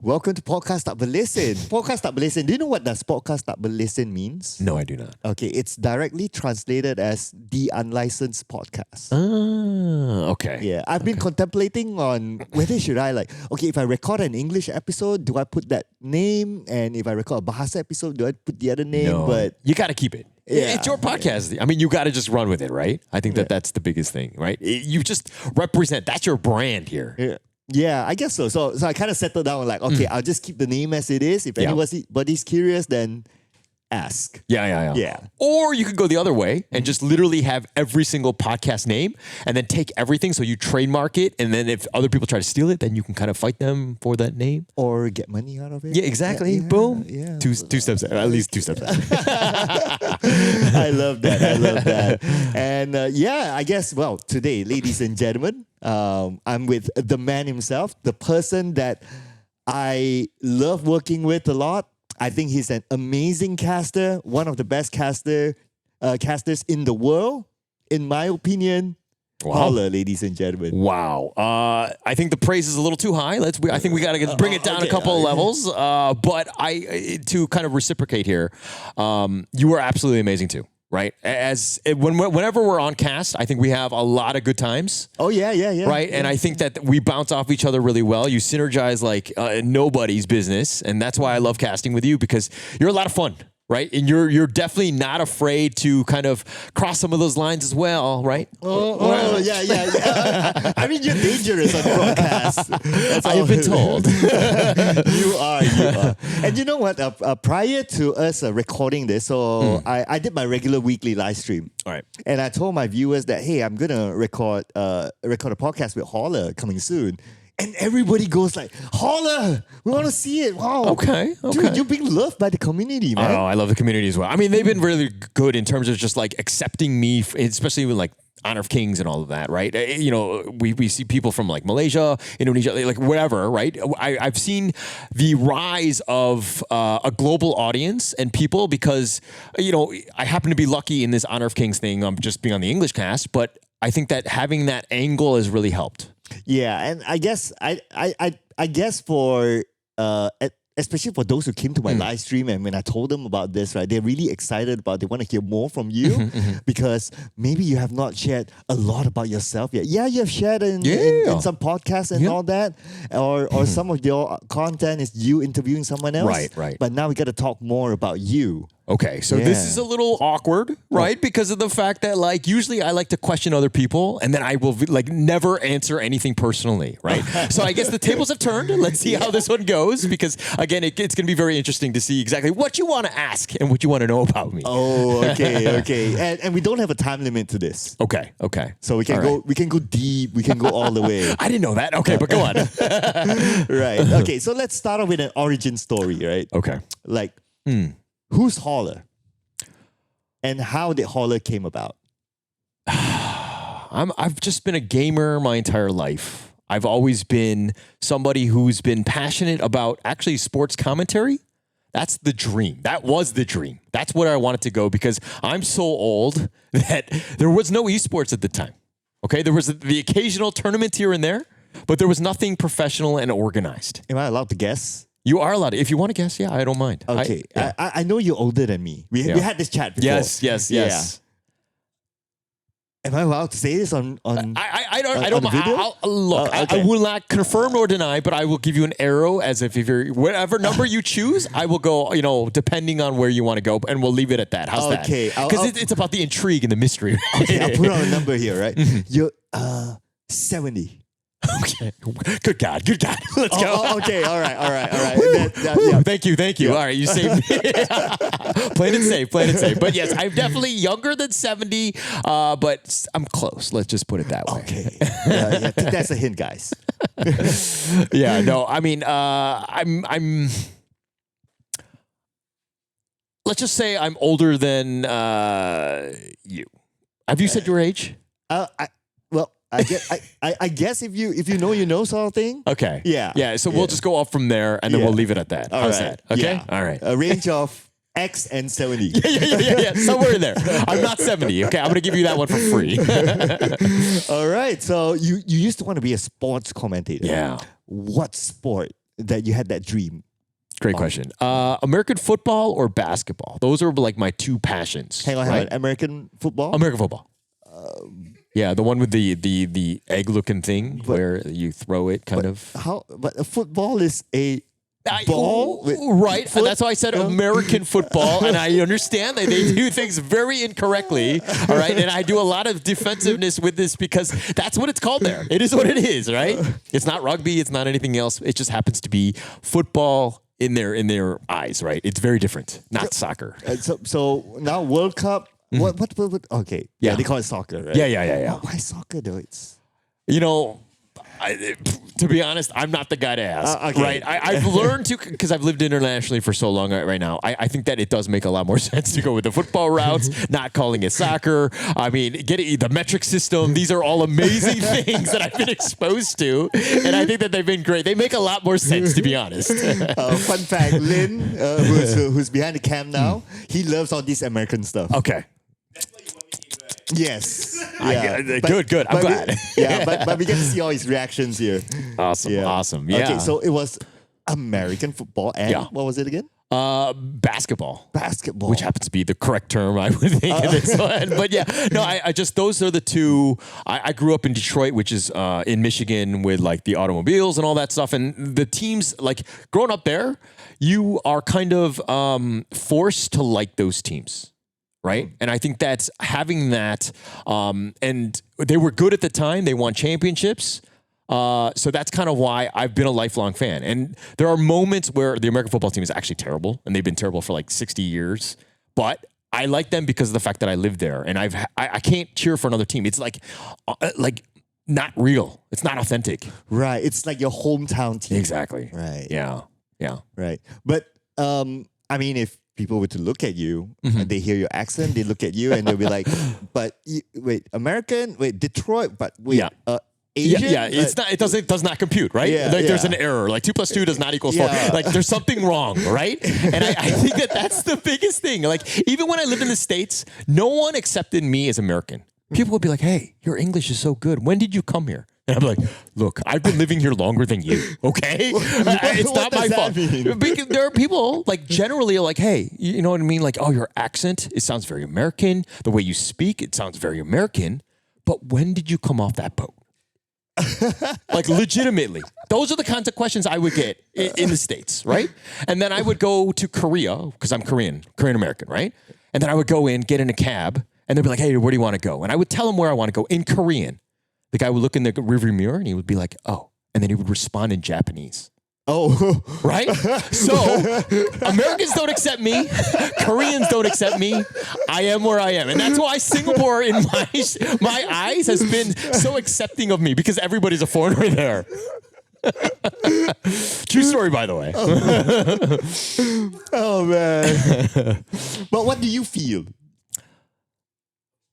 Welcome to Podcast Tak Berlesen. Podcast Tak Berlesen. Do you know what does Podcast Tak Berlesen means? No, I do not. Okay, it's directly translated as the unlicensed podcast. Okay. Yeah, I've been contemplating on whether should I if I record an English episode, do I put that name? And if I record a Bahasa episode, do I put the other name? No, But you got to keep it. Yeah, It's your podcast. I mean, you got to just run with it, right? I think that's the biggest thing, right? You just represent, that's your brand here. Yeah, I guess so. So I kind of settled down okay, I'll just keep the name as it is. If anybody's curious, then ask. Yeah. Or you could go the other way and just literally have every single podcast name and then take everything so you trademark it. And then if other people try to steal it, then you can kind of fight them for that name. Or get money out of it. Yeah, exactly. Yeah, Boom. Yeah. Two steps, at least 2 steps. I love that. And I guess, today, ladies and gentlemen, I'm with the man himself, the person that I love working with a lot. I think he's an amazing caster, one of the best casters in the world, in my opinion. Wow. Hollar, ladies and gentlemen. Wow. I think the praise is a little too high. I think we got to bring it down a couple of levels. But to kind of reciprocate here, you were absolutely amazing too. Right? Whenever we're on cast, I think we have a lot of good times. Oh, yeah. Right? And I think that we bounce off each other really well. You synergize like nobody's business. And that's why I love casting with you, because you're a lot of fun. Right? And you're definitely not afraid to kind of cross some of those lines as well, right? Yeah. I mean, you're dangerous on broadcast. I have been told. You are. And you know what? Prior to us recording this, so I did my regular weekly live stream. All right. And I told my viewers that, hey, I'm going to record a podcast with Hollar coming soon. And everybody goes like, Hollar, we want to see it. Wow. Okay. Dude, you're being loved by the community, man. Oh, I love the community as well. I mean, they've been really good in terms of just like accepting me, especially with like Honor of Kings and all of that, right? You know, we see people from like Malaysia, Indonesia, like wherever, right? I've seen the rise of a global audience and people because, you know, I happen to be lucky in this Honor of Kings thing. I'm just being on the English cast, but I think that having that angle has really helped. Yeah, and I guess I guess for especially for those who came to my live stream and when I told them about this, right, they're really excited about. They want to hear more from you because maybe you have not shared a lot about yourself yet. Yeah, you have shared in some podcasts and all that, or some of your content is you interviewing someone else. Right. But now we got to talk more about you. Okay, so this is a little awkward, right? Because of the fact that, like, usually I like to question other people, and then I will, like, never answer anything personally, right? So I guess the tables have turned. Let's see how this one goes, because, again, it's going to be very interesting to see exactly what you want to ask and what you want to know about me. Oh, okay. And we don't have a time limit to this. Okay. So we can we can go deep, we can go all the way. I didn't know that. Okay, but go on. Right. Okay, so let's start off with an origin story, right? Okay. Like, who's Hollar? And how did Hollar came about? I've just been a gamer my entire life. I've always been somebody who's been passionate about actually sports commentary. That's the dream. That was the dream. That's where I wanted to go because I'm so old that there was no esports at the time. Okay, there was the occasional tournament here and there, but there was nothing professional and organized. Am I allowed to guess? You are allowed. If you want to guess, yeah, I don't mind. Okay. I know you're older than me. We had this chat before. Yes. Yeah. Am I allowed to say this on I don't know. video? Look, okay. I will not confirm nor deny, but I will give you an arrow as if you're whatever number you choose, I will go, you know, depending on where you want to go, and we'll leave it at that. How's that? Okay. Because it's about the intrigue and the mystery. Okay, I'll put on a number here, right? You're 70. Okay. Good God. Let's go. Okay. All right. Thank you. Yeah. All right. You saved me. Playing it safe. But yes, I'm definitely younger than 70, but I'm close. Let's just put it that way. Okay. I think that's a hint, guys. Yeah. No, I mean, I'm let's just say I'm older than you. Have you said your age? I guess if you know sort of thing. Okay. Yeah. So we'll just go up from there, and then we'll leave it at that. How's that? Okay. Yeah. All right. A range of X and 70. Yeah. Somewhere in there. I'm not 70. Okay. I'm gonna give you that one for free. All right. So you used to want to be a sports commentator. Yeah. What sport that you had that dream? Great question. American football or basketball? Those are like my two passions. Hang on. American football? American football. Yeah, the one with the egg-looking thing where you throw it, kind of. But a football is a ball, right? And that's why I said American football, and I understand that they do things very incorrectly. All right, and I do a lot of defensiveness with this because that's what it's called there. It is what it is, right? It's not rugby. It's not anything else. It just happens to be football in their eyes, right? It's very different, not soccer. So now World Cup. What? Okay. Yeah, they call it soccer, right? Yeah. Why soccer though? It's to be honest, I'm not the guy to ask, right? I've learned to, because I've lived internationally for so long right now, I think that it does make a lot more sense to go with the football routes, not calling it soccer. I mean, the metric system, these are all amazing things that I've been exposed to, and I think that they've been great. They make a lot more sense, to be honest. Fun fact, Lin, who's behind the cam now, he loves all this American stuff. Okay. Yes. Good. I'm glad. But we get to see all his reactions here. Awesome. Yeah. Okay, so it was American football and what was it again? Basketball. Basketball. Which happens to be the correct term, I would think, in this one. But yeah, no, I just, those are the two. I grew up in Detroit, which is in Michigan, with like the automobiles and all that stuff. And the teams, like growing up there, you are kind of forced to like those teams. Right. And I think that's having that. And they were good at the time. They won championships. So that's kind of why I've been a lifelong fan. And there are moments where the American football team is actually terrible, and they've been terrible for like 60 years. But I like them because of the fact that I live there, and I can't cheer for another team. It's like not real. It's not authentic. Right. It's like your hometown team. Exactly. Right. Yeah. Right. But I mean, if people were to look at you and they hear your accent, they look at you and they'll be like, wait, American, wait, Detroit, but wait, Asian? Yeah, it's not. It does not compute, right? There's an error. Like 2 + 2 does not equal 4. Like there's something wrong, right? And I think that's the biggest thing. Like even when I lived in the States, no one accepted me as American. People would be like, "Hey, your English is so good. When did you come here?" And I'm like, "Look, I've been living here longer than you. Okay, it's not my fault." Because there are people like generally like, "Hey, you know what I mean? Like, oh, your accent, it sounds very American. The way you speak, it sounds very American. But when did you come off that boat?" Like legitimately, those are the kinds of questions I would get in the States, right? And then I would go to Korea because I'm Korean American, right? And then I would go in, get in a cab, and they'd be like, "Hey, where do you want to go?" And I would tell them where I want to go in Korean. The guy would look in the rearview mirror and he would be like, "Oh," and then he would respond in Japanese. Oh, right? So Americans don't accept me. Koreans don't accept me. I am where I am. And that's why Singapore in my eyes has been so accepting of me, because everybody's a foreigner there. True story, by the way. Oh man. But what do you feel?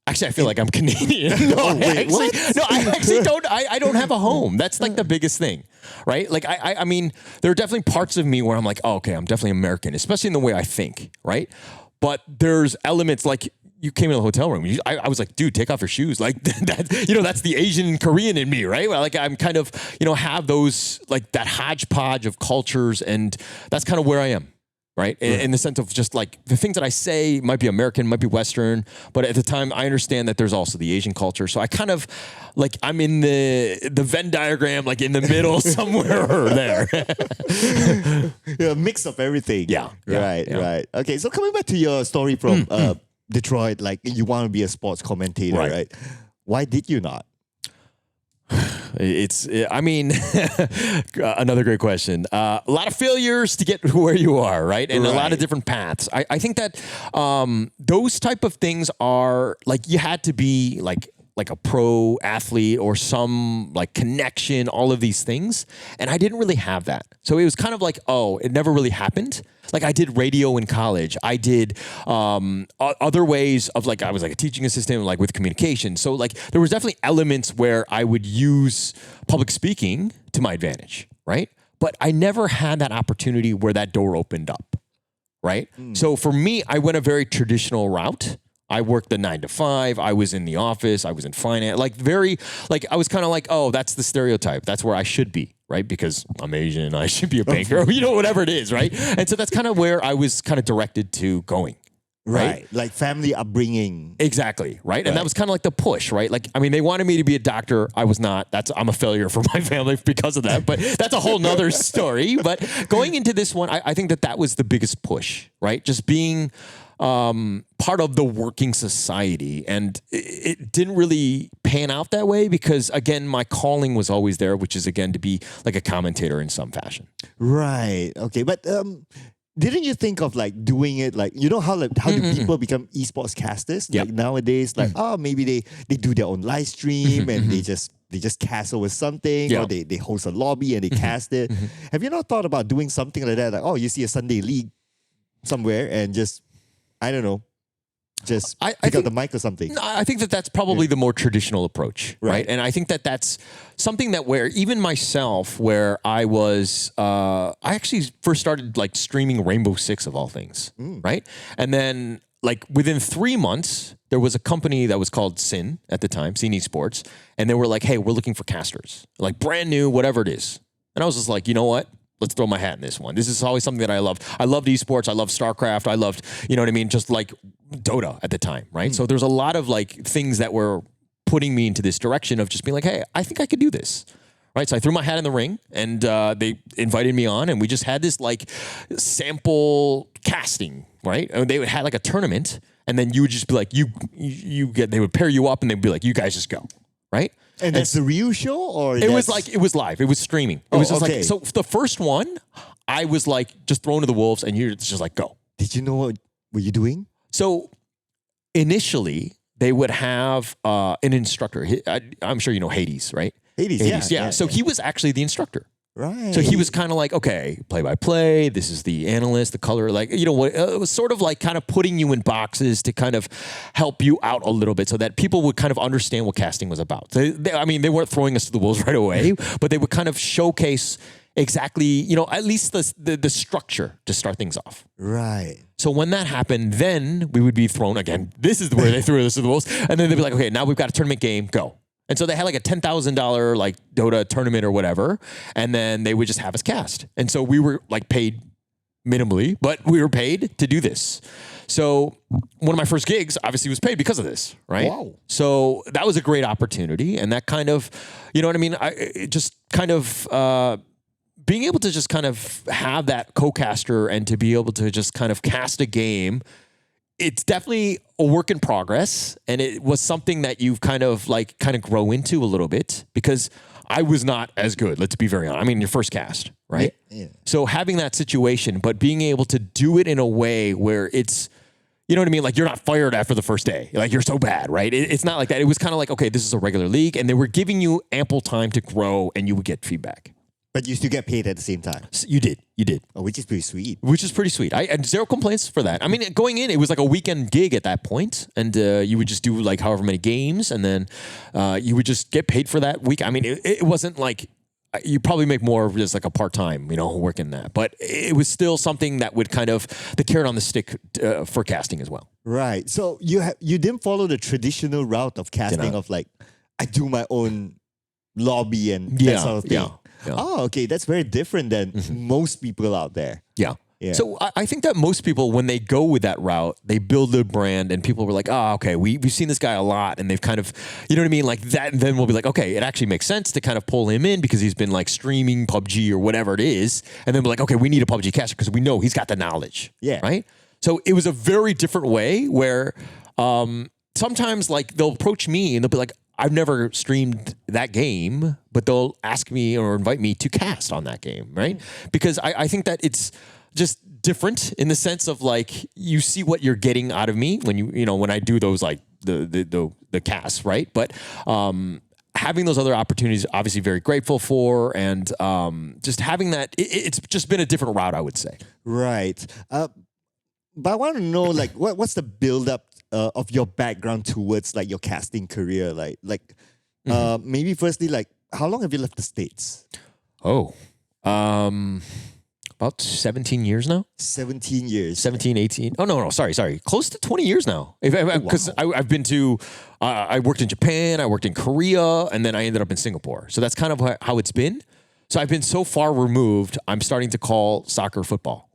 Actually, I feel like I'm Canadian. No, I actually don't. I don't have a home. That's like the biggest thing, right? Like, I mean, there are definitely parts of me where I'm like, oh, okay, I'm definitely American, especially in the way I think, right? But there's elements like you came in the hotel room. I was like, dude, take off your shoes. Like that's the Asian Korean in me, right? Like I'm kind of, have those, like that hodgepodge of cultures, and that's kind of where I am. Right? In the sense of just like the things that I say might be American, might be Western, but at the time I understand that there's also the Asian culture. So I kind of like, I'm in the Venn diagram, like in the middle somewhere there. Yeah, mix of everything. Yeah. Right. Okay, so coming back to your story from Detroit, like you want to be a sports commentator, right? Why did you not? Another great question. A lot of failures to get to where you are, right? And a lot of different paths. I think that those type of things are like, you had to be like a pro athlete or some like connection, all of these things. And I didn't really have that. So it was kind of like, oh, it never really happened. Like I did radio in college. I did other ways of like, I was like a teaching assistant, like with communication. So like there was definitely elements where I would use public speaking to my advantage, right? But I never had that opportunity where that door opened up, right? So for me, I went a very traditional route. I worked the 9 to 5. I was in the office. I was in finance. I was kind of like, oh, that's the stereotype. That's where I should be. right? Because I'm Asian, I should be a banker, whatever it is, right? And so that's kind of where I was kind of directed to going. Right. Like family upbringing. Exactly. Right. And that was kind of like the push, right? Like, I mean, they wanted me to be a doctor. I was not. I'm a failure for my family because of that, but that's a whole nother story. But going into this one, I think that was the biggest push, right? Just being part of the working society. And it didn't really pan out that way because, again, my calling was always there, which is, again, to be like a commentator in some fashion. Right. Okay. But didn't you think of like doing it like, you know how do people become esports casters? Yep. Like nowadays, like, maybe they do their own live stream and they just cast over something, or they host a lobby and they cast it. Have you not thought about doing something like that? Like, you see a Sunday league somewhere and just, I don't know, just pick up the mic or something. No, I think that's probably the more traditional approach, right? And I think that's something that where even myself, where I was, I actually first started like streaming Rainbow Six of all things, right? And then like within 3 months, there was a company that was called Sin at the time, Sin Esports, and they were like, hey, we're looking for casters, like brand new, whatever it is. And I was just like, you know what? Let's throw my hat in this one. This is always something that I loved. I loved esports. I loved StarCraft. I loved, just like Dota at the time, right? So there's a lot of like things that were putting me into this direction of just being like, hey, I think I could do this, right? So I threw my hat in the ring and they invited me on and we just had this like sample casting, right? And they had like a tournament and then you would just be like, they would pair you up and they'd be like, you guys just go, right? And that's the real show, or it was live. It was streaming. It was just okay. like, so the first one, I was like just thrown to the wolves, and you're just like, go. Did you know what were you doing? So initially, they would have an instructor. I'm sure you know Hades, right? Hades, yeah. So he was actually the instructor. Right. So he was kind of like, okay, play by play. This is the analyst, the color, like, what it was sort of like kind of putting you in boxes to kind of help you out a little bit so that people would kind of understand what casting was about. They weren't throwing us to the wolves right away, but they would kind of showcase exactly, at least the structure to start things off. Right. So when that happened, then we would be thrown again. This is where they threw us to the wolves. And then they'd be like, okay, now we've got a tournament game, go. And so they had like a $10,000 like Dota tournament or whatever, and then they would just have us cast. And so we were like paid minimally, but we were paid to do this. So one of my first gigs obviously was paid because of this, right? Wow. So that was a great opportunity, and that kind of, you know what I mean? Being able to just kind of have that co-caster and to be able to just kind of cast a game. It's definitely a work in progress, and it was something that you've kind of grow into a little bit because I was not as good. Let's be very honest. I mean, your first cast, right? Yeah. So having that situation, but being able to do it in a way where it's, you know what I mean? Like you're not fired after the first day. Like you're so bad, right? It's not like that. It was kind of like, okay, this is a regular league, and they were giving you ample time to grow, and you would get feedback. But you still get paid at the same time. You did. Oh, which is pretty sweet. Which is pretty sweet. I had zero complaints for that. I mean, going in, it was like a weekend gig at that point, and you would just do like however many games, and then you would just get paid for that week. I mean, it wasn't like you probably make more just like a part-time, working that, but it was still something that would kind of the carrot on the stick for casting as well. Right. So you didn't follow the traditional route of casting of like I do my own lobby and that sort of thing. Yeah. Oh, okay. That's very different than most people out there. Yeah. So I think that most people, when they go with that route, they build their brand and people were like, okay, we've seen this guy a lot. And they've kind of, you know what I mean? Like that. And then we'll be like, okay, it actually makes sense to kind of pull him in because he's been like streaming PUBG or whatever it is. And then we're like, okay, we need a PUBG caster because we know he's got the knowledge. Yeah. Right. So it was a very different way where sometimes like they'll approach me and they'll be like, I've never streamed that game, but they'll ask me or invite me to cast on that game, right? Because I think that it's just different in the sense of like you see what you're getting out of me when when I do those like the casts, right? But having those other opportunities, obviously very grateful for, and just having that, it's just been a different route, I would say. Right. But I want to know like what's the build up of your background towards like your casting career, maybe firstly, like how long have you left the States? About 17 years now. 17 years. 17, 18. Oh, no, sorry. Close to 20 years now. Because I've been to, I worked in Japan, I worked in Korea, and then I ended up in Singapore. So that's kind of how it's been. So I've been so far removed, I'm starting to call soccer football.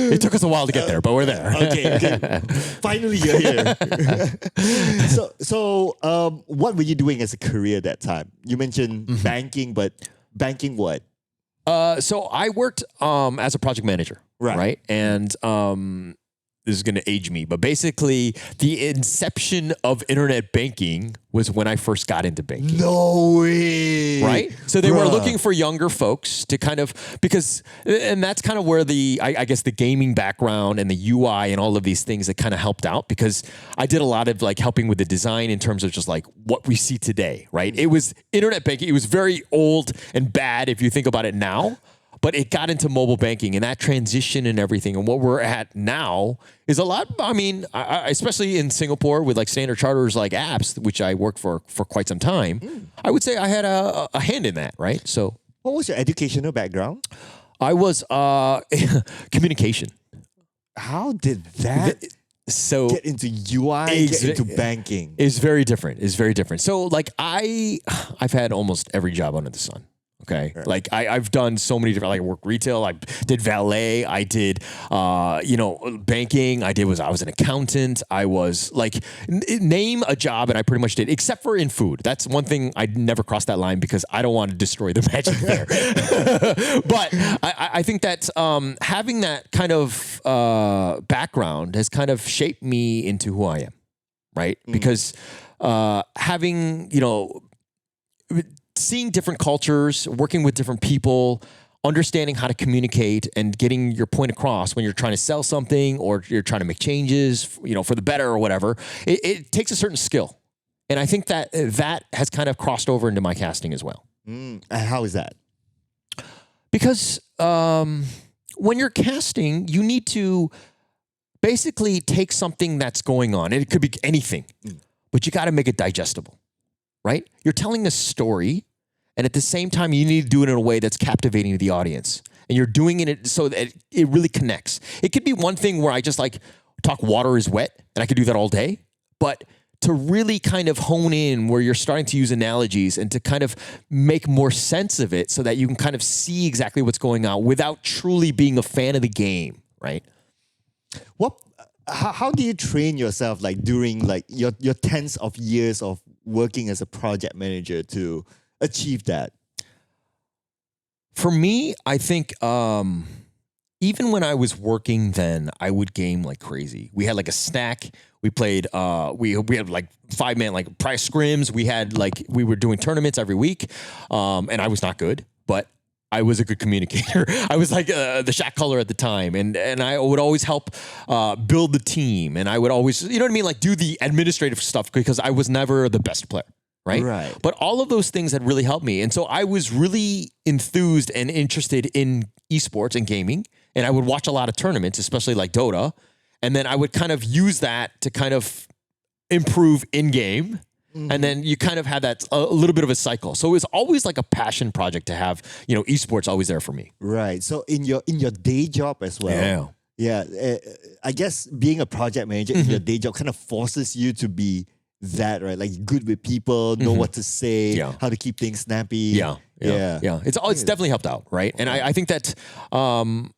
It took us a while to get there, but we're there. Okay. Finally, you're here. So, what were you doing as a career that time? You mentioned banking, but banking what? So I worked as a project manager, right? And this is going to age me, but basically the inception of internet banking was when I first got into banking. No way. Right? So they were looking for younger folks to kind of, and that's kind of where I guess the gaming background and the UI and all of these things that kind of helped out, because I did a lot of like helping with the design in terms of just like what we see today, right? It was internet banking. It was very old and bad if you think about it now. But it got into mobile banking and that transition and everything. And what we're at now is a lot. I mean, especially in Singapore with like Standard Charter's like apps, which I worked for quite some time. I would say I had a hand in that, right? So, what was your educational background? I was communication. How did that get into UI, get into banking? It's very different. It's very different. So, like I've had almost every job under the sun. Okay. Right. Like I've done so many different, like I worked retail, I did valet, I did, banking. I was an accountant. I was like, name a job and I pretty much did, except for in food. That's one thing I never crossed that line because I don't want to destroy the magic there. But I think that having that kind of background has kind of shaped me into who I am. Right. Because having, seeing different cultures, working with different people, understanding how to communicate and getting your point across when you're trying to sell something or you're trying to make changes, for the better or whatever, it takes a certain skill. And I think that has kind of crossed over into my casting as well. And how is that? Because when you're casting, you need to basically take something that's going on. And it could be anything, but you got to make it digestible. Right? You're telling a story, and at the same time, you need to do it in a way that's captivating to the audience. And you're doing it so that it really connects. It could be one thing where I just like talk water is wet, and I could do that all day. But to really kind of hone in where you're starting to use analogies and to kind of make more sense of it so that you can kind of see exactly what's going on without truly being a fan of the game, right? How do you train yourself like during like your tens of years of working as a project manager to achieve that? For me, I think even when I was working then, I would game like crazy. We had like a snack. We played, we had like 5-man like prize scrims. We were doing tournaments every week. And I was not good, but I was a good communicator. I was like the shot caller at the time. And I would always help build the team. And I would always, you know what I mean? Like do the administrative stuff because I was never the best player. Right. But all of those things had really helped me. And so I was really enthused and interested in esports and gaming. And I would watch a lot of tournaments, especially like Dota. And then I would kind of use that to kind of improve in game. And then you kind of had that a little bit of a cycle. So it was always like a passion project to have, esports always there for me. Right. So in your day job as well. Yeah. I guess being a project manager in your day job kind of forces you to be that, right? Like good with people, know what to say, how to keep things snappy. Yeah. It's definitely helped out, right? And I think that the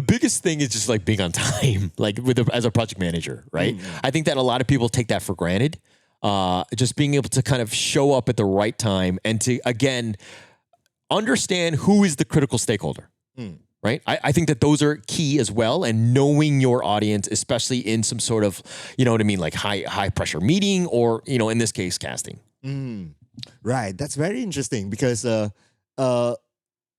biggest thing is just like being on time, like as a project manager, right? I think that a lot of people take that for granted. Just being able to kind of show up at the right time and to, again, understand who is the critical stakeholder, right? I think that those are key as well. And knowing your audience, especially in some sort of, like high pressure meeting or, in this case, casting. Right. That's very interesting because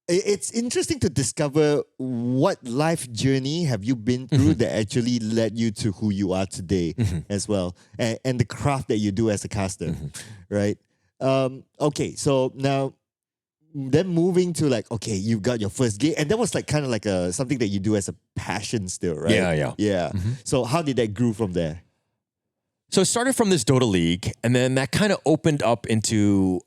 it's interesting to discover what life journey have you been through that actually led you to who you are today as well. And the craft that you do as a caster, right? Okay, so now then moving to like, okay, you got your first gig and that was like kind of like something that you do as a passion still, right? Yeah. So how did that grow from there? So it started from this Dota League and then that kind of opened up into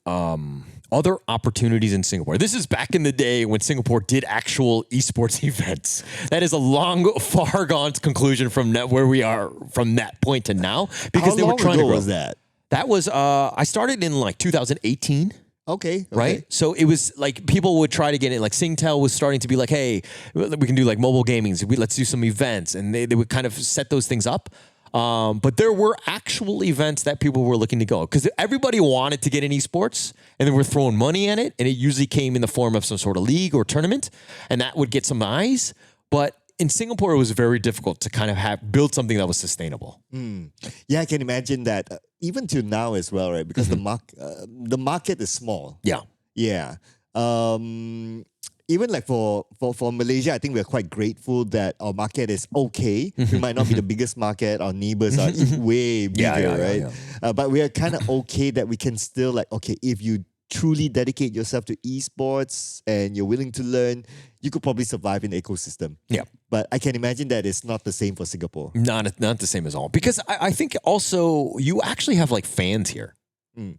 other opportunities in Singapore. This is back in the day when Singapore did actual esports events. That is a far gone conclusion from where we are from that point to now. Because How long ago was that? That was I started in like 2018. Okay. Right. So it was like people would try to get in. Like Singtel was starting to be like, hey, we can do like mobile gaming. So let's do some events. And they would kind of set those things up. But there were actual events that people were looking to go because everybody wanted to get in esports and they were throwing money at it. And it usually came in the form of some sort of league or tournament. And that would get some eyes. But in Singapore, it was very difficult to kind of build something that was sustainable. Yeah, I can imagine that even till now as well, right? Because the market is small. Yeah. Yeah. Even like for Malaysia, I think we're quite grateful that our market is okay. We might not be the biggest market. Our neighbors are way bigger, right? Yeah. But we are kind of okay that we can still like, okay, if you truly dedicate yourself to esports and you're willing to learn, you could probably survive in the ecosystem. Yeah. But I can imagine that it's not the same for Singapore. Not the same as all. Because I think also you actually have like fans here,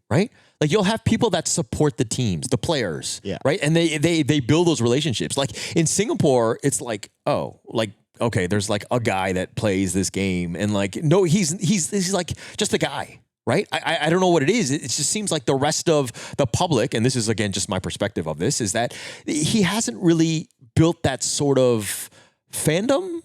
right? Like you'll have people that support the teams, the players, right? And they build those relationships. Like in Singapore, it's like, oh, like, okay, there's like a guy that plays this game. And like, no, he's like just a guy. Right? I don't know what it is. It just seems like the rest of the public, and this is, again, just my perspective of this, is that he hasn't really built that sort of fandom,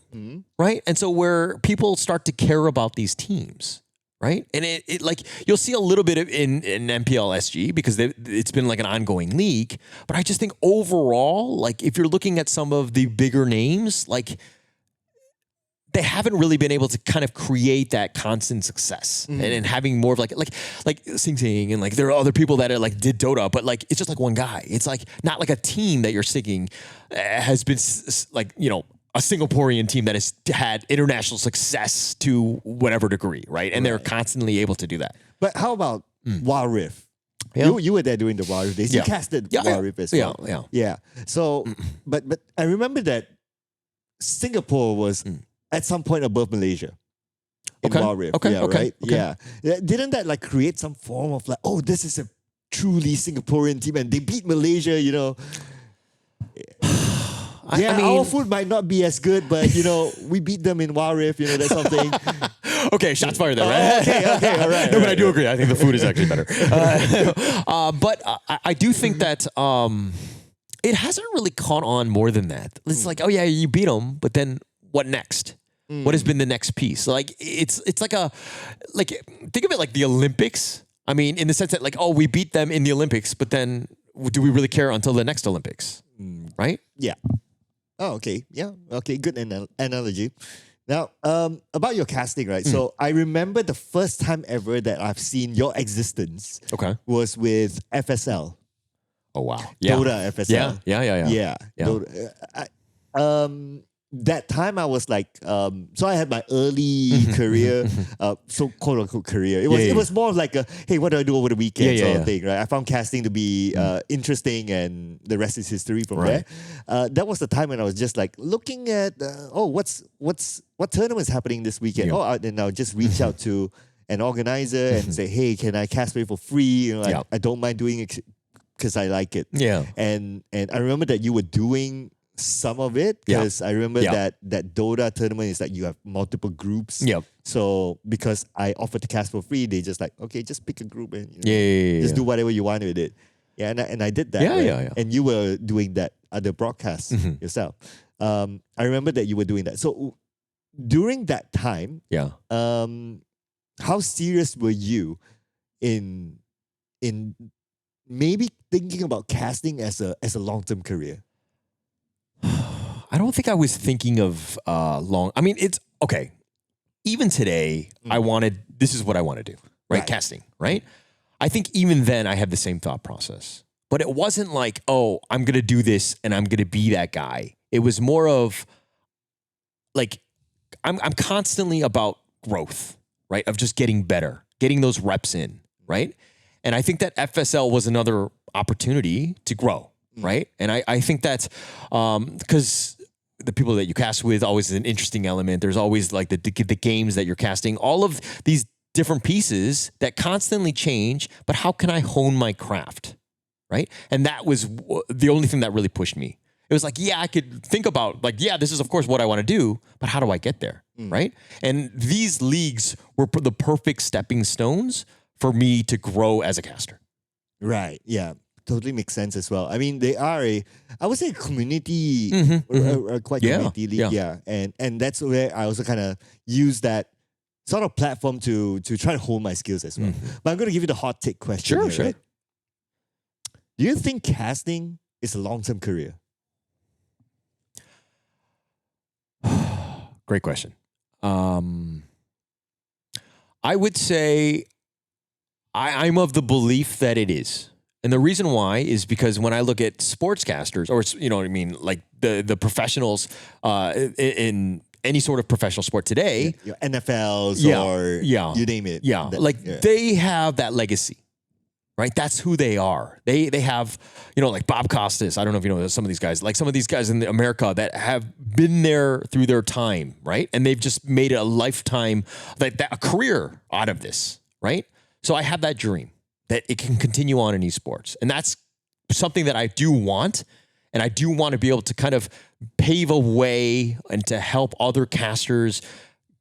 right? And so where people start to care about these teams, right? And it like, you'll see a little bit of in MPL SG because it's been like an ongoing league. But I just think overall, like if you're looking at some of the bigger names, like they haven't really been able to kind of create that constant success and having more of like Sing Sing and like there are other people that are like did Dota, but like it's just like one guy. It's like not like a team that you're singing has been like, you know, a Singaporean team that has had international success to whatever degree, right? And they're constantly able to do that. But how about Wild Rift? Yeah. You were there during the Wild Rift days. You casted Wild Rift as well. Yeah. So, but I remember that Singapore was at some point above Malaysia in Wild Rift. Right? Yeah. Didn't that like create some form of like, oh, this is a truly Singaporean team and they beat Malaysia, you know? I mean, our food might not be as good, but you know, we beat them in Wild Rift, you know, that's something. Okay, shots fired there, right? Okay, all right. No, but I do agree. I think the food is actually better. But I do think that it hasn't really caught on more than that. It's like, oh yeah, you beat them, but then what next? What has been the next piece? Like it's like think of it like the Olympics. I mean, in the sense that like, oh, we beat them in the Olympics, but then do we really care until the next Olympics? Right? Yeah. Oh, okay. Yeah. Okay. Good analogy. Now, about your casting, right? So I remember the first time ever that I've seen your existence. Was with FSL. Oh wow. Yeah. Dota FSL. Yeah. Dota. That time I was like, so I had my early career, so quote unquote career. It was more of like a, hey, what do I do over the weekend sort of thing, right? I found casting to be interesting, and the rest is history from there. That was the time when I was just like looking at, what tournament is happening this weekend? Then I'll just reach out to an organizer and say, hey, can I cast for free? You know, I don't mind doing it because I like it. Yeah, and I remember that you were doing some of it because I remember that Dota tournament is like you have multiple groups. So because I offered to cast for free, they just like, okay, just pick a group and just do whatever you want with it. Yeah, and I did that. And you were doing that other broadcast yourself. I remember that you were doing that. So during that time, how serious were you in maybe thinking about casting as a long-term career? I don't think I was thinking of long. I mean, it's okay. Even today, this is what I want to do, right? Casting, right? I think even then I had the same thought process, but it wasn't like, oh, I'm going to do this and I'm going to be that guy. It was more of like, I'm constantly about growth, right? Of just getting better, getting those reps in, right? And I think that FSL was another opportunity to grow. Right. And I think that's because the people that you cast with always is an interesting element. There's always like the games that you're casting, all of these different pieces that constantly change. But how can I hone my craft? Right. And that was the only thing that really pushed me. It was like, yeah, I could think about like, yeah, this is, of course, what I want to do. But how do I get there? Right. And these leagues were the perfect stepping stones for me to grow as a caster. Right. Yeah. Totally makes sense as well. I mean, they are I would say a community, quite community league. Yeah. And that's where I also kind of use that sort of platform to try to hone my skills as well. But I'm going to give you the hot take question. Sure. Right? Do you think casting is a long-term career? Great question. I would say I'm of the belief that it is. And the reason why is because when I look at sportscasters, or you know what I mean, like the professionals in any sort of professional sport today, your NFLs or you name it. Yeah, they have that legacy, right? That's who they are. They have, like Bob Costas. I don't know if you know some of these guys, like some of these guys in America that have been there through their time, right? And they've just made a lifetime, a career out of this, right? So I have that dream that it can continue on in esports. And that's something that I do want. And I do want to be able to kind of pave a way and to help other casters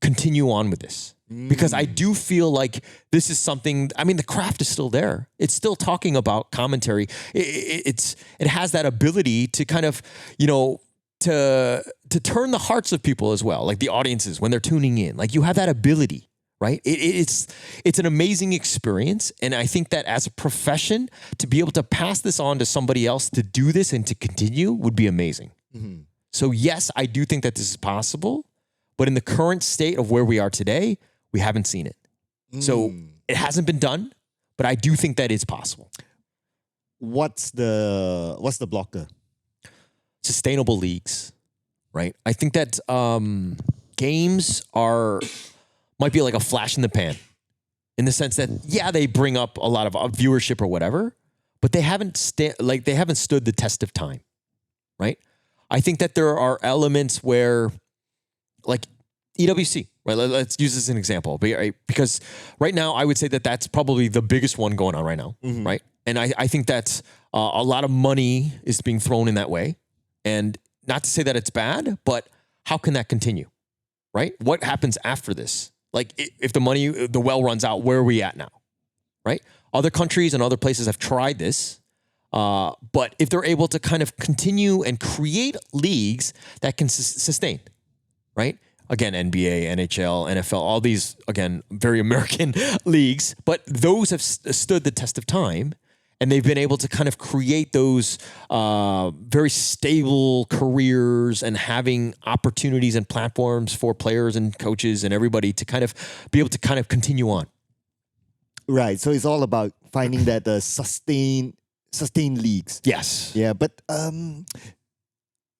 continue on with this. Because I do feel like this is something, I mean, the craft is still there. It's still talking about commentary. It has that ability to kind of, to turn the hearts of people as well, like the audiences when they're tuning in. Like you have that ability. Right? It's an amazing experience. And I think that as a profession, to be able to pass this on to somebody else to do this and to continue would be amazing. Mm-hmm. So yes, I do think that this is possible, but in the current state of where we are today, we haven't seen it. So it hasn't been done, but I do think that it's possible. What's the blocker? Sustainable leagues, right? I think that games might be like a flash in the pan in the sense that, they bring up a lot of viewership or whatever, but they haven't stood the test of time, right? I think that there are elements where, like EWC, right? Let's use this as an example, because right now I would say that that's probably the biggest one going on right now, right? And I think that a lot of money is being thrown in that way. And not to say that it's bad, but how can that continue, right? What happens after this? Like if the well runs out, where are we at now, right? Other countries and other places have tried this, but if they're able to kind of continue and create leagues that can sustain, right? Again, NBA, NHL, NFL, all these, again, very American leagues, but those have stood the test of time. And they've been able to kind of create those very stable careers and having opportunities and platforms for players and coaches and everybody to kind of be able to kind of continue on. Right. So it's all about finding that sustained leagues. Yes. Yeah. But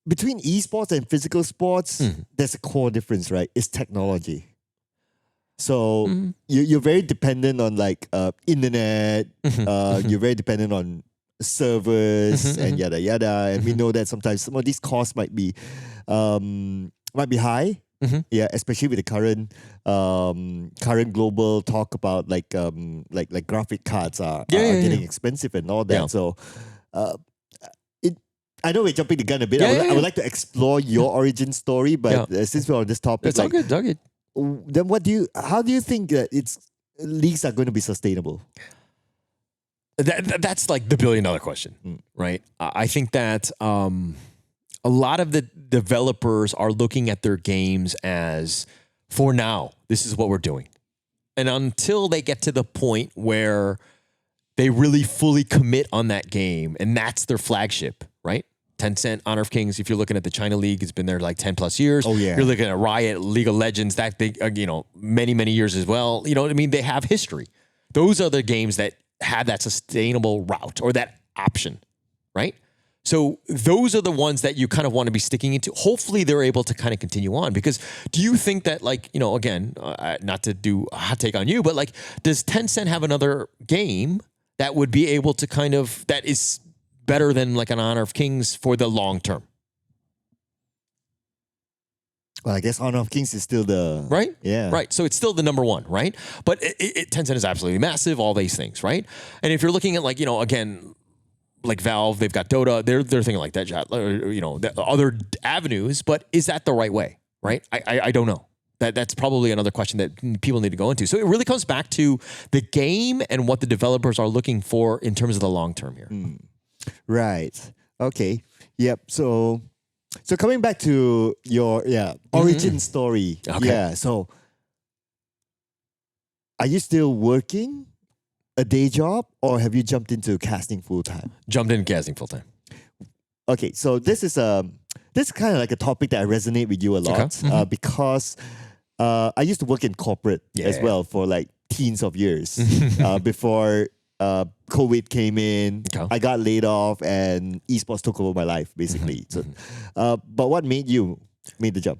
between esports and physical sports, there's a core difference, right? It's technology. So you're very dependent on like internet. You're very dependent on servers and yada yada. And we know that sometimes some of these costs might be high. Yeah, especially with the current global talk about like graphic cards are getting expensive and all that. Yeah. So I know we're jumping the gun a bit. I would like to explore your origin story, but since we're on this topic, it's all good. Then how do you think that leagues are going to be sustainable? That's like the $1 billion question, right? I think that a lot of the developers are looking at their games as, for now, this is what we're doing. And until they get to the point where they really fully commit on that game, and that's their flagship, right? Tencent, Honor of Kings, if you're looking at the China League, it's been there like 10 plus years. Oh, yeah. You're looking at Riot, League of Legends, that big, many, many years as well. You know what I mean? They have history. Those are the games that have that sustainable route or that option, right? So those are the ones that you kind of want to be sticking into. Hopefully they're able to kind of continue on, because do you think that again, not to do a hot take on you, but like, does Tencent have another game that would be able to that is better than like an Honor of Kings for the long term? Well, I guess Honor of Kings is still the... Right? Yeah. Right. So it's still the number one, right? But Tencent is absolutely massive, all these things, right? And if you're looking at again, like Valve, they've got Dota, they're thinking like that, the other avenues, but is that the right way, right? I don't know. That's probably another question that people need to go into. So it really comes back to the game and what the developers are looking for in terms of the long term here. Right. Okay. Yep. So coming back to your origin story. Okay. Yeah. So are you still working a day job, or have you jumped into casting full time? Jumped in casting full time. Okay. So this is kind of like a topic that I resonate with you a lot because I used to work in corporate as well for like teens of years before COVID came in. Okay. I got laid off and esports took over my life basically. So, but what made the jump?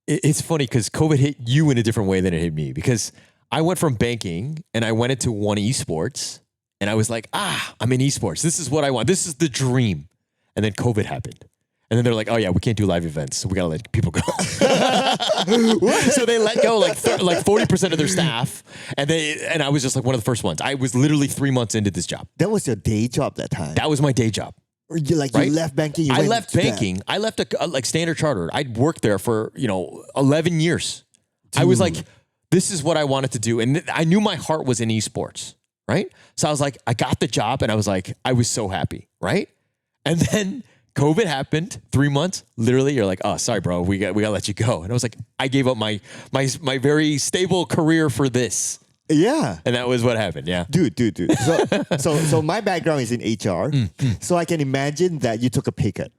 It's funny because COVID hit you in a different way than it hit me, because I went from banking and I went into one esports and I was like, I'm in esports. This is what I want. This is the dream. And then COVID happened. And then they're like, oh yeah, we can't do live events, so we gotta let people go. So they let go like 40% of their staff, and I was just like one of the first ones. I was literally 3 months into this job. That was your day job that time. That was my day job. You left banking. I left banking. I left like Standard Chartered. I'd worked there for 11 years. Dude. I was like, this is what I wanted to do, and I knew my heart was in esports, right? So I was like, I got the job, and I was so happy, right? And then COVID happened, 3 months, literally, you're like, oh, sorry, bro, we got to let you go. And I was like, I gave up my very stable career for this. Yeah. And that was what happened, yeah. Dude. So my background is in HR. So I can imagine that you took a pay cut.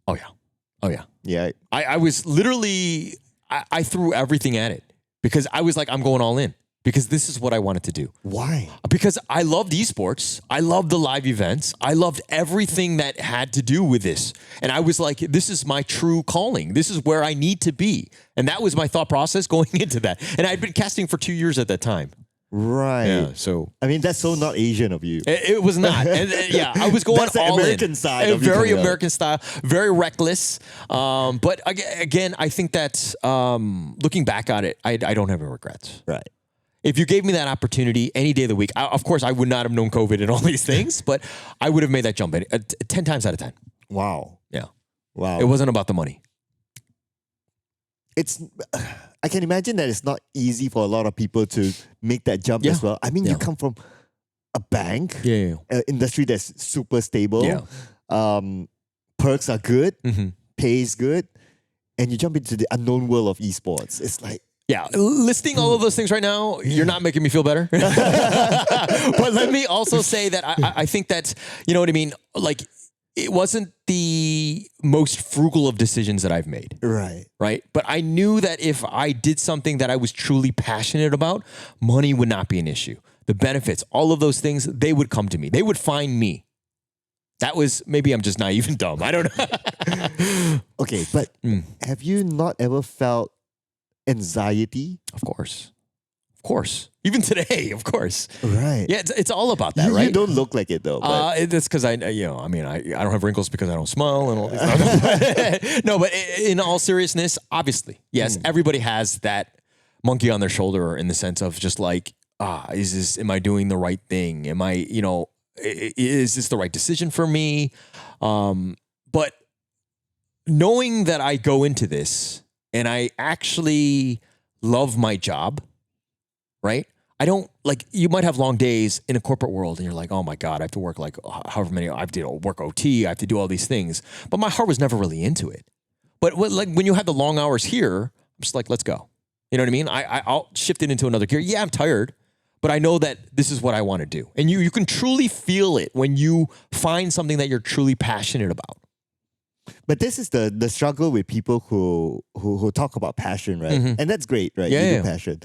Oh, yeah. Yeah. I was literally, I threw everything at it because I was like, I'm going all in. Because this is what I wanted to do. Why? Because I loved esports. I loved the live events. I loved everything that had to do with this. And I was like, this is my true calling. This is where I need to be. And that was my thought process going into that. And I'd been casting for 2 years at that time. Right. Yeah, so I mean, that's so not Asian of you. It was not. And, I was going that's the all American in. side of you very coming American style, very reckless. But again, I think that looking back on it, I don't have any regrets. Right. If you gave me that opportunity any day of the week, of course, I would not have known COVID and all these things, but I would have made that jump 10 times out of 10. Wow. Yeah. Wow. It wasn't about the money. I can imagine that it's not easy for a lot of people to make that jump as well. I mean, you come from a bank, an industry that's super stable. Yeah. Perks are good, pay is good, and you jump into the unknown world of esports. It's like, yeah, listing all of those things right now, you're not making me feel better. But let me also say that I think that, you know what I mean? Like, it wasn't the most frugal of decisions that I've made. Right? But I knew that if I did something that I was truly passionate about, money would not be an issue. The benefits, all of those things, they would come to me. They would find me. That was, maybe I'm just naive and dumb. I don't know. Okay, but have you not ever felt anxiety? Of course. Even today, of course. Right. Yeah, it's all about that, right? You don't look like it though. It's because I don't have wrinkles because I don't smile and all this stuff. No, but in all seriousness, obviously, yes, everybody has that monkey on their shoulder in the sense of just like, am I doing the right thing? Am I, is this the right decision for me? But knowing that I go into this and I actually love my job, right? I don't, like, you might have long days in a corporate world and you're like, oh my God, I have to work like however many, I have to work OT, I have to do all these things. But my heart was never really into it. But when you have the long hours here, I'm just like, let's go. You know what I mean? I'll shift it into another gear. Yeah, I'm tired, but I know that this is what I want to do. And you can truly feel it when you find something that you're truly passionate about. But this is the struggle with people who talk about passion, right? And that's great, right? Yeah, passion.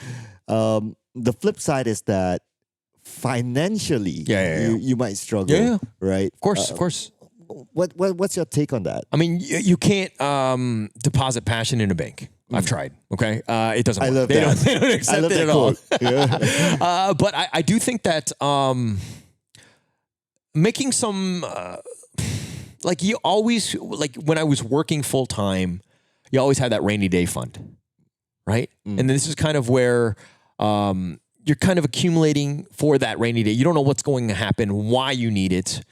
The flip side is that financially, you might struggle, right? Of course. What's your take on that? I mean, you can't deposit passion in a bank. I've tried. Okay, it doesn't work. I love they that. Don't accept it at all. Yeah. But I do think that making some like you always like when I was working full time, you always had that rainy day fund, right? And this is kind of where you're kind of accumulating for that rainy day. You don't know what's going to happen, why you need it,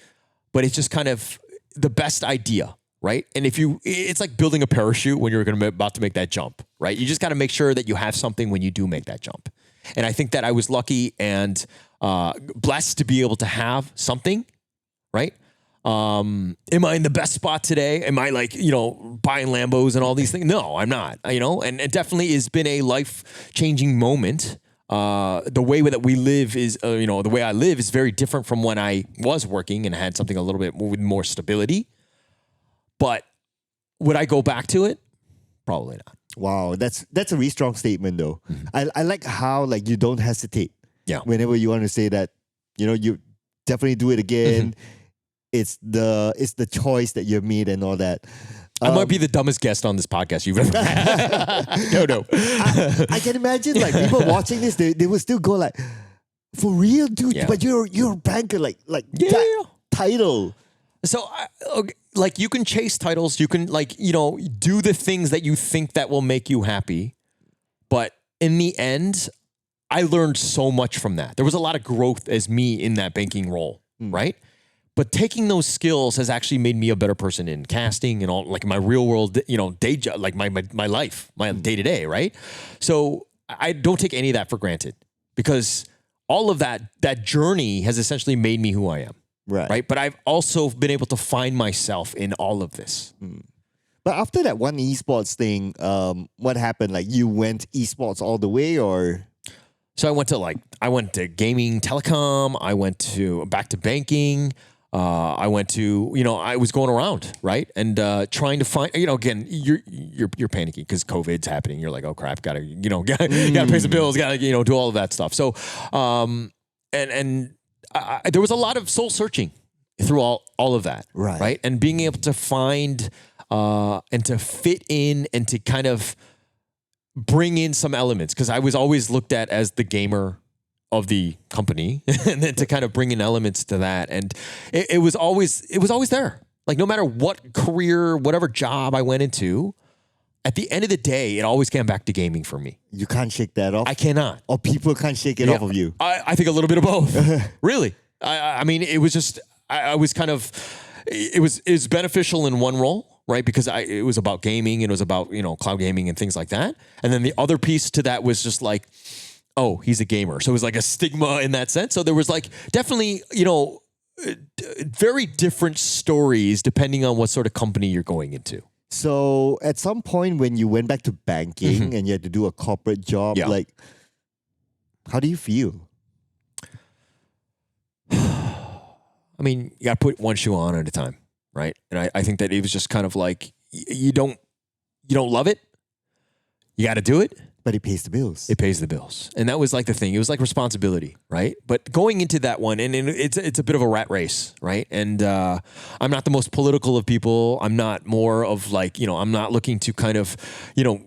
but it's just kind of the best idea, right? And it's like building a parachute when you're about to make that jump, right? You just got to make sure that you have something when you do make that jump. And I think that I was lucky and blessed to be able to have something, right? Am I in the best spot today? Am I like, buying Lambos and all these things? No, I'm not, and it definitely has been a life-changing moment. The way that we live is, the way I live is very different from when I was working and had something a little bit with more stability. But would I go back to it? Probably not. Wow, that's a really strong statement though. Mm-hmm. I like how like you don't hesitate. Yeah. Whenever you want to say that, you definitely do it again. Mm-hmm. It's the choice that you made and all that. I might be the dumbest guest on this podcast you've ever had. No. I can imagine like people watching this, they will still go like, for real, dude. Yeah. But you're a banker, like that title. So, like, you can chase titles. You can, do the things that you think that will make you happy. But in the end, I learned so much from that. There was a lot of growth as me in that banking role, right? But taking those skills has actually made me a better person in casting and all, like my real world, day job, like my life, my day to day, right? So I don't take any of that for granted because all of that journey has essentially made me who I am. Right. But I've also been able to find myself in all of this. But after that one esports thing, what happened? Like you went esports all the way, or? So I went to gaming, telecom. I went back to banking. I went to, I was going around, right, and trying to find, again, you're panicking because COVID's happening. You're like, oh crap, gotta pay some bills, gotta do all of that stuff. So, there was a lot of soul searching through all of that, right? And being able to find and to fit in and to kind of bring in some elements, because I was always looked at as the gamer of the company, and then to kind of bring in elements to that, and it was always there. Like no matter what career, whatever job I went into, at the end of the day, it always came back to gaming for me. You can't shake that off? I cannot. Or people can't shake it off of you? I think a little bit of both. Really. I mean, it was just, I was kind of, it was beneficial in one role, right? Because it was about gaming, it was about, cloud gaming and things like that. And then the other piece to that was just like, oh, he's a gamer. So it was like a stigma in that sense. So there was like definitely, very different stories depending on what sort of company you're going into. So at some point when you went back to banking and you had to do a corporate job, like, how do you feel? I mean, you got to put one shoe on at a time, right? And I think that it was just kind of like, you don't love it. You got to do it. But it pays the bills. It pays the bills. And that was like the thing. It was like responsibility, right? But going into that one, and it's a bit of a rat race, right? And I'm not the most political of people. I'm not more of like, I'm not looking to kind of,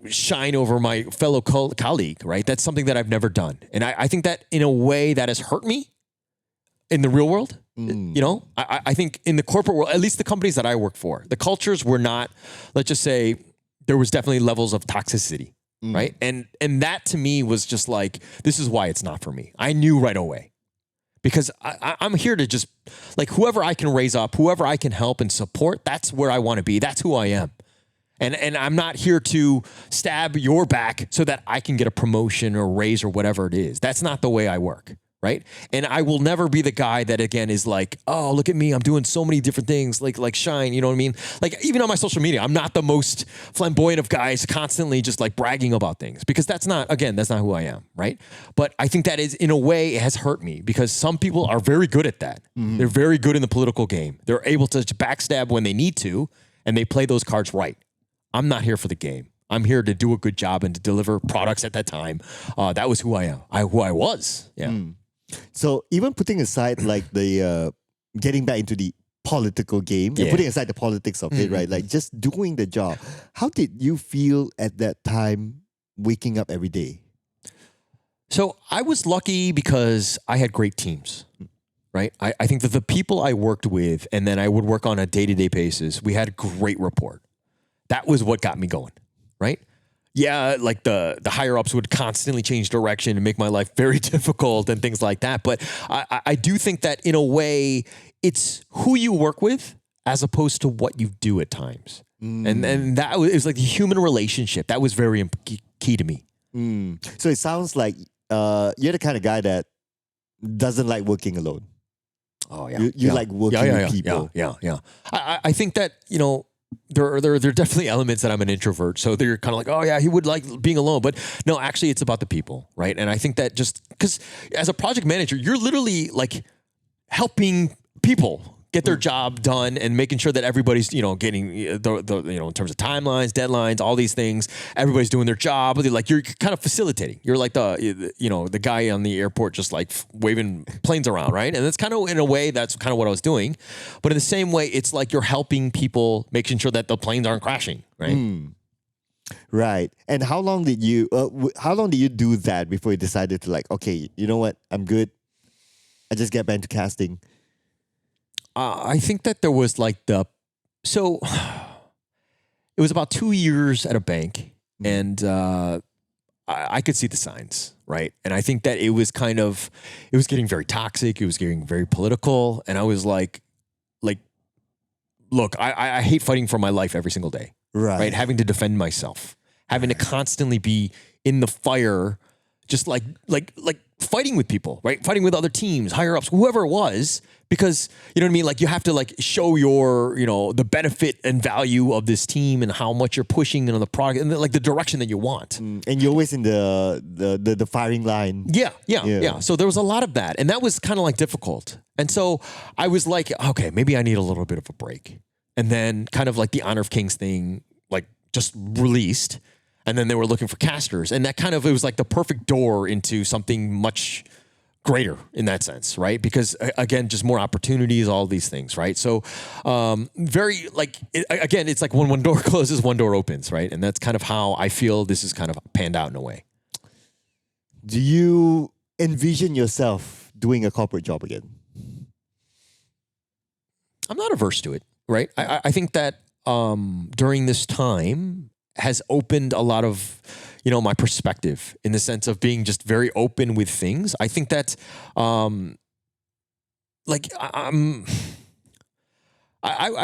shine over my fellow colleague, right? That's something that I've never done. And I think that in a way that has hurt me in the real world. I think in the corporate world, at least the companies that I work for, the cultures were not, let's just say, there was definitely levels of toxicity. Right. And that to me was just like, this is why it's not for me. I knew right away because I'm here to just like whoever I can raise up, whoever I can help and support. That's where I want to be. That's who I am. And I'm not here to stab your back so that I can get a promotion or raise or whatever it is. That's not the way I work. Right. And I will never be the guy that, again, is like, oh, look at me. I'm doing so many different things like shine. You know what I mean? Like even on my social media, I'm not the most flamboyant of guys constantly just like bragging about things because that's not who I am. Right. But I think that is in a way it has hurt me because some people are very good at that. They're very good in the political game. They're able to backstab when they need to and they play those cards right. I'm not here for the game. I'm here to do a good job and to deliver products at that time. That was who I am. Who I was. Yeah. So even putting aside like the getting back into the political game, and putting aside the politics of it, right? Like just doing the job. How did you feel at that time waking up every day? So I was lucky because I had great teams, right? I think that the people I worked with and then I would work on a day-to-day basis, we had great rapport. That was what got me going, right? Yeah, like the higher ups would constantly change direction and make my life very difficult and things like that. But I do think that in a way, it's who you work with as opposed to what you do at times. And that was, it was like the human relationship. That was very key to me. So it sounds like you're the kind of guy that doesn't like working alone. Oh yeah, you like working with people. Yeah. I think that there are definitely elements that I'm an introvert, so they're kind of like, oh yeah, he would like being alone, but no, actually, it's about the people, right? And I think that just because as a project manager, you're literally like helping people get their job done and making sure that everybody's, getting the in terms of timelines, deadlines, all these things, everybody's doing their job. Like you're kind of facilitating. You're like the guy on the airport just like waving planes around, right? And that's kind of, in a way, that's kind of what I was doing. But in the same way, it's like you're helping people, making sure that the planes aren't crashing, right? Right. And how long did you do that before you decided to like, okay, you know what? I'm good. I just get back into casting. I think that there was like it was about 2 years at a bank, and I could see the signs, right? And I think that it was getting very toxic. It was getting very political. And I was like, look, I hate fighting for my life every single day, right? Having to defend myself, having to constantly be in the fire, just like fighting with people, right? Fighting with other teams, higher ups, whoever it was, because you know what I mean? Like you have to like show your, the benefit and value of this team and how much you're pushing on the product and like the direction that you want. And you're always in the firing line. Yeah. So there was a lot of that, and that was kind of like difficult. And so I was like, okay, maybe I need a little bit of a break. And then kind of like the Honor of Kings thing, like just released. And then they were looking for casters. And that it was like the perfect door into something much greater in that sense, right? Because again, just more opportunities, all these things, right? So very like, again, it's like when one door closes, one door opens, right? And that's kind of how I feel this is kind of panned out in a way. Do you envision yourself doing a corporate job again? I'm not averse to it, right? I think that during this time, has opened a lot of, my perspective in the sense of being just very open with things. I think that, I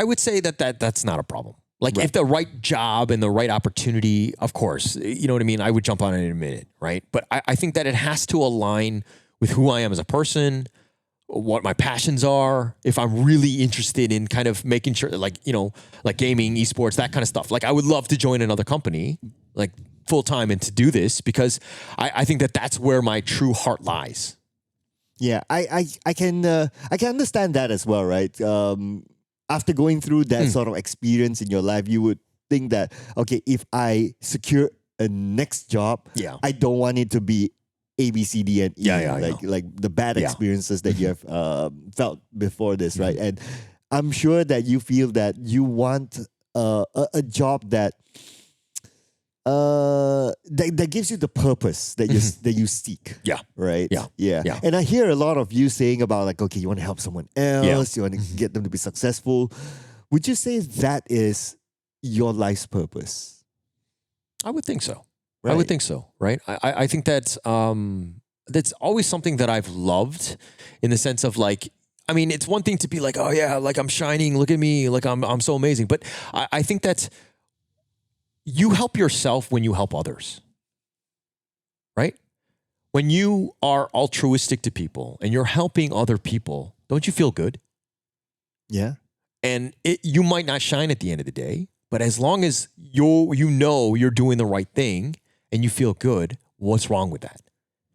would say that's not a problem. Like if the right job and the right opportunity, of course, you know what I mean? I would jump on it in a minute, right? But I think that it has to align with who I am as a person, what my passions are, if I'm really interested in kind of making sure like gaming, esports, that kind of stuff. Like I would love to join another company, like full time, and to do this because I think that that's where my true heart lies. Yeah, I can understand that as well, right? After going through that sort of experience in your life, you would think that, okay, if I secure a next job, I don't want it to be A, B, C, D, and E, like the bad experiences that you have felt before this, right? And I'm sure that you feel that you want a job that gives you the purpose that you seek. Yeah. Right? Yeah. And I hear a lot of you saying about like, okay, you want to help someone else, you want to get them to be successful. Would you say that is your life's purpose? I would think so. Right. I would think so, right? I think that's always something that I've loved in the sense of like, I mean, it's one thing to be like, oh yeah, like I'm shining, look at me, like I'm so amazing. But I think that you help yourself when you help others, right? When you are altruistic to people and you're helping other people, don't you feel good? Yeah. And you might not shine at the end of the day, but as long as you're doing the right thing and you feel good, what's wrong with that?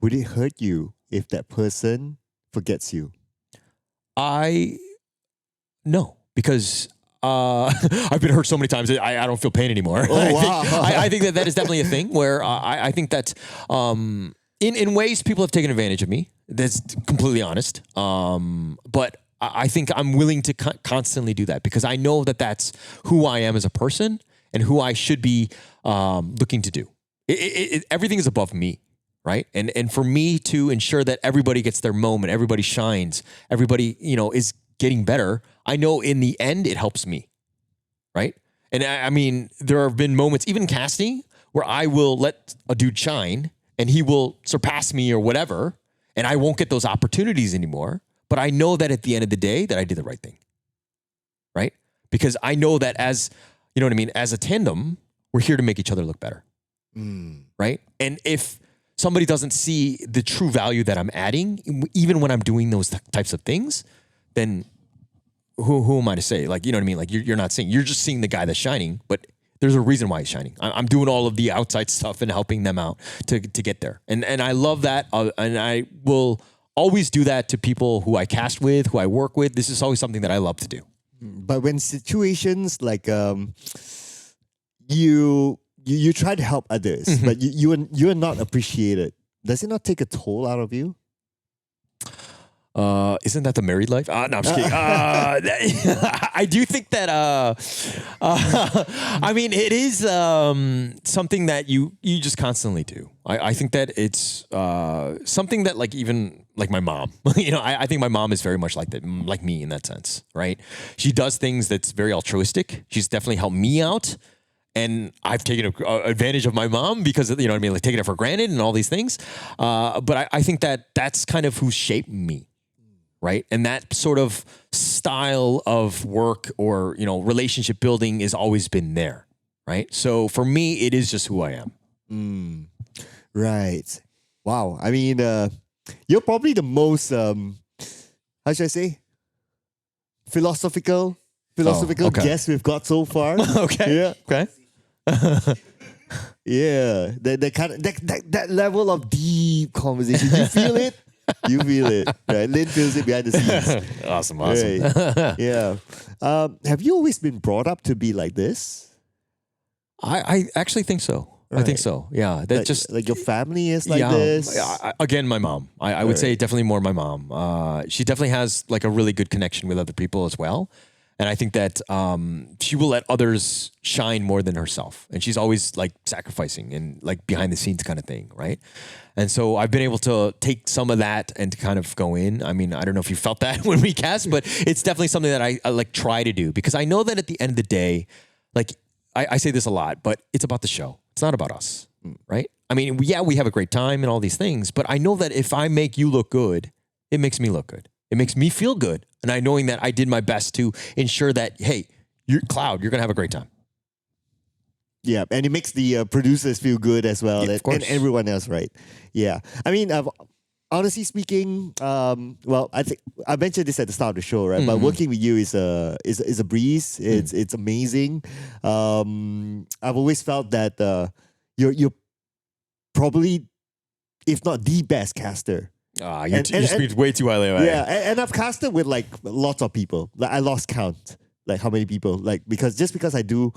Would it hurt you if that person forgets you? No, because I've been hurt so many times that I don't feel pain anymore. Oh, wow. I think that is definitely a thing where I think that in ways people have taken advantage of me. That's completely honest. But I think I'm willing to constantly do that because I know that that's who I am as a person and who I should be looking to do. Everything is above me, right? And for me to ensure that everybody gets their moment, everybody shines, everybody is getting better, I know in the end it helps me, right? And I mean, there have been moments, even casting, where I will let a dude shine and he will surpass me or whatever, and I won't get those opportunities anymore. But I know that at the end of the day that I did the right thing, right? because I know that as, you know what I mean, as a tandem, we're here to make each other look better. Right? And if somebody doesn't see the true value that I'm adding, even when I'm doing those types of things, then who am I to say? Like, you know what I mean? Like you're not seeing, you're just seeing the guy that's shining, but there's a reason why he's shining. I'm doing all of the outside stuff and helping them out to get there. And I love that. And I will always do that to people who I cast with, who I work with. This is always something that I love to do. But when situations like you try to help others, but you are not appreciated, does it not take a toll out of you? Isn't that the married life? No, I'm just kidding. I do think that, I mean, it is something that you just constantly do. I think that it's something that like even like my mom, you know, I think my mom is very much like that, like me in that sense, right? She does things that's very altruistic. She's definitely helped me out. And I've taken advantage of my mom because, you know what I mean, like taking it for granted and all these things. But I think that that's kind of who shaped me. Right. And that sort of style of work or, you know, relationship building has always been there. Right. So for me, it is just who I am. Right. Wow. I mean, you're probably the most, how should I say? Philosophical guest we've got so far. Okay. Yeah. Okay. Yeah. That level of deep conversation. You feel it? You feel it, right? Lynn feels it behind the scenes. Awesome. Right. Yeah. Have you always been brought up to be like this? I actually think so. Right. I think so. Yeah. That like, just like your family is like this. Again, my mom. I would say definitely more my mom. She definitely has like a really good connection with other people as well. And I think that she will let others shine more than herself. And she's always like sacrificing and like behind the scenes kind of thing, right? And so I've been able to take some of that and to kind of go in. I mean, I don't know if you felt that when we cast, but it's definitely something that I like try to do because I know that at the end of the day, like I say this a lot, but it's about the show. It's not about us, right? I mean, yeah, we have a great time and all these things, but I know that if I make you look good, it makes me look good. It makes me feel good. And I knowing that I did my best to ensure that, hey, you're going to have a great time. Yeah, and it makes the producers feel good as well, Yeah, of course. and everyone else, right? Yeah, I mean, honestly speaking, well, I think I mentioned this at the start of the show, right? But working with you is a breeze. It's amazing. I've always felt that you're probably, if not the best caster. You speak way too highly about it. Yeah, and I've casted with like lots of people. Like I lost count, like how many people. Like because I do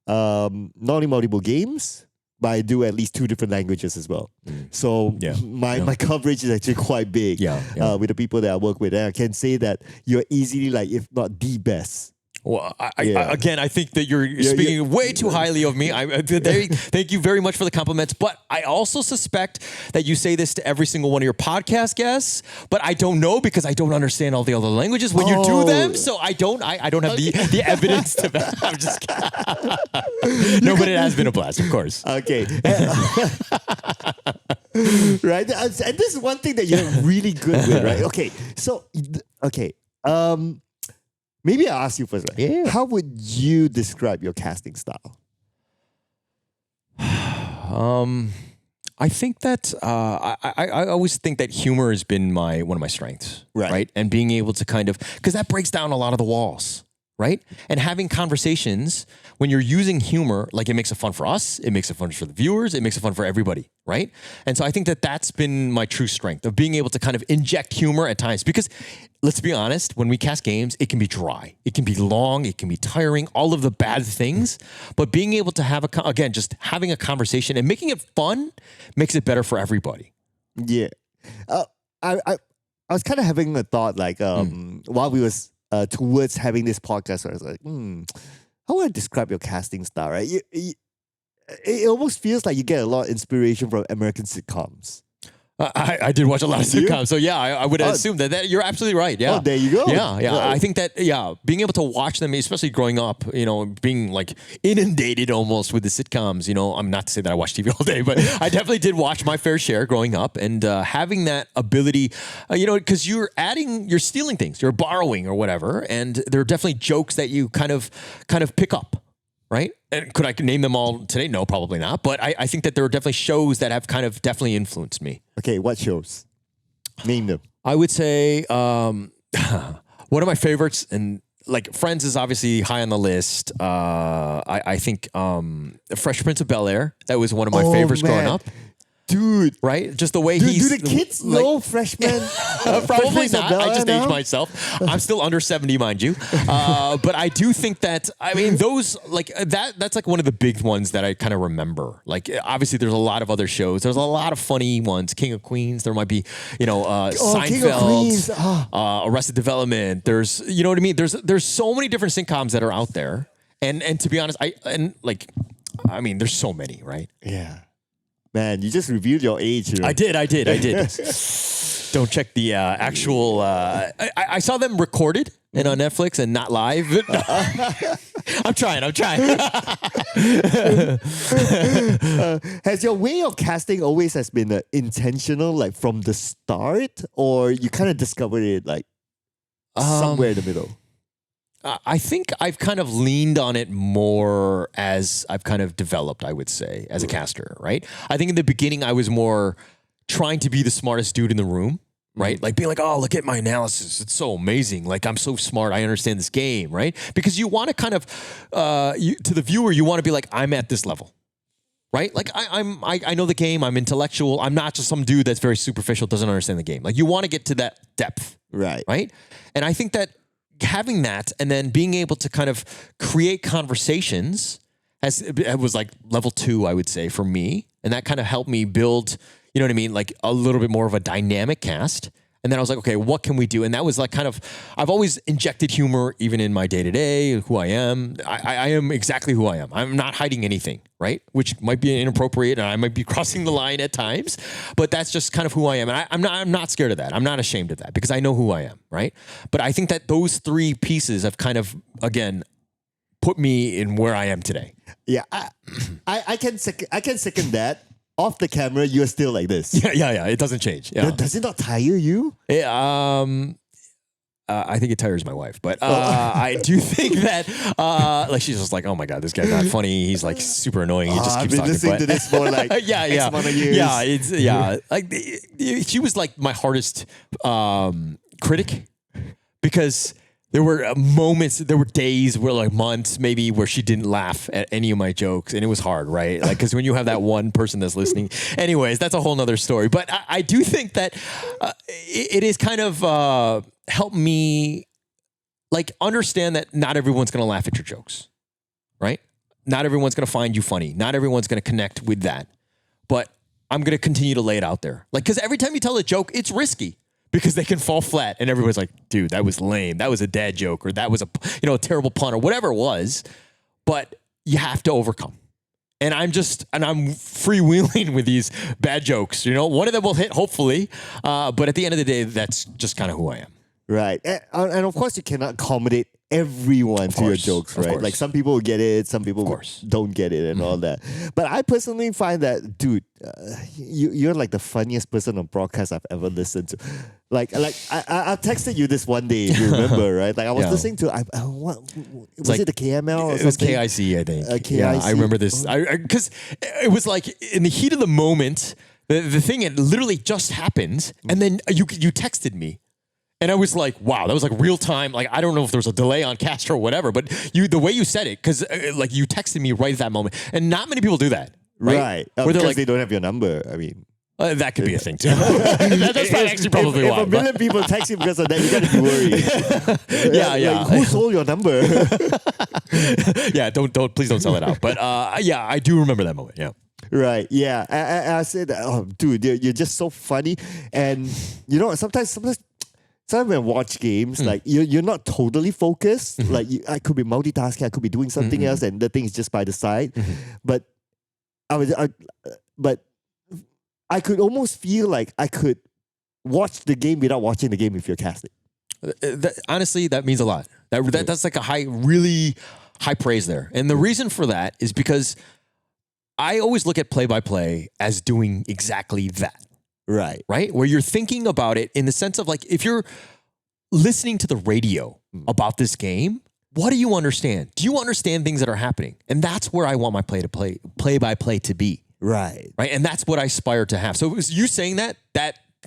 not only multiple games, but I do at least 2 different languages as well. So my coverage is actually quite big. With the people that I work with, and I can say that you're easily like, if not the best. Well, again, I think that you're speaking way too highly of me. Thank you very much for the compliments. But I also suspect that you say this to every single one of your podcast guests. But I don't know because I don't understand all the other languages when you do them. So I don't have the evidence to that. I'm just kidding. No, but it has been a blast, of course. Okay. Right. And this is one thing that you're really good with, right? Okay. So, maybe I'll ask you first, right? Yeah. How would you describe your casting style? I think that I always think that humor has been one of my strengths, right? And being able to kind of, because that breaks down a lot of the walls, right? And having conversations when you're using humor, like it makes it fun for us, it makes it fun for the viewers, it makes it fun for everybody, right? And so I think that that's been my true strength of being able to kind of inject humor at times because let's be honest, when we cast games, it can be dry, it can be long, it can be tiring, all of the bad things, but being able to have just having a conversation and making it fun makes it better for everybody. Yeah. I was kind of having a thought like while we was towards having this podcast, I was like, how would I describe your casting style, right? It almost feels like you get a lot of inspiration from American sitcoms. I did watch a lot of sitcoms, so yeah, I would assume that you're absolutely right. Yeah, there you go. Yeah. Well, I think that being able to watch them, especially growing up, being like inundated almost with the sitcoms. I'm not to say that I watch TV all day, but I definitely did watch my fair share growing up, and having that ability, because you're stealing things, you're borrowing or whatever, and there are definitely jokes that you kind of pick up. Right? And could I name them all today? No, probably not. But I think that there are definitely shows that have kind of definitely influenced me. Okay, what shows? Name them. I would say one of my favorites, and like Friends is obviously high on the list. I think Fresh Prince of Bel-Air, that was one of my favorites growing up. Dude. Right? Just the way do the kids know Freshman? Probably not. I just aged myself. I'm still under 70, mind you. But I do think that, those, like, that's like one of the big ones that I kind of remember. Like, obviously, there's a lot of other shows. There's a lot of funny ones. King of Queens. There might be, Seinfeld. King of Queens. Arrested Development. There's, you know what I mean? There's so many different sitcoms that are out there. And to be honest, there's so many, right? Yeah. Man, you just revealed your age. I did. Don't check the actual. I saw them recorded and on Netflix and not live. I'm trying. Has your way of casting always has been intentional, like from the start, or you kind of discovered it like somewhere in the middle? I think I've kind of leaned on it more as I've kind of developed, I would say, as a caster, right? I think in the beginning I was more trying to be the smartest dude in the room, right? Like being like, oh, look at my analysis. It's so amazing. Like I'm so smart. I understand this game, right? Because you want to kind of, to the viewer, you want to be like, I'm at this level. Right? Like I know the game. I'm intellectual. I'm not just some dude that's very superficial, doesn't understand the game. Like you want to get to that depth. Right. Right? And I think that having that and then being able to kind of create conversations it was like level 2, I would say, for me. And that kind of helped me build, you know what I mean? Like a little bit more of a dynamic cast. And then I was like, okay, what can we do? And that was like kind of, I've always injected humor even in my day-to-day, who I am. I am exactly who I am. I'm not hiding anything, right? Which might be inappropriate and I might be crossing the line at times, but that's just kind of who I am. And I'm not scared of that. I'm not ashamed of that because I know who I am, right? But I think that those 3 pieces have kind of, again, put me in where I am today. Yeah, I can second that. Off the camera, you're still like this. Yeah. It doesn't change. Yeah. Does it not tire you? I think it tires my wife, but I do think that like she's just like, oh my god, this guy's not funny. He's like super annoying. He just keeps I've been listening to this for like X amount of years. Yeah. Like she was like my hardest critic because there were moments, there were days, where like months maybe, where she didn't laugh at any of my jokes, and it was hard, right? Like, because when you have that one person that's listening, anyways, that's a whole nother story. But I do think that it is kind of helped me like understand that not everyone's going to laugh at your jokes, right? Not everyone's going to find you funny. Not everyone's going to connect with that. But I'm going to continue to lay it out there, like, because every time you tell a joke, it's risky. Because they can fall flat and everyone's like, dude, that was lame. That was a dad joke, or that was a terrible pun, or whatever it was. But you have to overcome. And I'm freewheeling with these bad jokes. One of them will hit, hopefully. But at the end of the day, that's just kind of who I am. Right. And of course, you cannot accommodate everyone to your jokes, right? Like some people will get it, some people don't get it and all that. But I personally find that, dude, you're like the funniest person on broadcast I've ever listened to. Like I texted you this one day, if you remember, right? Like I was listening to, what was it, the KML or something? It was KIC, I think. KIC. Yeah, I remember this. Because it was like in the heat of the moment, the thing had literally just happened, and then you texted me. And I was like, wow, that was like real time. Like, I don't know if there was a delay on cast or whatever, but the way you said it, because like you texted me right at that moment. And not many people do that. Right. Because like, they don't have your number. I mean, that could be a thing too. That's probably why. If a million people text you because of that, you got to be worried. Yeah. Like, who sold your number? Yeah, please don't sell it out. But yeah, I do remember that moment. Yeah. Right. Yeah. I said, oh, dude, you're just so funny. And sometimes when I watch games, like you're not totally focused. Like I could be multitasking, I could be doing something else, and the thing is just by the side. But I could almost feel like I could watch the game without watching the game if you're casting. Honestly, that means a lot. That's like really high praise there. And the reason for that is because I always look at play-by-play as doing exactly that. Right. Right? Where you're thinking about it in the sense of like, if you're listening to the radio about this game, what do you understand? Do you understand things that are happening? And that's where I want my play-by-play to be. Right. Right. And that's what I aspire to have. So it was you saying that,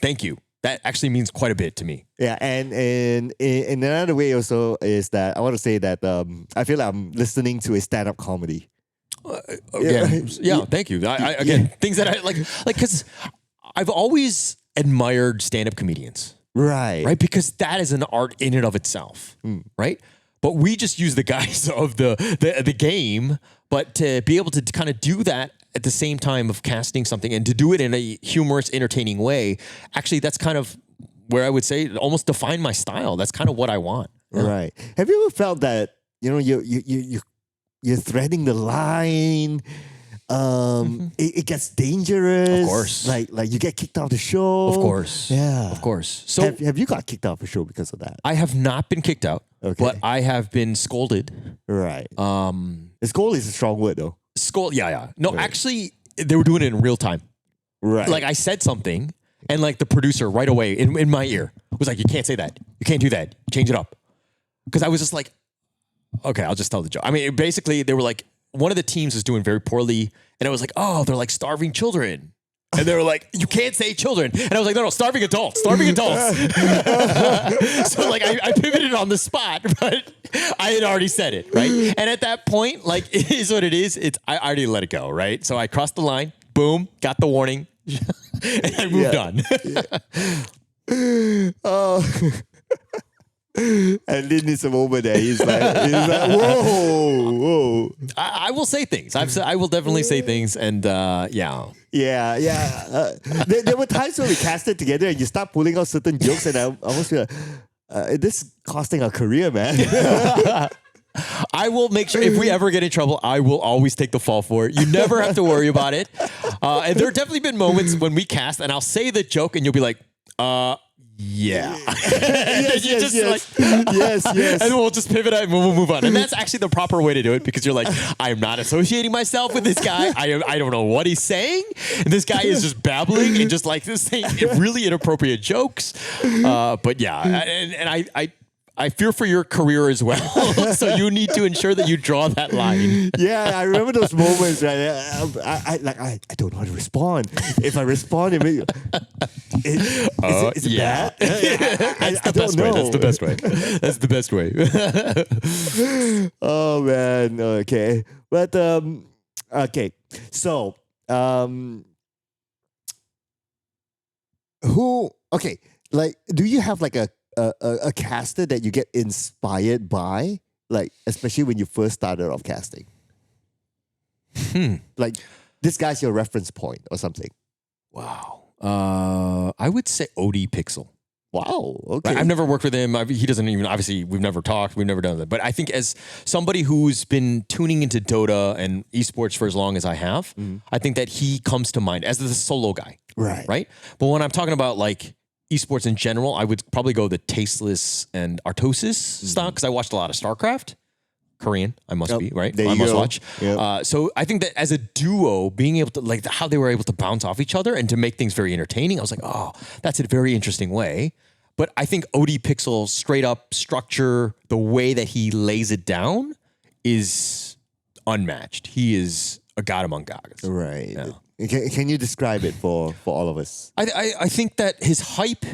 thank you. That actually means quite a bit to me. Yeah, and in another way also is that I want to say that I feel like I'm listening to a stand-up comedy. Thank you. Again, things that I like because I've always admired stand-up comedians. Right. Because that is an art in and of itself. Right. But we just use the guys of the game, but to be able to kind of do that at the same time of casting something and to do it in a humorous, entertaining way, actually, that's kind of where I would say almost define my style. That's kind of what I want. Right. Have you ever felt that, you're threading the line? It gets dangerous. Of course. Like you get kicked off the show. Of course. Yeah. Of course. So have you got kicked off the show because of that? I have not been kicked out, Okay. but I have been scolded. Right. Scold is a strong word though. Yeah. No, Right. actually, they were doing it in real time. Right. Like I said something, and like the producer right away in my ear was like, "You can't say that. You can't do that. Change it up." Because I was just like, "Okay, I'll just tell the joke." I mean, basically, they were like, one of the teams was doing very poorly, and I was like, "Oh, they're like starving children." And they were like, "You can't say children." And I was like, no, starving adults. So like I pivoted on the spot, but I had already said it, right? And at that point, like it is what it is. I already let it go, right? So I crossed the line, boom, got the warning, and I moved on. And then there's a moment there. He's like, whoa. I will say things. I will definitely say things, and yeah. Yeah. There were times when we casted together and you start pulling out certain jokes, and I almost feel like, this is costing our career, man. I will make sure if we ever get in trouble, I will always take the fall for it. You never have to worry about it. And there have definitely been moments when we cast, and I'll say the joke, and you'll be like, yeah. Yes. And we'll just pivot and we'll move on. And that's actually the proper way to do it, because you're like, I'm not associating myself with this guy. I don't know what he's saying. And this guy is just babbling and just like this saying really inappropriate jokes. But yeah, and I fear for your career as well. So you need to ensure that you draw that line. Yeah, I remember those moments, right? I don't know how to respond. If I respond, is it bad? That's the best way. That's the best way. Oh man. Okay. But okay. So do you have like a caster that you get inspired by, like especially when you first started off casting? Like this guy's your reference point or something. Wow. I would say OD Pixel. Wow. Okay. I've never worked with him. He doesn't even, obviously, we've never talked. We've never done that. But I think as somebody who's been tuning into Dota and esports for as long as I have, I think that he comes to mind as the solo guy. Right. But when I'm talking about like esports in general, I would probably go the Tasteless and Artosis style, because I watched a lot of StarCraft. Korean, I must be, right? I must watch. Yep. So I think that as a duo, being able to, like how they were able to bounce off each other and to make things very entertaining, I was like, oh, that's a very interesting way. But I think OD Pixel, straight up structure, the way that he lays it down is unmatched. He is a god among gods. Right. Yeah. Can you describe it for all of us? I think that his hype,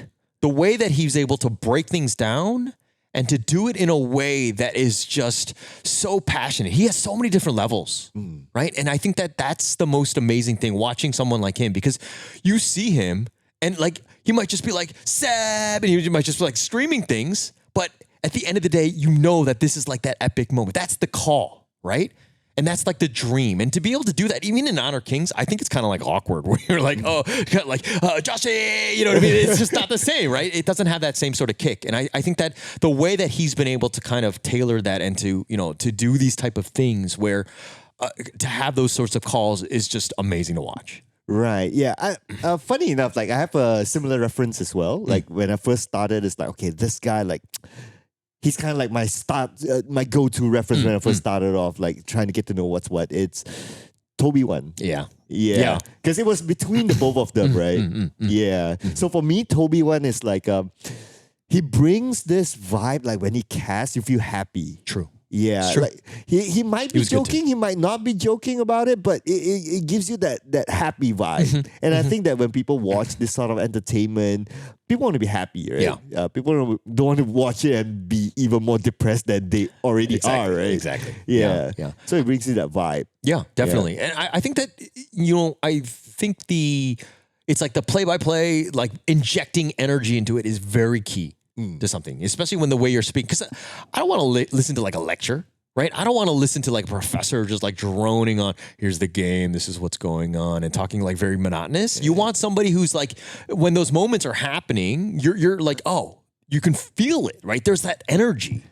the way that he's able to break things down and to do it in a way that is just so passionate. He has so many different levels, right? And I think that that's the most amazing thing, watching someone like him, because you see him and like, he might just be like, Seb, and he might just be like screaming things. But at the end of the day, you know that this is like that epic moment. That's the call, right? And that's like the dream. And to be able to do that, even in Honor Kings, I think it's kind of like awkward where you're like, Joshy, you know what I mean? It's just not the same, right? It doesn't have that same sort of kick. And I think that the way that he's been able to kind of tailor that and to, to do these type of things where to have those sorts of calls is just amazing to watch. Right. Yeah. Funny enough, like I have a similar reference as well. Like when I first started, it's like, okay, this guy, like, he's kind of like my go-to reference when I first started off, like trying to get to know what's what. It's Toby One. Yeah. Yeah. Because it was between the both of them, right? Yeah. So for me, Toby One is like, he brings this vibe, like when he casts, you feel happy. True. Yeah, Sure. like he might be joking, he might not be joking about it, but it gives you that happy vibe. And I think that when people watch this sort of entertainment, people want to be happy, right? Yeah. People don't want to watch it and be even more depressed than they already are, right? Exactly. Yeah. Yeah. So it brings you that vibe. Yeah, definitely. And I think that, I think it's like the play-by-play, like injecting energy into it is very key to something, especially when the way you're speaking. Because I don't want to listen to like a lecture, right? I don't want to listen to like a professor just like droning on, here's the game, this is what's going on, and talking like very monotonous. You want somebody who's like, when those moments are happening, you're like, oh, you can feel it, right? There's that energy.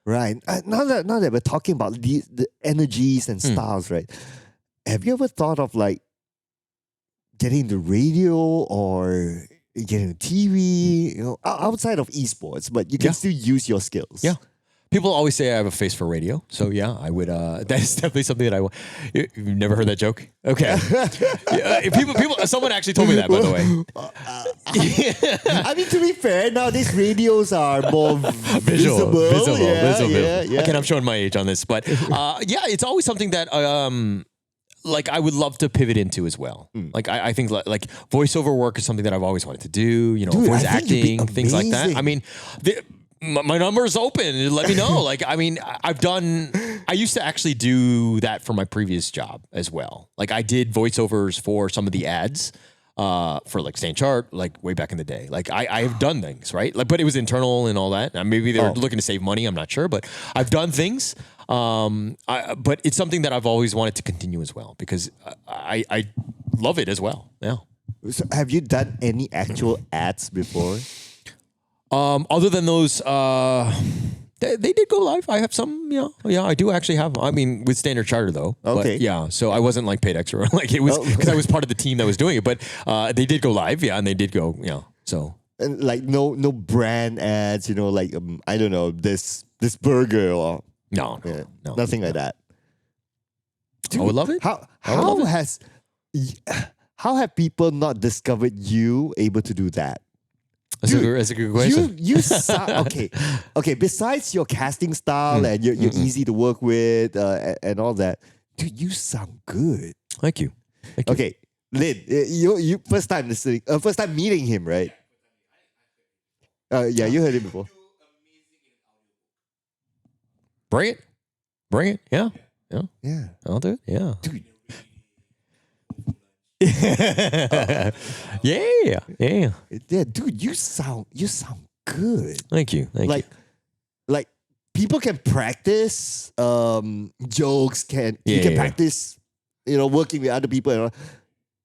Right. Now that we're talking about the energies and styles, right? Have you ever thought of like getting the radio or getting TV, outside of esports, but you can still use your skills? Yeah. People always say I have a face for radio. So yeah, I would, that is definitely something that I want. You've never heard that joke? Okay. Someone actually told me that, by the way. I mean, to be fair, now these radios are more visible. Yeah. Again, I'm showing my age on this, but it's always something that like I would love to pivot into as well. Like I think like voiceover work is something that I've always wanted to do. Voice acting, things like that. I mean, my number is open. Let me know. Like, I mean, I used to actually do that for my previous job as well. Like I did voiceovers for some of the ads for like Stand Chart, like way back in the day. Like I have done things, right? Like, but it was internal and all that. Maybe they were looking to save money. I'm not sure, but I've done things. But it's something that I've always wanted to continue as well because I love it as well. Yeah. So have you done any actual ads before? Other than those, they did go live. I have some, I do actually have. I mean, with Standard Charter though. Okay. But, yeah. So I wasn't like paid extra. Like it was because I was part of the team that was doing it. But they did go live. Yeah, and they did go. Yeah. So. And like no brand ads. Like I don't know this burger or. No, nothing like that. Dude, I would love it. How have people not discovered you able to do that? That's a good question. You sound okay. Besides your casting style and you're easy to work with and all that, dude, you sound good. Thank you. Okay, Lin, you first time listening, first time meeting him, right? Yeah, you heard him before. Bring it. Yeah. I'll do it. Yeah. Dude. Yeah. Yeah, dude, you sound good. Thank you. Like people can practice jokes, you can practice, working with other people.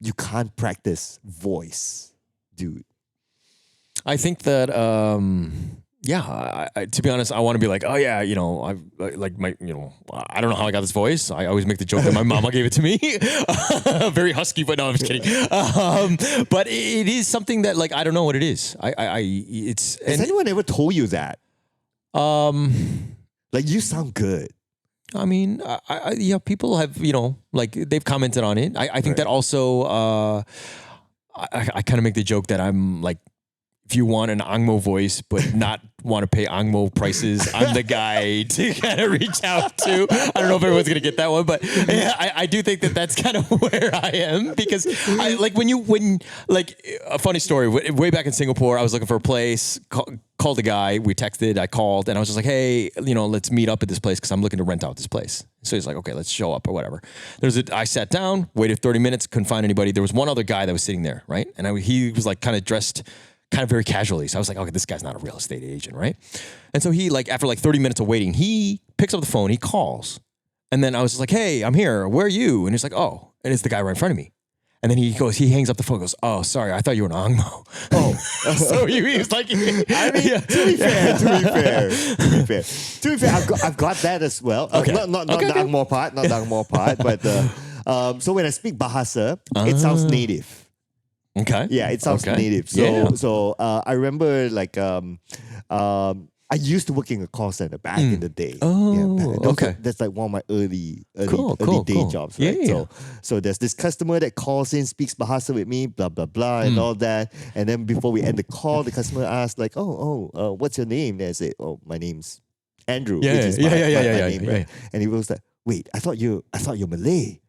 You can't practice voice, dude. I think that I, to be honest, I want to be like, oh yeah, I like my, I don't know how I got this voice. I always make the joke that my mama gave it to me. Very husky, but no, I'm just kidding. But it is something that like I don't know what it is. Has anyone ever told you that? Like you sound good. I mean, people have, like they've commented on it. I think that also, I kind of make the joke that I'm like, if you want an Angmo voice but not want to pay Angmo prices, I'm the guy to kind of reach out to. I don't know if everyone's gonna get that one, but yeah, I do think that that's kind of where I am because I like when a funny story. Way back in Singapore, I was looking for a place. Called a guy. We texted. I called, and I was just like, "Hey, let's meet up at this place because I'm looking to rent out this place." So he's like, "Okay, let's show up or whatever." I sat down, waited 30 minutes, couldn't find anybody. There was one other guy that was sitting there, right, and he was like kind of dressed. Kind of very casually. So I was like, okay, this guy's not a real estate agent, right? And so he after 30 minutes of waiting, he picks up the phone, he calls. And then I was just like, hey, I'm here. Where are you? And he's like, oh, and it's the guy right in front of me. And then he hangs up the phone and goes, oh, sorry, I thought you were an Angmo. Oh. So he was like, I mean, to be fair, I've got that as well. Okay. Not the Angmo part, but So when I speak Bahasa, it sounds native. Okay. Yeah, it sounds Okay. native. So Yeah. I remember like I used to work in a call center back in the day. Oh, okay. That's like one of my early Cool, day jobs, right? Yeah. So there's this customer that calls in, speaks Bahasa with me, blah blah blah, and all that. And then before we end the call, the customer asks like, what's your name? And I say, oh, my name's Andrew, which is my name, right? And he was like, wait, I thought you're Malay.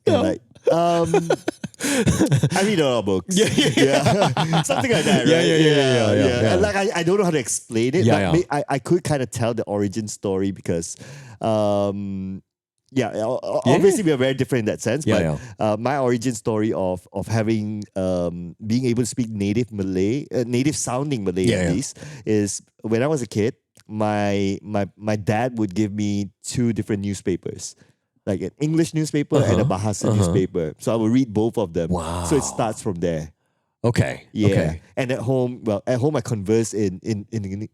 And like, I read a lot of books. Yeah. Something like that, right? Yeah. And like I don't know how to explain it, Yeah, but I could kind of tell the origin story because obviously we are very different in that sense. But my origin story of having being able to speak native Malay, native sounding Malay at least, is when I was a kid, my dad would give me 2 different newspapers. Like an English newspaper and a Bahasa newspaper. So I will read both of them. Wow. So it starts from there. Okay. Yeah. Okay. And at home I converse in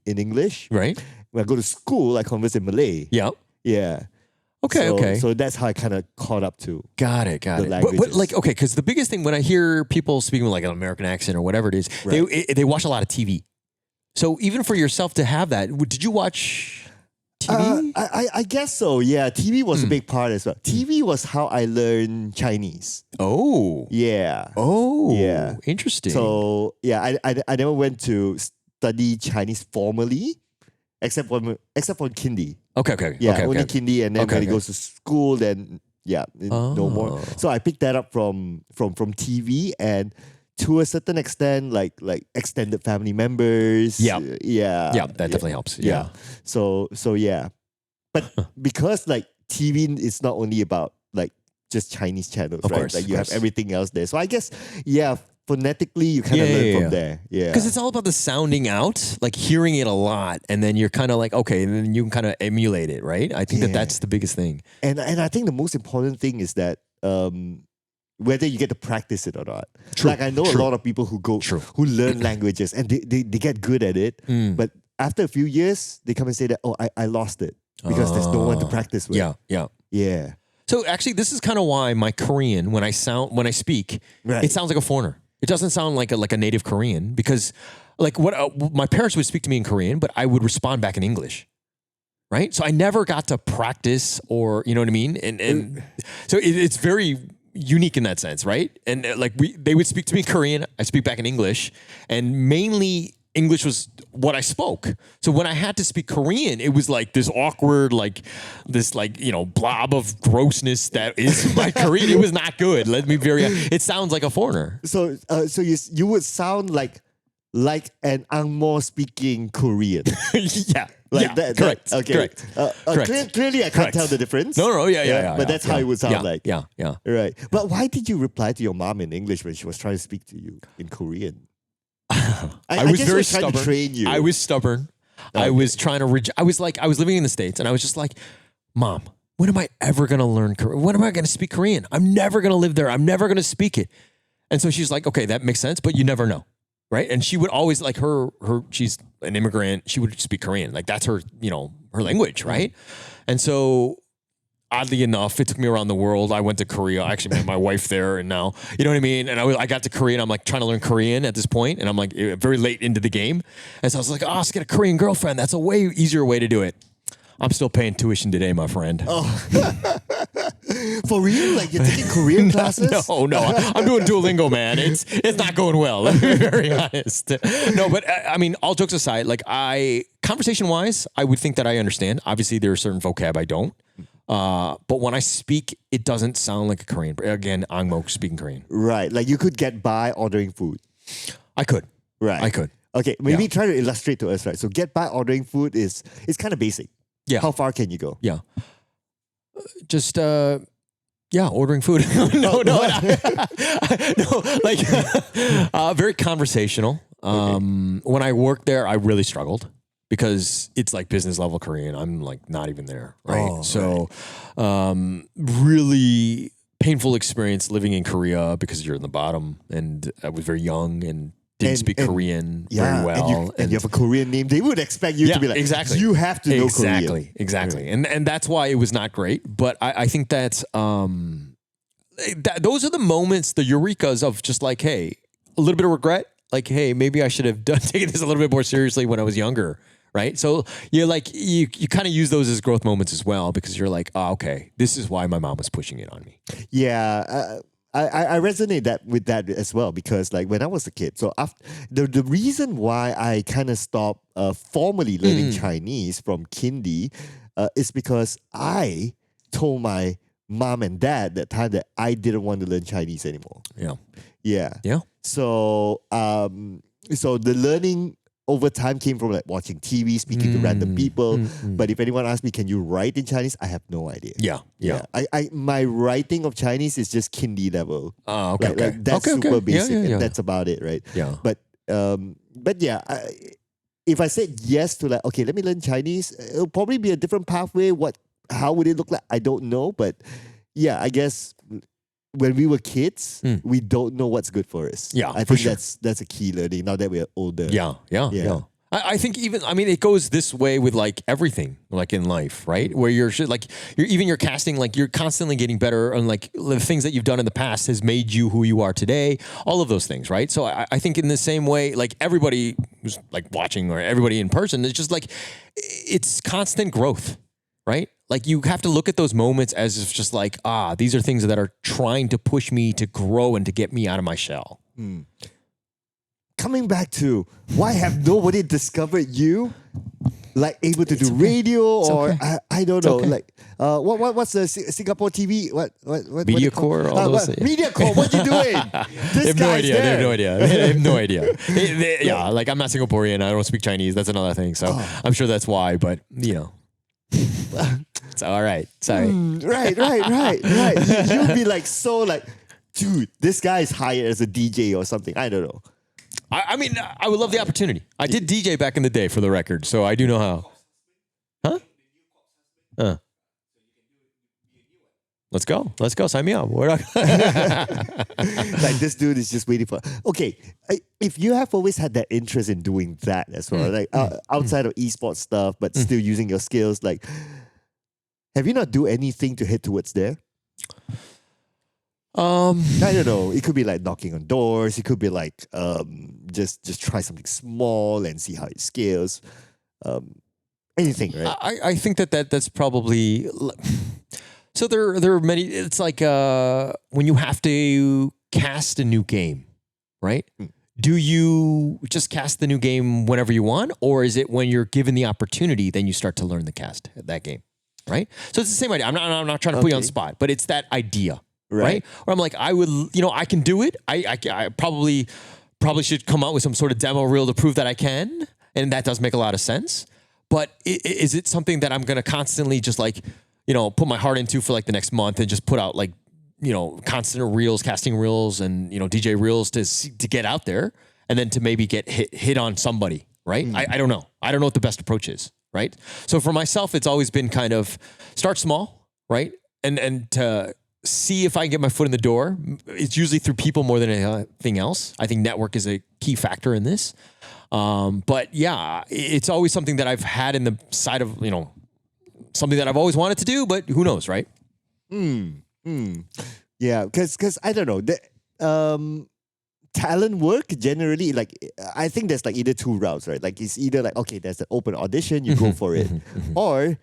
English. Right. When I go to school, I converse in Malay. Yeah. Yeah. Okay. So that's how I kind of caught up to. Got it. But like, okay, because the biggest thing when I hear people speaking with like an American accent or whatever it is, they watch a lot of TV. So even for yourself to have that, did you watch TV? I guess so. Yeah, TV was a big part as well. TV was how I learned Chinese. Oh. Yeah. Oh. Yeah. Interesting. So yeah, I never went to study Chinese formally, except for kindy. Okay. Yeah, only kindy, and then when he goes to school, then no more. Oh. So I picked that up from TV, and to a certain extent, like extended family members. Yeah, that yeah, definitely helps. Yeah. So yeah, but because like TV is not only about like just Chinese channels, Of right? course, like of you have course. everything else there. So I guess phonetically you kind of learn from there. Yeah, Because it's all about the sounding out, like hearing it a lot, and then you're kind of like, okay, and then you can kind of emulate it, right? I think that's the biggest thing. And I think the most important thing is that whether you get to practice it or not. True, like I know a lot of people who who learn languages and they get good at it, but after a few years they come and say that, oh, I lost it because there's no one to practice with. Yeah. So actually, this is kind of why my Korean, when I speak, it sounds like a foreigner. It doesn't sound like a native Korean, because like what my parents would speak to me in Korean, but I would respond back in English. Right? So I never got to practice, or you know what I mean? And so it's very unique in that sense, right? And like they would speak to me in Korean, I speak back in English, and mainly English was what I spoke. So when I had to speak Korean, it was like this awkward, like this, like, you know, blob of grossness that is my Korean. It was not good. It sounds like a foreigner. So you would sound like an Angmo speaking Korean. That. Correct. Okay. Correct. Correct. Clearly, I can't tell the difference. No. Yeah. But that's how it would sound like. Yeah. Right. But why did you reply to your mom in English when she was trying to speak to you in Korean? I was guess very trying stubborn. to train you. I was stubborn. Okay. I was trying to. I was living in the States, and I was just like, Mom, when am I ever going to learn Korean? When am I going to speak Korean? I'm never going to live there. I'm never going to speak it. And so she's like, okay, that makes sense, but you never know. Right. And she would always, like, she's an immigrant. She would speak Korean. Like, that's her, her language. Right. And so oddly enough, it took me around the world. I went to Korea. I actually met my wife there, and now, you know what I mean? And I got to Korea, and I'm like trying to learn Korean at this point, and I'm like very late into the game. And so I was like, let's get a Korean girlfriend. That's a way easier way to do it. I'm still paying tuition today, my friend. Oh. For real? Like, you're taking Korean classes? No. I'm doing Duolingo, man. It's not going well. Let me be very honest. No, but I mean, all jokes aside, like conversation-wise, I would think that I understand. Obviously, there are certain vocab I don't. But when I speak, it doesn't sound like a Korean. Again, Angmo speaking Korean. Right. Like, you could get by ordering food. I could. Right. I could. Okay, maybe try to illustrate to us, right? So get by ordering food it's kind of basic. Yeah. How far can you go? Yeah. Just ordering food. No, like very conversational. When I worked there, I really struggled because it's like business level Korean. I'm like not even there, right? Really painful experience living in Korea because you're in the bottom, and I was very young and didn't speak Korean very well. And you have a Korean name, they would expect you to be like, exactly. You have to know Korean. Exactly. And that's why it was not great. But I think that's, those are the moments, the eurekas of just like, hey, a little bit of regret. Like, hey, maybe I should have taken this a little bit more seriously when I was younger. Right. So you kind of use those as growth moments as well, because you're like, oh, okay, this is why my mom was pushing it on me. Yeah. I resonate with that as well, because like when I was a kid, so after, the reason why I kind of stopped formally learning Chinese from kindy is because I told my mom and dad that time that I didn't want to learn Chinese anymore. Yeah. So so the learning over time came from like watching TV, speaking to random people. But if anyone asks me, can you write in Chinese? I have no idea. Yeah. I my writing of Chinese is just kindy level. Oh, okay. Like that's super basic, Yeah. and that's about it, right? Yeah. But yeah, if I said yes to like, okay, let me learn Chinese, it'll probably be a different pathway. How would it look like? I don't know. But yeah, I guess when we were kids, we don't know what's good for us. Yeah, I think that's a key learning now that we're older. Yeah. I think it goes this way with like everything, like in life, right? Where you're casting, like you're constantly getting better, and like the things that you've done in the past has made you who you are today. All of those things, right? So I think in the same way, like everybody who's like watching or everybody in person, it's just like it's constant growth, right? Like you have to look at those moments as if just like, these are things that are trying to push me to grow and to get me out of my shell. Coming back to why have nobody discovered you, like able to do radio or I don't know, like what's the Singapore TV what MediaCorp, all those MediaCorp, what you doing? They have no idea. They have no idea. Yeah, like I'm not Singaporean. I don't speak Chinese. That's another thing. So I'm sure that's why. But it's all right. Sorry. Right. You'll be like so like, dude, this guy is hired as a DJ or something. I don't know. I mean, I would love the opportunity. I did DJ back in the day, for the record, so I do know how. Huh? Let's go. Sign me up. Like this dude is just waiting for. Okay, if you have always had that interest in doing that as well, like outside of esports stuff, but still using your skills, like, have you not do anything to head towards there? I don't know. It could be like knocking on doors. It could be like just try something small and see how it scales. Anything, right? I think that's probably. So there are many. It's like when you have to cast a new game, right? Do you just cast the new game whenever you want, or is it when you're given the opportunity then you start to learn that game, right? So it's the same idea. I'm not trying to put you on the spot, but it's that idea. Right? Or I'm like, I would, I can do it. I probably should come out with some sort of demo reel to prove that I can. And that does make a lot of sense. But is it something that I'm going to constantly just like, put my heart into for like the next month and just put out like, constant reels, casting reels and, DJ reels to get out there and then to maybe get hit on somebody, right? I don't know. I don't know what the best approach is, right? So for myself, it's always been kind of start small, right? And to see if I can get my foot in the door. It's usually through people more than anything else. I think network is a key factor in this. But yeah, it's always something that I've had in the side of, something that I've always wanted to do, but who knows, right? Yeah, because I don't know. Talent work generally, like I think there's like either two routes, right? Like it's either like, okay, there's an open audition, you go for it. Or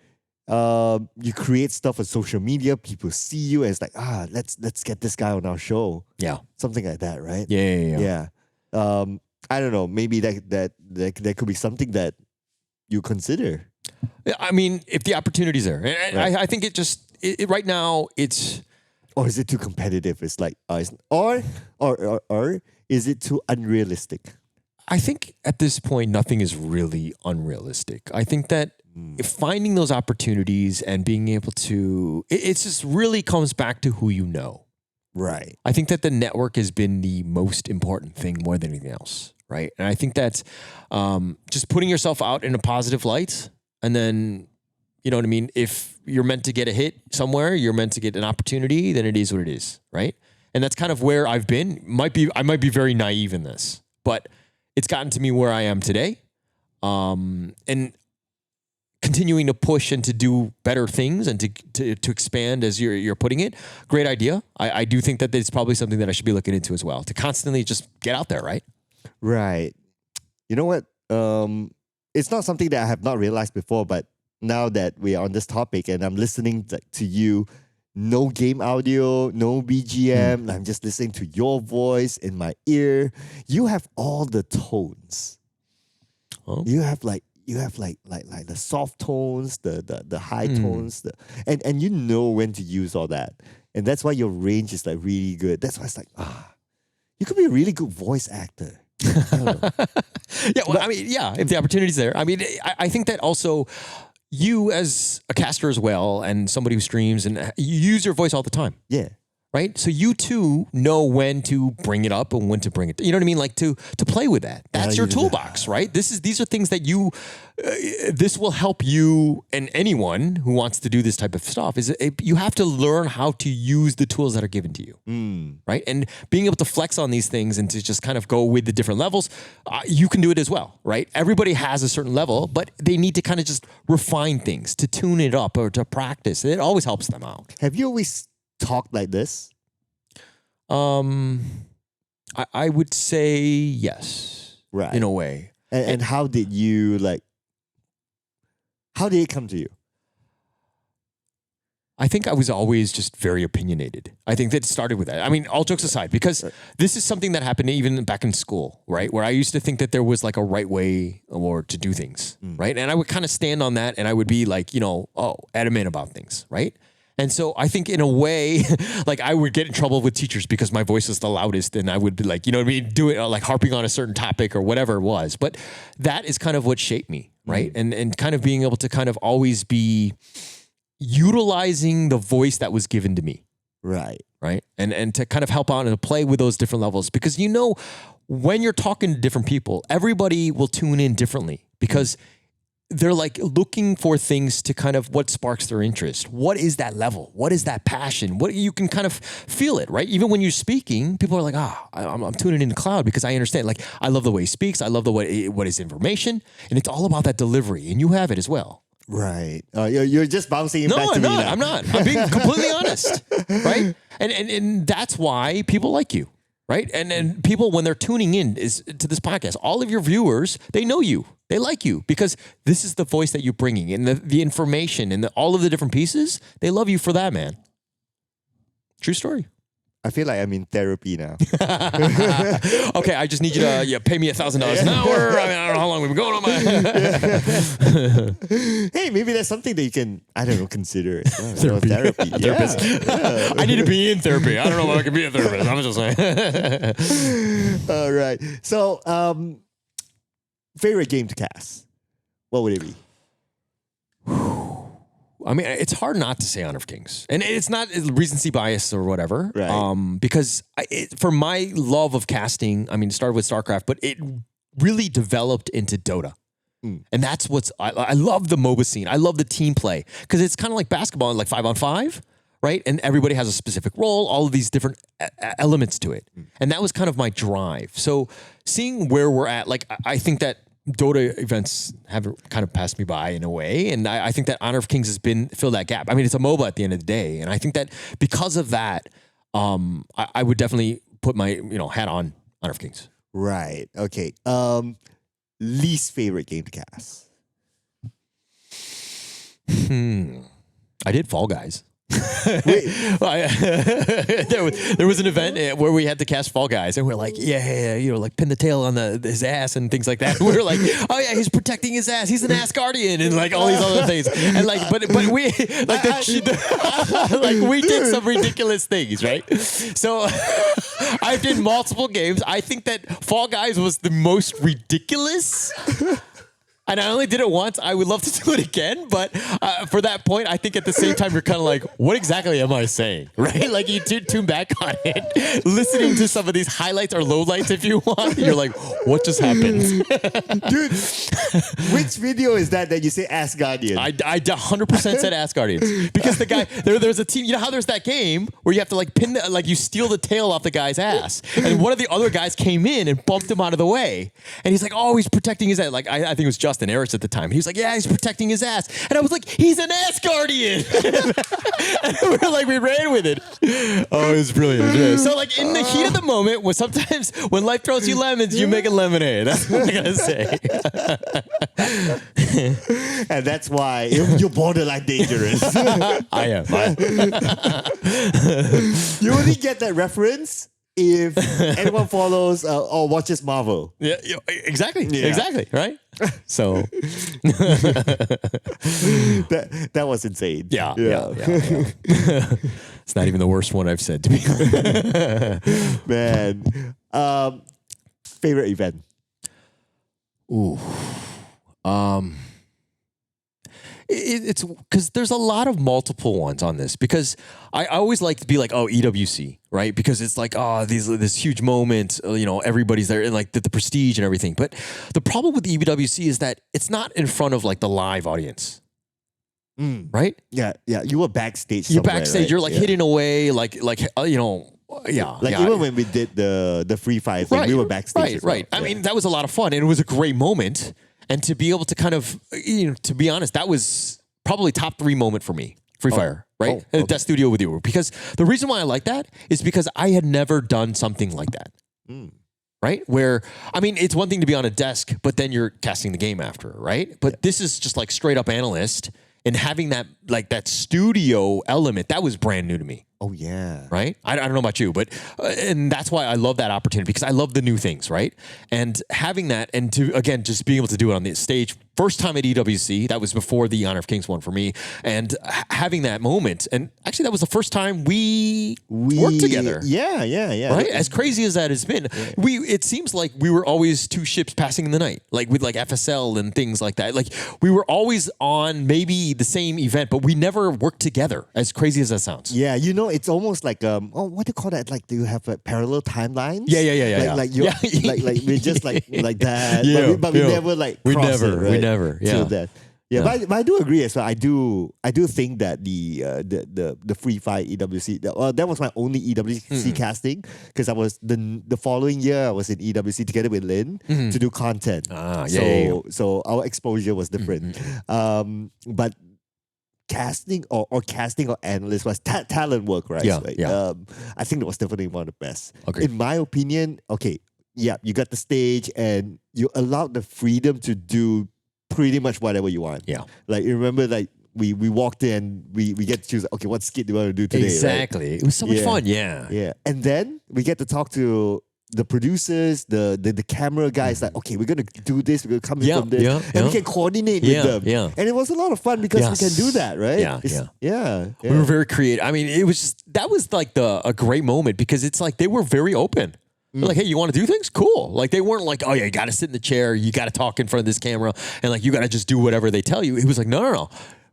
you create stuff on social media, people see you and it's like, let's get this guy on our show. Yeah. Something like that, right? Yeah. I don't know, maybe that could be something that you consider. I mean, if the opportunity's there. Right. I think right now it's... Or is it too competitive? It's like, or is it too unrealistic? I think at this point, nothing is really unrealistic. I think that finding those opportunities and being able to, it just really comes back to who you know. Right. I think that the network has been the most important thing more than anything else. Right. And I think that's just putting yourself out in a positive light. And then, you know what I mean? If you're meant to get a hit somewhere, you're meant to get an opportunity, then it is what it is. Right. And that's kind of where I've been. I might be very naive in this, but it's gotten to me where I am today. And continuing to push and to do better things and to expand as you're putting it. Great idea. I do think that it's probably something that I should be looking into as well, to constantly just get out there, right? Right. You know what? It's not something that I have not realized before, but now that we are on this topic and I'm listening to you, no game audio, no BGM, I'm just listening to your voice in my ear. You have all the tones. Oh. You have like the soft tones, the high tones, and you know when to use all that. And that's why your range is like really good. That's why it's like, you could be a really good voice actor. I don't know. Yeah, well, I mean, yeah, if the opportunity's there. I mean, I think that also you as a caster as well and somebody who streams and you use your voice all the time. Yeah. Right? So you too know when to bring it up and when to bring it. You know what I mean? Like to play with that. That's your toolbox, right? These are things that you. This will help you and anyone who wants to do this type of stuff. You have to learn how to use the tools that are given to you, right? And being able to flex on these things and to just kind of go with the different levels, you can do it as well, right? Everybody has a certain level, but they need to kind of just refine things, to tune it up or to practice. It always helps them out. Have you always talked like this? I would say yes, right, in a way. And how did you how did it come to you? I think I was always just very opinionated. I think that started with that. I mean, all jokes aside, because this is something that happened even back in school, right? Where I used to think that there was like a right way or to do things, right? And I would kind of stand on that and I would be like, adamant about things, right? And so I think in a way, like I would get in trouble with teachers because my voice was the loudest and I would be like, do it like harping on a certain topic or whatever it was. But that is kind of what shaped me, right? And kind of being able to kind of always be utilizing the voice that was given to me. Right. Right. And to kind of help out and to play with those different levels. Because when you're talking to different people, everybody will tune in differently because they're like looking for things to kind of what sparks their interest. What is that level? What is that passion? What you can kind of feel it, right? Even when you're speaking, people are like, I'm tuning in the cloud because I understand. Like, I love the way he speaks. I love the way what is information, and it's all about that delivery, and you have it as well. Right. You're just bouncing it back to me now. I'm not. I'm being completely honest, right? And that's why people like you, right? And people, when they're tuning in to this podcast, all of your viewers, they know you. They like you because this is the voice that you're bringing and the information and all of the different pieces. They love you for that, man. True story. I feel like I'm in therapy now. Okay, I just need you to pay me $1,000 an hour. I mean, I don't know how long we've been going on my... Hey, maybe that's something that you can, I don't know, consider. Therapy. Yeah. I need to be in therapy. I don't know if I can be a therapist. I'm just saying. All right. So, favorite game to cast? What would it be? I mean, it's hard not to say Honor of Kings. And it's not recency bias or whatever. Right. Because for my love of casting, I mean, it started with StarCraft, but it really developed into Dota. And that's I love the MOBA scene. I love the team play. Because it's kind of like basketball, like 5-on-5, right? And everybody has a specific role, all of these different elements to it. And that was kind of my drive. So seeing where we're at, like, I think that Dota events have kind of passed me by in a way. And I think that Honor of Kings has filled that gap. I mean, it's a MOBA at the end of the day. And I think that because of that, I would definitely put my, hat on Honor of Kings. Right. Okay. Least favorite game to cast? I did Fall Guys. Wait. There was an event where we had to cast Fall Guys, and we're like, like pin the tail on his ass and things like that. We were like, oh yeah, he's protecting his ass. He's an ass guardian, and like all these other things. And like, but we like we did some ridiculous things, right? So I did multiple games. I think that Fall Guys was the most ridiculous. And I only did it once. I would love to do it again, but for that point, I think at the same time you're kind of like, what exactly am I saying, right? Like you tune back on it, listening to some of these highlights or lowlights if you want. You're like, what just happened, dude? Which video is that you say Ask Guardian? I 100% said Ask Guardians because the guy there's a team. You know how there's that game where you have to like pin you steal the tail off the guy's ass, and one of the other guys came in and bumped him out of the way, and he's like, oh, he's protecting his ass. Like I think it was Justin Harris at the time. He was like, yeah, he's protecting his ass, and I was like, he's an ass guardian. And we ran with it. Oh, it was brilliant. Yeah. So like in the heat of the moment, sometimes when life throws you lemons, you make a lemonade. That's what I'm gonna say. And that's why you're borderline dangerous. I am. You only get that reference if anyone follows or watches Marvel. Yeah, exactly. Yeah. Exactly, right? So that was insane. Yeah. It's not even the worst one I've said to me. Man. Favorite event? Ooh. It's because there's a lot of multiple ones on this because I always like to be like, oh, EWC, right? Because it's like, oh, this huge moment, everybody's there and like the prestige and everything. But the problem with the EWC is that it's not in front of like the live audience, right? Yeah. You were backstage. You're backstage. Right? You're like hidden away, like yeah. Even when we did the free fire thing, we were backstage. Right. I mean, that was a lot of fun and it was a great moment. And to be able to kind of, to be honest, that was probably top 3 moment for me. Free Fire, right? Okay. Death Studio with you. Because the reason why I like that is because I had never done something like that. Right? Where, I mean, it's one thing to be on a desk, but then you're casting the game after, right? But this is just like straight up analyst and having that studio element, that was brand new to me. Oh, yeah. Right? I don't know about you, but, and that's why I love that opportunity because I love the new things, right? And having that and to, again, just being able to do it on the stage, first time at EWC, that was before the Honor of Kings one for me, and having that moment, and actually that was the first time we worked together. Yeah. Right? As crazy as that has been, it seems like we were always 2 ships passing in the night, like with like FSL and things like that. Like we were always on maybe the same event, but we never worked together, as crazy as that sounds. Yeah, it's almost like what do you call that? Like, do you have parallel timelines? Yeah. Like we're just like that. Yeah, but we never like cross it, right? We never. Yeah. So that. Yeah, but I do agree as well. I do think that the Free Fire EWC that was my only EWC casting because I was the following year I was in EWC together with Lynn to do content. So our exposure was different. But casting or analyst was talent work, right? Yeah. I think that was definitely one of the best. Okay. In my opinion, you got the stage and you allowed the freedom to do pretty much whatever you want. Yeah. Like, you remember, like, we walked in, we get to choose, okay, what skit do we want to do today? Exactly. Right? It was so much fun, yeah. And then we get to talk to the producers, the camera guys, like, okay, we're going to do this, we're going to come in from this. And we can coordinate with them. Yeah. And it was a lot of fun because we can do that, right? Yeah. We were very creative. I mean, it was just, that was like a great moment because it's like they were very open. They're like, hey, you want to do things? Cool. Like, they weren't like, oh, yeah, you got to sit in the chair. You got to talk in front of this camera. And like, you got to just do whatever they tell you. It was like, no.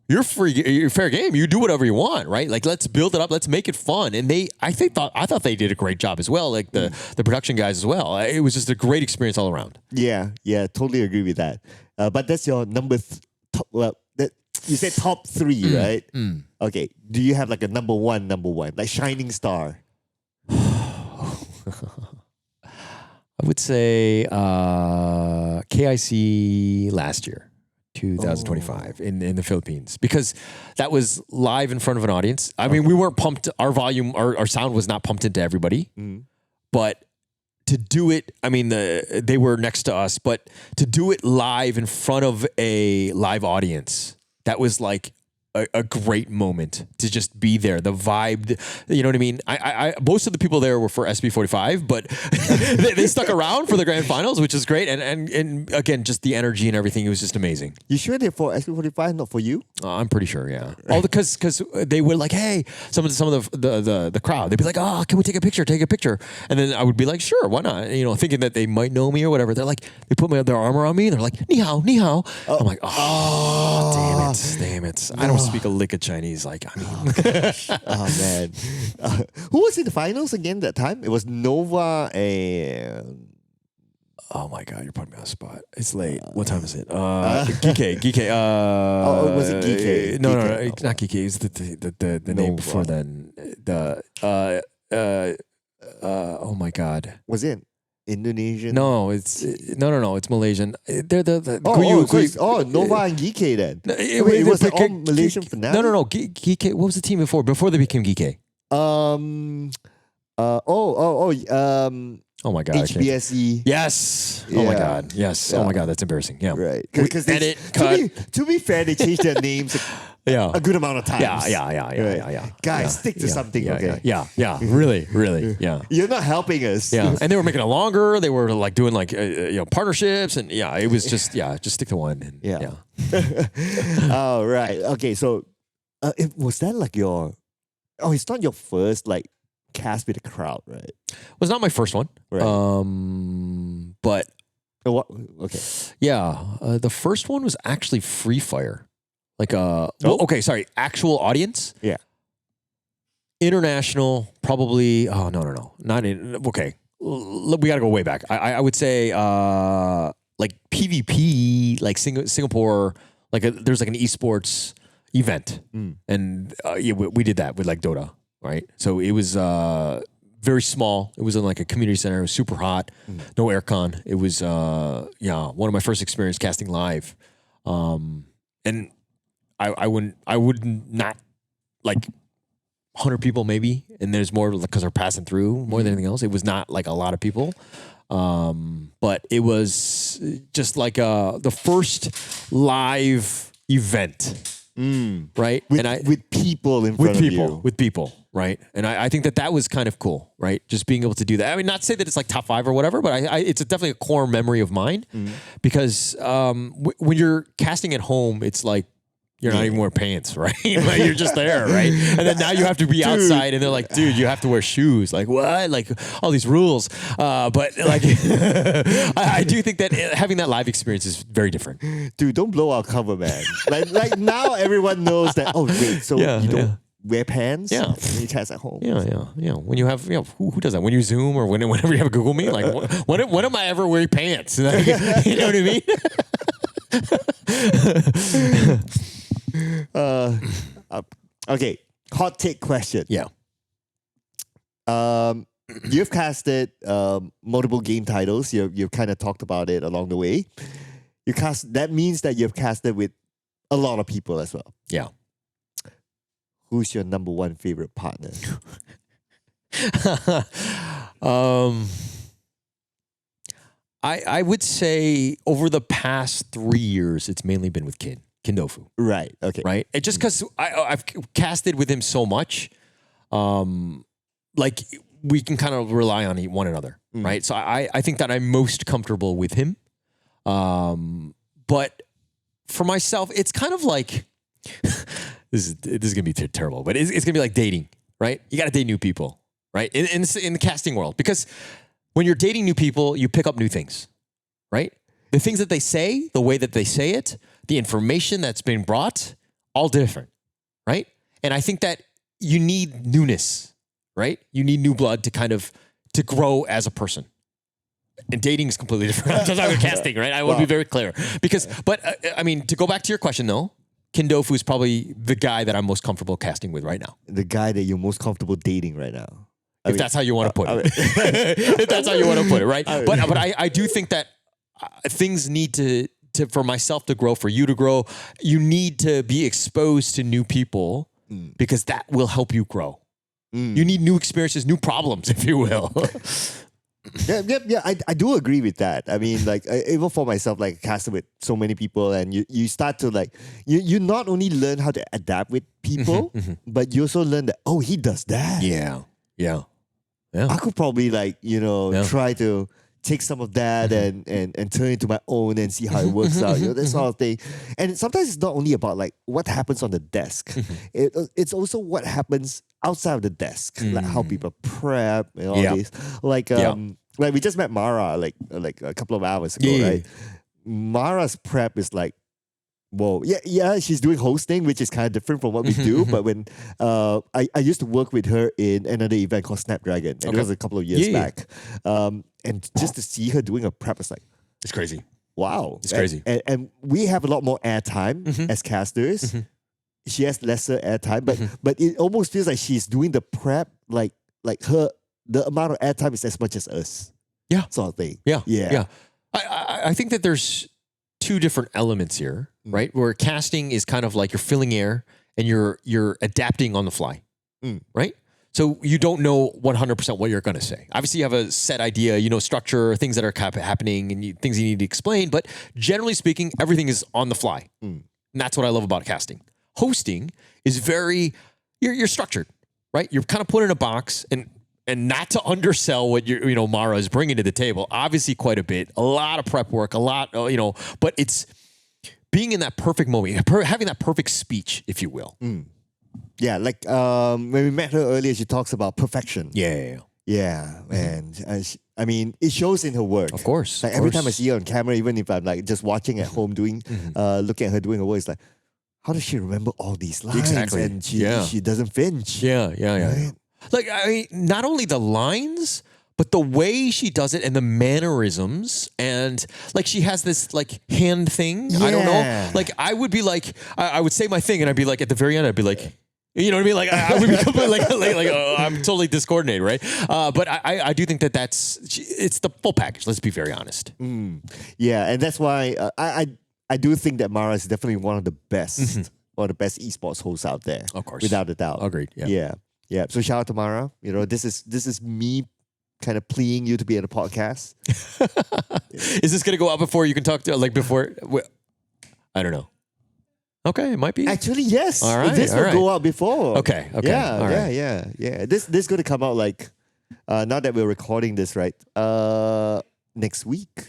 You're free. You're fair game. You do whatever you want, right? Like, let's build it up. Let's make it fun. And I thought they did a great job as well. Like the production guys as well. It was just a great experience all around. Yeah. Totally agree with that. But that's your number. You said top 3, right? Okay. Do you have like a number one, like shining star? I would say KIC last year, 2025, in the Philippines, because that was live in front of an audience. I mean, we weren't pumped. Our volume, our sound was not pumped into everybody, but to do it, I mean, they were next to us, but to do it live in front of a live audience, that was like a great moment to just be there. The vibe, you know what I mean? I most of the people there were for SB45, but they stuck around for the grand finals, which is great. And again, just the energy and everything, it was just amazing. You sure they're for SB45, not for you? I'm pretty sure, yeah. Oh, because they were like, hey, some of the crowd, they'd be like, oh, can we take a picture? Take a picture. And then I would be like, sure, why not? You know, thinking that they might know me or whatever. They're like, they put their arm around me. They're like, ni hao, ni hao. I'm like, damn it. I don't speak a lick of Chinese. Like, I mean, Oh man, who was in the finals again that time? It was Nova and. oh my God, you're putting me on the spot. It's late. What time is it? Geeky. Was it Geeky? No, Geeky. it's not Geeky. It's the name before then. Oh my God. Was it Indonesian? No, it's Malaysian. They're the Nova and Geeky then. It was an all Malaysian finale. No. Geeky. What was the team before? Before they became Geeky. Oh my God. HBSE. Yes. Yeah. Oh my God. Yes. Yeah. Oh my God. That's embarrassing. Yeah. Right. Because to be fair, they changed their names a good amount of times. Yeah. Guys, stick to something, okay? Yeah. Really. Yeah. You're not helping us. Yeah. And they were making it longer. They were like doing like partnerships, and it was just stick to one. And, Yeah. Oh, right. Okay. So, was that like your? Oh, it's not your first like cast with the crowd, right? It was not my first one. Right. But What? Okay. yeah, the first one was actually Free Fire. Like actual audience. Yeah. International, probably. Oh no, not in. Okay, we got to go way back. I would say like PvP, like Singapore. Like there's like an esports event, and we did that with like Dota, right? So it was very small. It was in like a community center. It was super hot, no aircon. It was one of my first experience casting live, and I wouldn't not like 100 people maybe, and there's more because they're passing through more than anything else. It was not like a lot of people, but it was just like the first live event, right? With people in front of you. With people, right? And I think that was kind of cool, right? Just being able to do that. I mean, not to say that it's like top 5 or whatever, but it's definitely a core memory of mine because when you're casting at home, it's like you're not even wearing pants, right? Like you're just there, right? And then now you have to be outside, and they're like, "Dude, you have to wear shoes." Like what? Like all these rules. But like, I do think that having that live experience is very different. Dude, don't blow our cover, man. like now everyone knows that. Oh wait, so you don't wear pants? Yeah. When you cast at home. Yeah. When you have, who does that? When you Zoom or whenever you have a Google Meet, like when am I ever wearing pants? Like, you know what I mean? Okay, hot take question. Yeah. You've casted multiple game titles. You've kind of talked about it along the way. That means that you've casted with a lot of people as well. Yeah. Who's your number one favorite partner? I would say over the past 3 years, it's mainly been with Kindofu. Right. Okay. Right. And just because I've casted with him so much, like we can kind of rely on one another. Right. So I think that I'm most comfortable with him. But for myself, it's kind of like this is gonna be terrible, but it's gonna be like dating. Right. You got to date new people. Right. In the casting world, because when you're dating new people, you pick up new things. Right. The things that they say, the way that they say it, the information that's being brought, all different, right? And I think that you need newness, right? You need new blood to grow as a person. And dating is completely different. I'm just talking casting, right? I want to be very clear. But I mean, to go back to your question though, Kindofu is probably the guy that I'm most comfortable casting with right now. The guy that you're most comfortable dating right now. If that's how you want to put it. If that's how you want to put it, right? But I do think that things need to for myself to grow, for you to grow, you need to be exposed to new people because that will help you grow. You need new experiences, new problems, if you will. Yeah. I do agree with that. I mean, like even for myself, like casted with so many people, and you start to like you not only learn how to adapt with people, but you also learn that he does that. Yeah. I could probably like try to take some of that and turn it into my own and see how it works out. That sort of thing. And sometimes it's not only about like what happens on the desk. It's also what happens outside of the desk, like how people prep and all this. Like like we just met Mara like a couple of hours ago, right? Mara's prep is like, whoa, yeah, she's doing hosting, which is kind of different from what we do. But when I used to work with her in another event called Snapdragon, and it was a couple of years back. And just to see her doing a prep, it's like, it's crazy. Wow, it's crazy. And we have a lot more airtime as casters. She has lesser airtime, but it almost feels like she's doing the prep like the amount of airtime is as much as us. Yeah, sort of thing. Yeah. I think that there's two different elements here, right? Where casting is kind of like you're filling air and you're adapting on the fly, right? So you don't know 100% what you're going to say. Obviously, you have a set idea, structure, things that are happening, and things you need to explain. But generally speaking, everything is on the fly. And that's what I love about casting. Hosting is you're structured, right? You're kind of put in a box, and not to undersell what Mara is bringing to the table. Obviously, quite a bit, a lot of prep work, a lot, but it's being in that perfect moment, having that perfect speech, if you will. Yeah, like when we met her earlier, she talks about perfection. Yeah, and I mean, it shows in her work. Of course. Like every time I see her on camera, even if I'm like just watching at home doing, looking at her doing her work, it's like, how does she remember all these lines? Exactly. And she doesn't flinch. Yeah. Right? Like, I mean, not only the lines, but the way she does it and the mannerisms, and like she has this like hand thing. I don't know. Like I would be like, I would say my thing, and I'd be like at the very end, I'd be like, you know what I mean? Like I would be completely like I'm totally discoordinated, right? But I do think it's the full package. Let's be very honest. Yeah, and that's why I do think that Mara is definitely one of the best, one of the best esports hosts out there. Of course, without a doubt. Agreed. Yeah. So shout out to Mara. This is me kind of pleading you to be at a podcast. Is this gonna go up before you can talk to before? I don't know. Okay, it might be. Actually, yes. All right. This will go out before. Okay. Yeah. This is going to come out like now that we're recording this, right? Next week.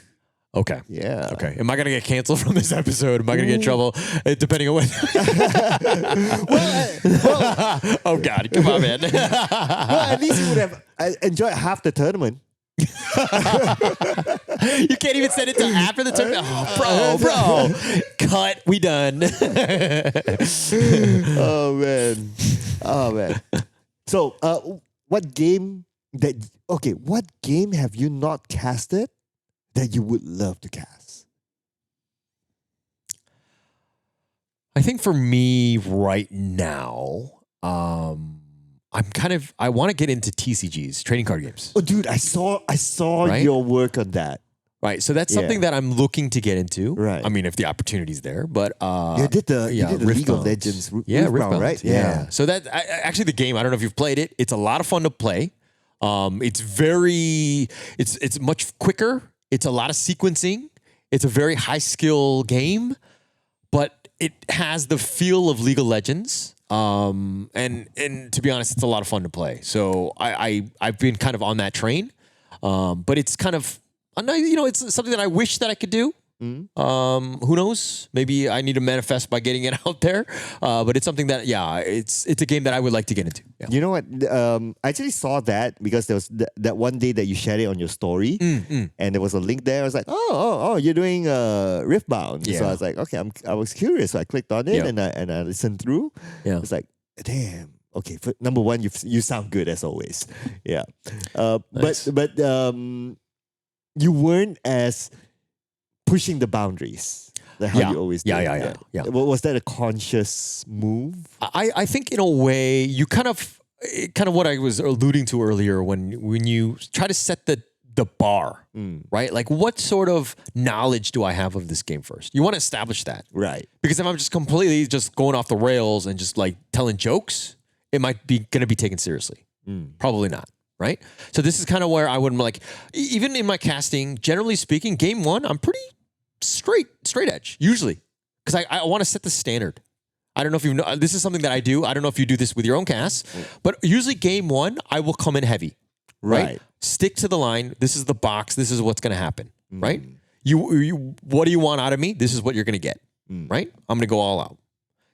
Okay. Yeah. Okay. Am I going to get canceled from this episode? Am I going to get in trouble? Depending on when. Oh, God. Come on, man. Well, at least you would have enjoyed half the tournament. You can't even send it to after the tournament. Oh, bro. Cut. We done. Oh, man. So, what game have you not casted that you would love to cast? I think for me right now, I want to get into TCGs, trading card games. Oh, dude, I saw Right? your work on that. Right. So that's something that I'm looking to get into. Right. I mean, if the opportunity's there, but you did the League of Legends Riftbound, right? Yeah. So that actually the game, I don't know if you've played it. It's a lot of fun to play. It's much quicker. It's a lot of sequencing. It's a very high skill game, but it has the feel of League of Legends. And to be honest, it's a lot of fun to play. So I've been kind of on that train. But it's kind of, it's something that I wish that I could do. Who knows? Maybe I need to manifest by getting it out there. But it's something that, it's a game that I would like to get into. Yeah. You know what? I actually saw that because there was that one day that you shared it on your story, and there was a link there. I was like, oh, you're doing Riftbound. Yeah. So I was like, okay, I was curious. So I clicked on it and I listened through. Yeah. It's like, damn. Okay, number one, you sound good as always. Yeah. Nice. But you weren't as pushing the boundaries like how you always do. Yeah. Was that a conscious move? I think in a way you kind of what I was alluding to earlier when you try to set the bar, right? Like what sort of knowledge do I have of this game first? You want to establish that. Right. Because if I'm just completely just going off the rails and just like telling jokes, it might be going to be taken seriously. Probably not. right? So this is kind of where I would like, even in my casting, generally speaking, game one, I'm pretty straight edge usually, because I want to set the standard. I don't know if you know, this is something that I do. I don't know if you do this with your own casts, but usually game one, I will come in heavy, right? Stick to the line. This is the box. This is what's going to happen, right? You, what do you want out of me? This is what you're going to get, right? I'm going to go all out.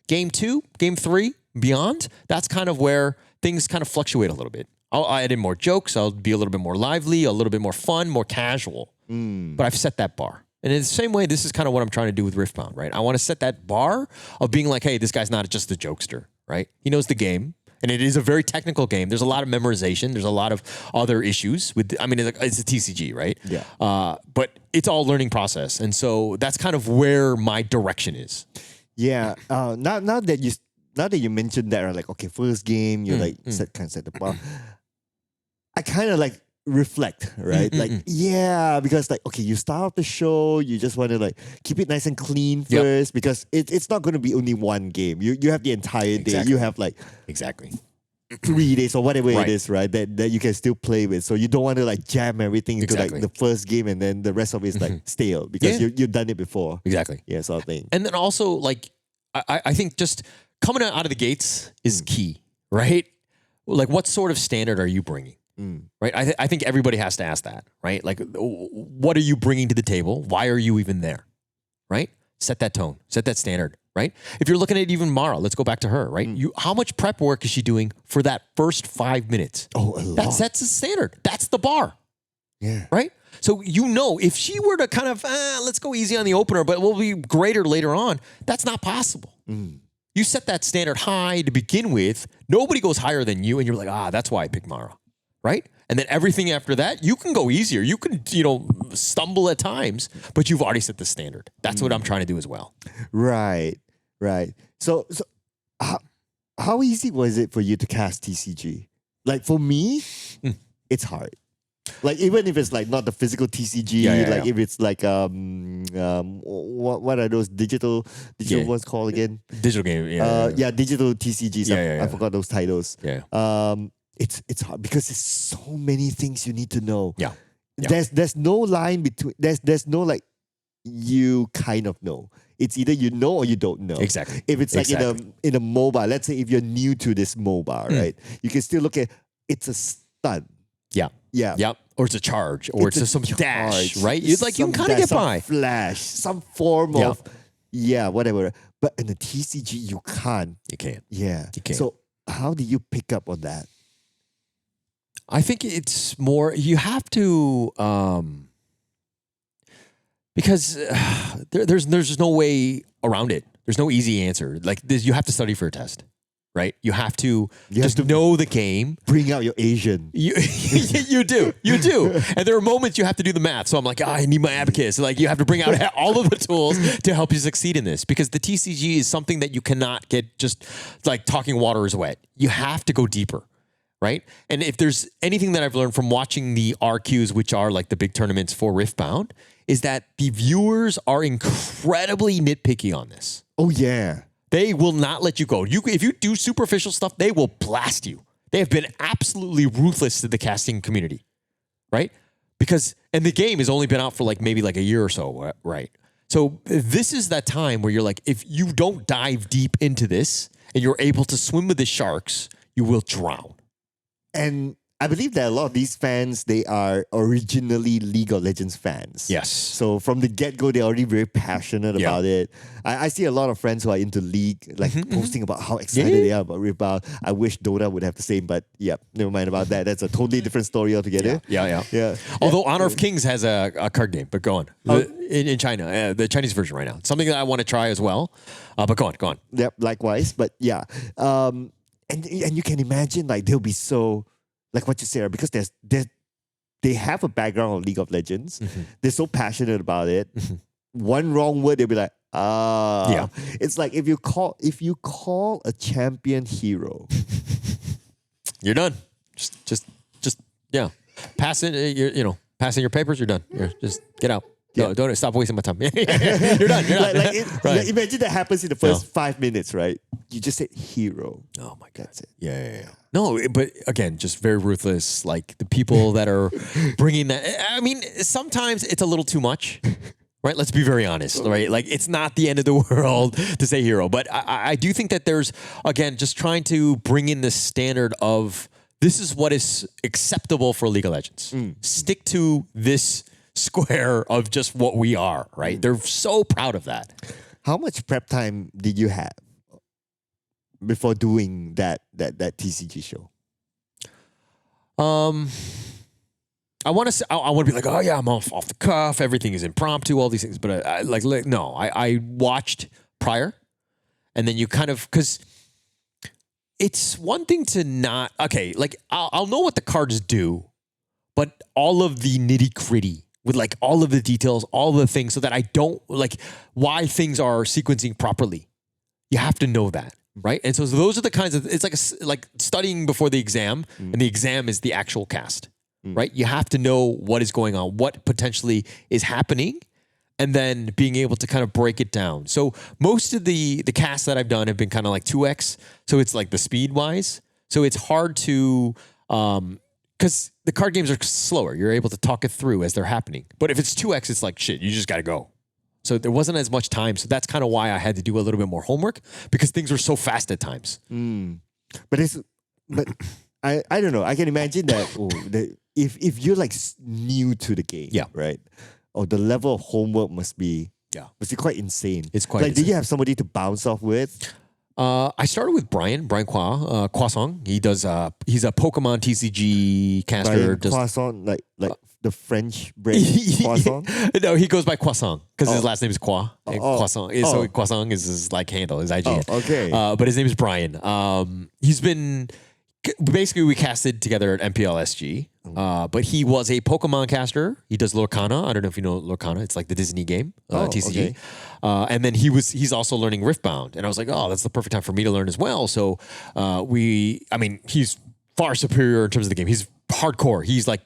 Game two, game three, beyond, that's kind of where things kind of fluctuate a little bit. I'll add in more jokes. I'll be a little bit more lively, a little bit more fun, more casual. But I've set that bar. And in the same way, this is kind of what I'm trying to do with Riftbound, right? I want to set that bar of being like, hey, this guy's not just a jokester, right? He knows the game. And it is a very technical game. There's a lot of memorization. There's a lot of other issues with, I mean, it's a TCG, right? Yeah. But it's all learning process. And so that's kind of where my direction is. Yeah. Now that you mentioned that, right, like, okay, first game, you're like set the bar. I kind of like reflect, right? Like, yeah, because like, okay, you start off the show, you just want to like keep it nice and clean first, because it's not going to be only one game. You have the entire day. You have like 3 days or whatever it is, right? That you can still play with. So you don't want to like jam everything into like the first game and then the rest of it is like stale because you've done it before. Exactly. Yeah, sort of thing. And then also like, I think just coming out of the gates is key, right? Like, what sort of standard are you bringing? Right? I think everybody has to ask that, right? Like, what are you bringing to the table? Why are you even there? Right? Set that tone, set that standard, right? If you're looking at even Mara, let's go back to her, right? How much prep work is she doing for that first 5 minutes? Oh, a lot. That sets the standard. That's the bar. Yeah. Right? So, you know, if she were to kind of, let's go easy on the opener, but we'll be greater later on, that's not possible. You set that standard high to begin with. Nobody goes higher than you, and you're like, that's why I picked Mara. Right? And then everything after that, you can go easier. You can, stumble at times, but you've already set the standard. That's what I'm trying to do as well. Right. So how easy was it for you to cast TCG? Like for me, it's hard. Like even if it's like not the physical TCG, like if it's like what are those digital ones called again? Digital game, digital TCGs. I forgot those titles. It's hard because there's so many things you need to know. There's no line between. There's no like you kind of know. It's either you know or you don't know. Exactly. If it's like in a mobile, let's say if you're new to this mobile, right? You can still look at it's a stun. Yeah. Or it's a charge, or it's some dash, right? You can kind of get by. Some flash, some form of whatever. But in the TCG, you can't. You can't. Yeah. You can't. So how do you pick up on that? I think it's more, you have to, because there's just no way around it. There's no easy answer. Like this, you have to study for a test, right? You have to know the game. Bring out your Asian. You do. And there are moments you have to do the math. So I'm like, I need my abacus. Like you have to bring out all of the tools to help you succeed in this, because the TCG is something that you cannot get just like talking water is wet. You have to go deeper. Right? And if there's anything that I've learned from watching the RQs, which are like the big tournaments for Riftbound, is that the viewers are incredibly nitpicky on this. Oh, yeah. They will not let you go. If you do superficial stuff, they will blast you. They have been absolutely ruthless to the casting community, right? And the game has only been out for like maybe like a year or so, right? So this is that time where you're like, if you don't dive deep into this and you're able to swim with the sharks, you will drown. And I believe that a lot of these fans, they are originally League of Legends fans. Yes. So from the get-go, they're already very passionate about it. I see a lot of friends who are into League, like posting about how excited they are about Rebound. I wish Dota would have the same, but never mind about that. That's a totally different story altogether. Yeah. Although Honor of Kings has a card game, but go on. In China, the Chinese version right now. It's something that I want to try as well. But go on. Yep, likewise. But yeah. And you can imagine like they'll be so, like what you say, because they have a background of League of Legends. They're so passionate about it. One wrong word, they'll be like, It's like if you call a champion hero, you're done. Just pass it. Passing your papers, you're done. Just get out. No, don't stop wasting my time. You're done. You're done. Like, imagine that happens in the first 5 minutes, right? You just said hero. Oh my God. That's it. Yeah. No, but again, just very ruthless. Like the people that are bringing that. I mean, sometimes it's a little too much. Right, let's be very honest, right? Like, it's not the end of the world to say hero, but I do think that there's, again, just trying to bring in this standard of this is what is acceptable for League of Legends. Stick to this square of just what we are, right? They're so proud of that. How much prep time did you have before doing that TCG show? I want to be like, oh yeah, I'm off the cuff. Everything is impromptu. All these things, but I watched prior, and then you kind of, because it's one thing to not like I'll know what the cards do, but all of the nitty gritty with like all of the details, all the things, so that I don't like why things are sequencing properly. You have to know that. Right. And so those are the kinds of, it's like studying before the exam, and the exam is the actual cast. Right? You have to know what is going on, what potentially is happening, and then being able to kind of break it down. So most of the casts that I've done have been kind of like 2x. So it's like the speed wise. So it's hard to, because the card games are slower. You're able to talk it through as they're happening. But if it's 2x, it's like, shit, you just got to go. So there wasn't as much time. So that's kind of why I had to do a little bit more homework, because things were so fast at times. But I don't know. I can imagine that if you're like new to the game, right? Oh, the level of homework must be quite insane. It's quite like, insane. did you have somebody to bounce off with? I started with Brian Croissant. He's a Pokemon TCG caster. Brian Croissant, like the French bread croissant? No, he goes by Croissant because his last name is Croix. Croissant. So Croissant is his like handle, his IGN. Okay. But his name is Brian. He's been basically, we casted together at MPLSG. But he was a Pokemon caster. He does Lorcana. I don't know if you know Lorcana. It's like the Disney game, TCG. Okay. And then he's also learning Riftbound. And I was like, oh, that's the perfect time for me to learn as well. So he's far superior in terms of the game. He's hardcore. He's like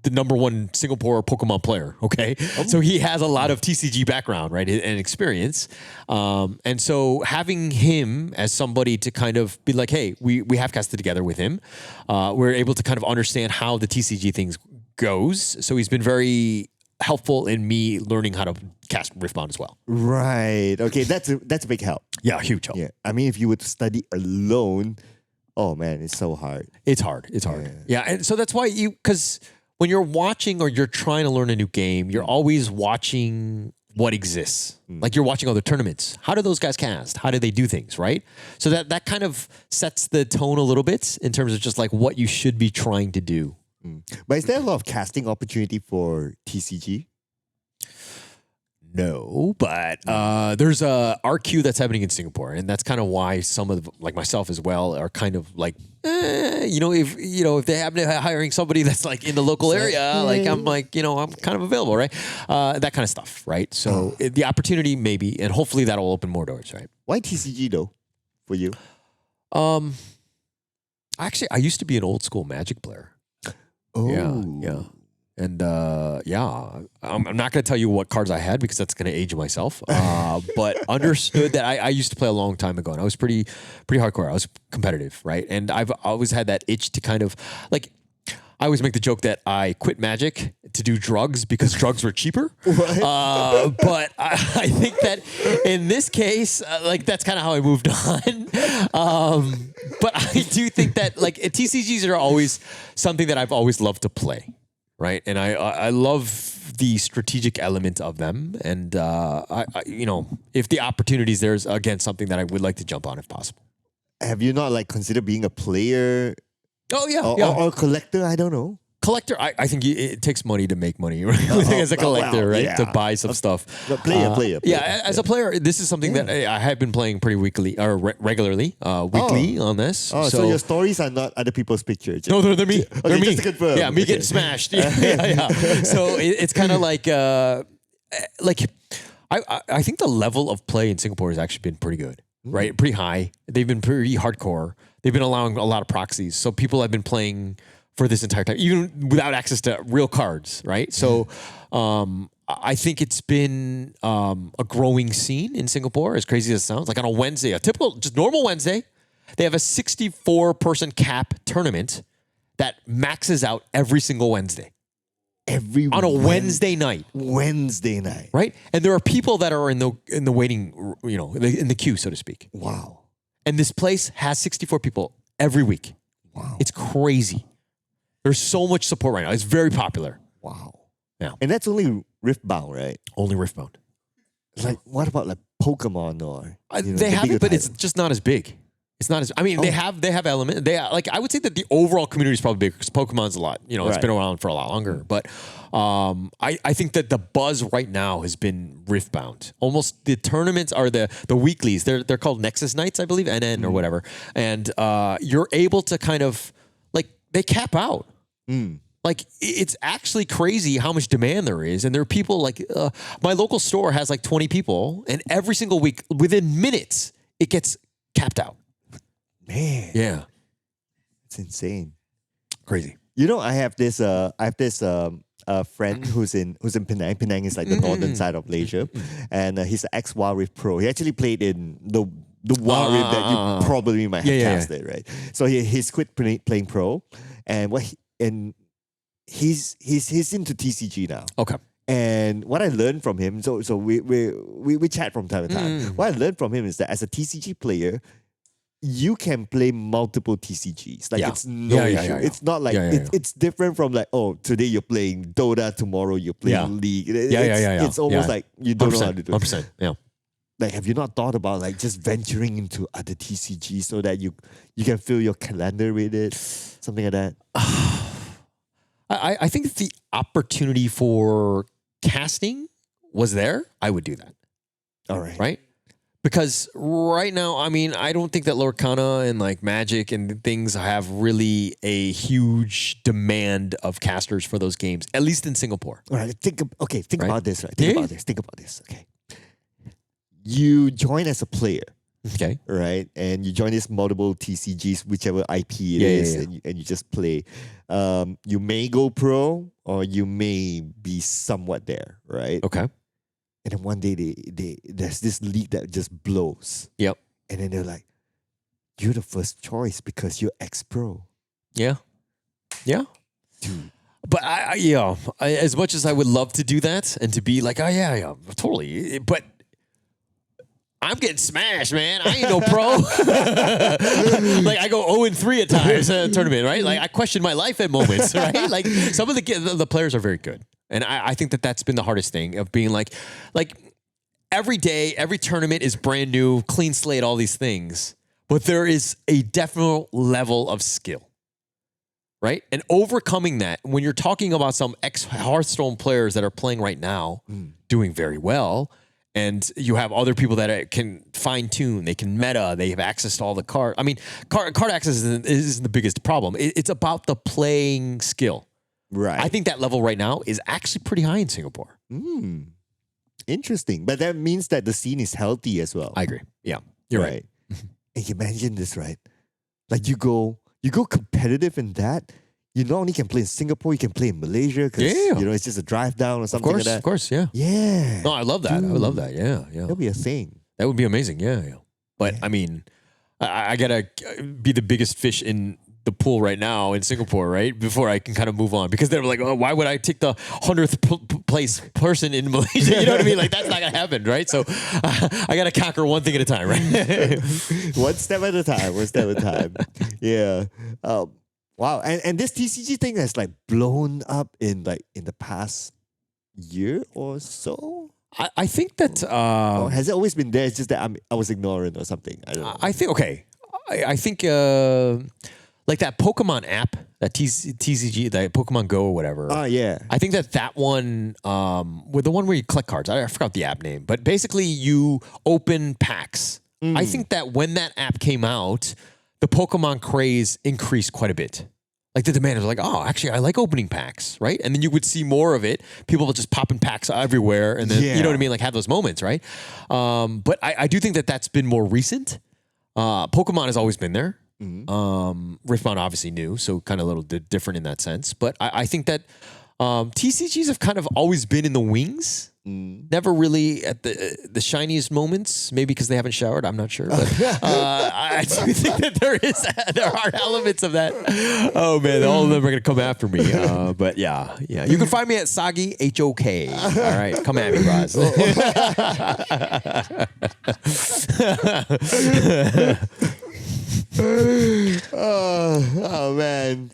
the #1 Singapore Pokemon player. Okay. So he has a lot of TCG background, right? And experience. And so having him as somebody to kind of be like, hey, we have casted together with him. We're able to kind of understand how the TCG things goes. So he's been very helpful in me learning how to cast Riftbound as well. Right. Okay. That's a big help. Yeah. Huge help. Yeah. I mean, if you were to study alone, oh man, it's so hard. It's hard. Yeah. And so that's why because when you're watching or you're trying to learn a new game, you're always watching what exists. Like you're watching other tournaments. How do those guys cast? How do they do things, right? So that kind of sets the tone a little bit in terms of just like what you should be trying to do. But is there a lot of casting opportunity for TCG? No, but there's a RQ that's happening in Singapore, and that's kind of why some of like myself as well are kind of like, if they happen to hiring somebody that's like in the local area, like I'm like, I'm kind of available, right? That kind of stuff, right? So the opportunity maybe, and hopefully that'll open more doors, right? Why TCG though, for you? Actually, I used to be an old school Magic player. Oh, yeah. And I'm not going to tell you what cards I had because that's going to age myself. But understood that I used to play a long time ago, and I was pretty hardcore. I was competitive, right? And I've always had that itch to kind of like. I always make the joke that I quit Magic to do drugs because drugs were cheaper. But I think that in this case, that's kind of how I moved on. But I do think that like TCGs are always something that I've always loved to play. Right. And I love the strategic element of them. And, if the opportunities there's, again, something that I would like to jump on if possible. Have you not considered being a player? Oh, yeah. Or a collector? I don't know. Collector, I think it takes money to make make money, right? As a collector, right? Yeah. To buy some stuff. But player. Yeah, as a player, this is something that I have been playing pretty weekly or regularly, weekly on this. Oh, so your stories are not other people's pictures? No, they're me. Okay, they're me. just to confirm. Yeah, me getting smashed. Yeah. So it's kind of like I think the level of play in Singapore has actually been pretty good, right? Pretty high. They've been pretty hardcore. They've been allowing a lot of proxies. So people have been playing for this entire time, even without access to real cards, right? So I think it's been a growing scene in Singapore, as crazy as it sounds. Like on a Wednesday, a typical, just normal Wednesday, they have a 64-person cap tournament that maxes out every single Wednesday. On a Wednesday night. Wednesday night. Right? And there are people that are in the waiting, in the queue, so to speak. Wow. And this place has 64 people every week. Wow. It's crazy. There's so much support right now. It's very popular. Wow. Yeah. And that's only Riftbound, right? Only Riftbound. Like, what about like Pokemon or they have it, but it's just not as big. It's not as. I mean, they have element. I would say that the overall community is probably big because Pokemon's a lot. It's been around for a lot longer. But I think that the buzz right now has been Riftbound. Almost the tournaments are the weeklies. They're called Nexus Nights, I believe, NN or whatever. And you're able to kind of like they cap out. Like it's actually crazy how much demand there is, and there are people like my local store has like 20 people, and every single week, within minutes, it gets capped out. Man, yeah, it's insane, crazy. I have this friend who's in Penang. Penang is like the northern side of Malaysia, and he's an ex-Wild Rift pro. He actually played in the Wild Rift that you probably might have casted, right? So he's quit playing pro, and he's into TCG now. Okay. And what I learned from him, so we chat from time to time. What I learned from him is that as a TCG player, you can play multiple TCGs. Like it's no issue. It's not like it's different from like, oh, today you're playing Dota, tomorrow you're playing League. It's almost like you don't know how to do it. 100%. Yeah. Like, have you not thought about like just venturing into other TCGs so that you can fill your calendar with it, something like that? I think if the opportunity for casting was there, I would do that. All right. Right? Because right now, I mean, I don't think that Lorcana and like Magic and things have really a huge demand of casters for those games, at least in Singapore. All right. Think about this, right? Think about this. Okay. You join as a player. Okay. Right. And you join these multiple TCGs, whichever IP it is, and you just play. You may go pro or you may be somewhat there, right? Okay. And then one day there's this league that just blows. Yep. And then they're like, you're the first choice because you're ex-pro. Yeah. Yeah. Dude. But I as much as I would love to do that and to be like, oh yeah, totally. But I'm getting smashed, man. I ain't no pro. Like I go 0-3 at times in a tournament, right? Like I question my life at moments, right? Like some of the players are very good. And I think that that's been the hardest thing of being like every day, every tournament is brand new, clean slate, all these things. But there is a definite level of skill, right? And overcoming that, when you're talking about some ex-Hearthstone players that are playing right now, doing very well, and you have other people that can fine-tune, they can meta, they have access to all the cards. I mean, card access isn't the biggest problem. It's about the playing skill. Right. I think that level right now is actually pretty high in Singapore. Interesting. But that means that the scene is healthy as well. I agree. Yeah. You're right. And you imagine this, right? Like you go competitive in that. You not only can play in Singapore, you can play in Malaysia because it's just a drive down or something like that. Of course, yeah. Yeah. No, I love that. Dude. I would love that. Yeah. That'll be a thing. That would be amazing. Yeah. But I mean, I gotta be the biggest fish in the pool right now in Singapore, right? Before I can kind of move on, because they're like, oh, why would I take the 100th place person in Malaysia? You know what I mean? Like that's not gonna happen, right? So I gotta conquer one thing at a time, right? One step at a time. Yeah. Wow. And this TCG thing has like blown up in the past year or so. I think that or has it always been there? It's just that I was ignorant or something. I don't know. I think I think like that Pokemon app, that TCG, that Pokemon Go or whatever. Oh, yeah. I think that one, with the one where you collect cards, I forgot the app name, but basically you open packs. I think that when that app came out, the Pokemon craze increased quite a bit. Like the demand was like, oh, actually, I like opening packs, right? And then you would see more of it. People would just pop in packs everywhere, and then you know what I mean, like have those moments, right? But I do think that that's been more recent. Pokemon has always been there. Riftbound obviously new, so kind of a little different in that sense. But I think that TCGs have kind of always been in the wings. Never really at the shiniest moments. Maybe because they haven't showered. I'm not sure. But I do think that there are elements of that. Oh man, all of them are gonna come after me. But yeah. You can find me at Sagi HOK. All right, come at me, Roz. Oh man.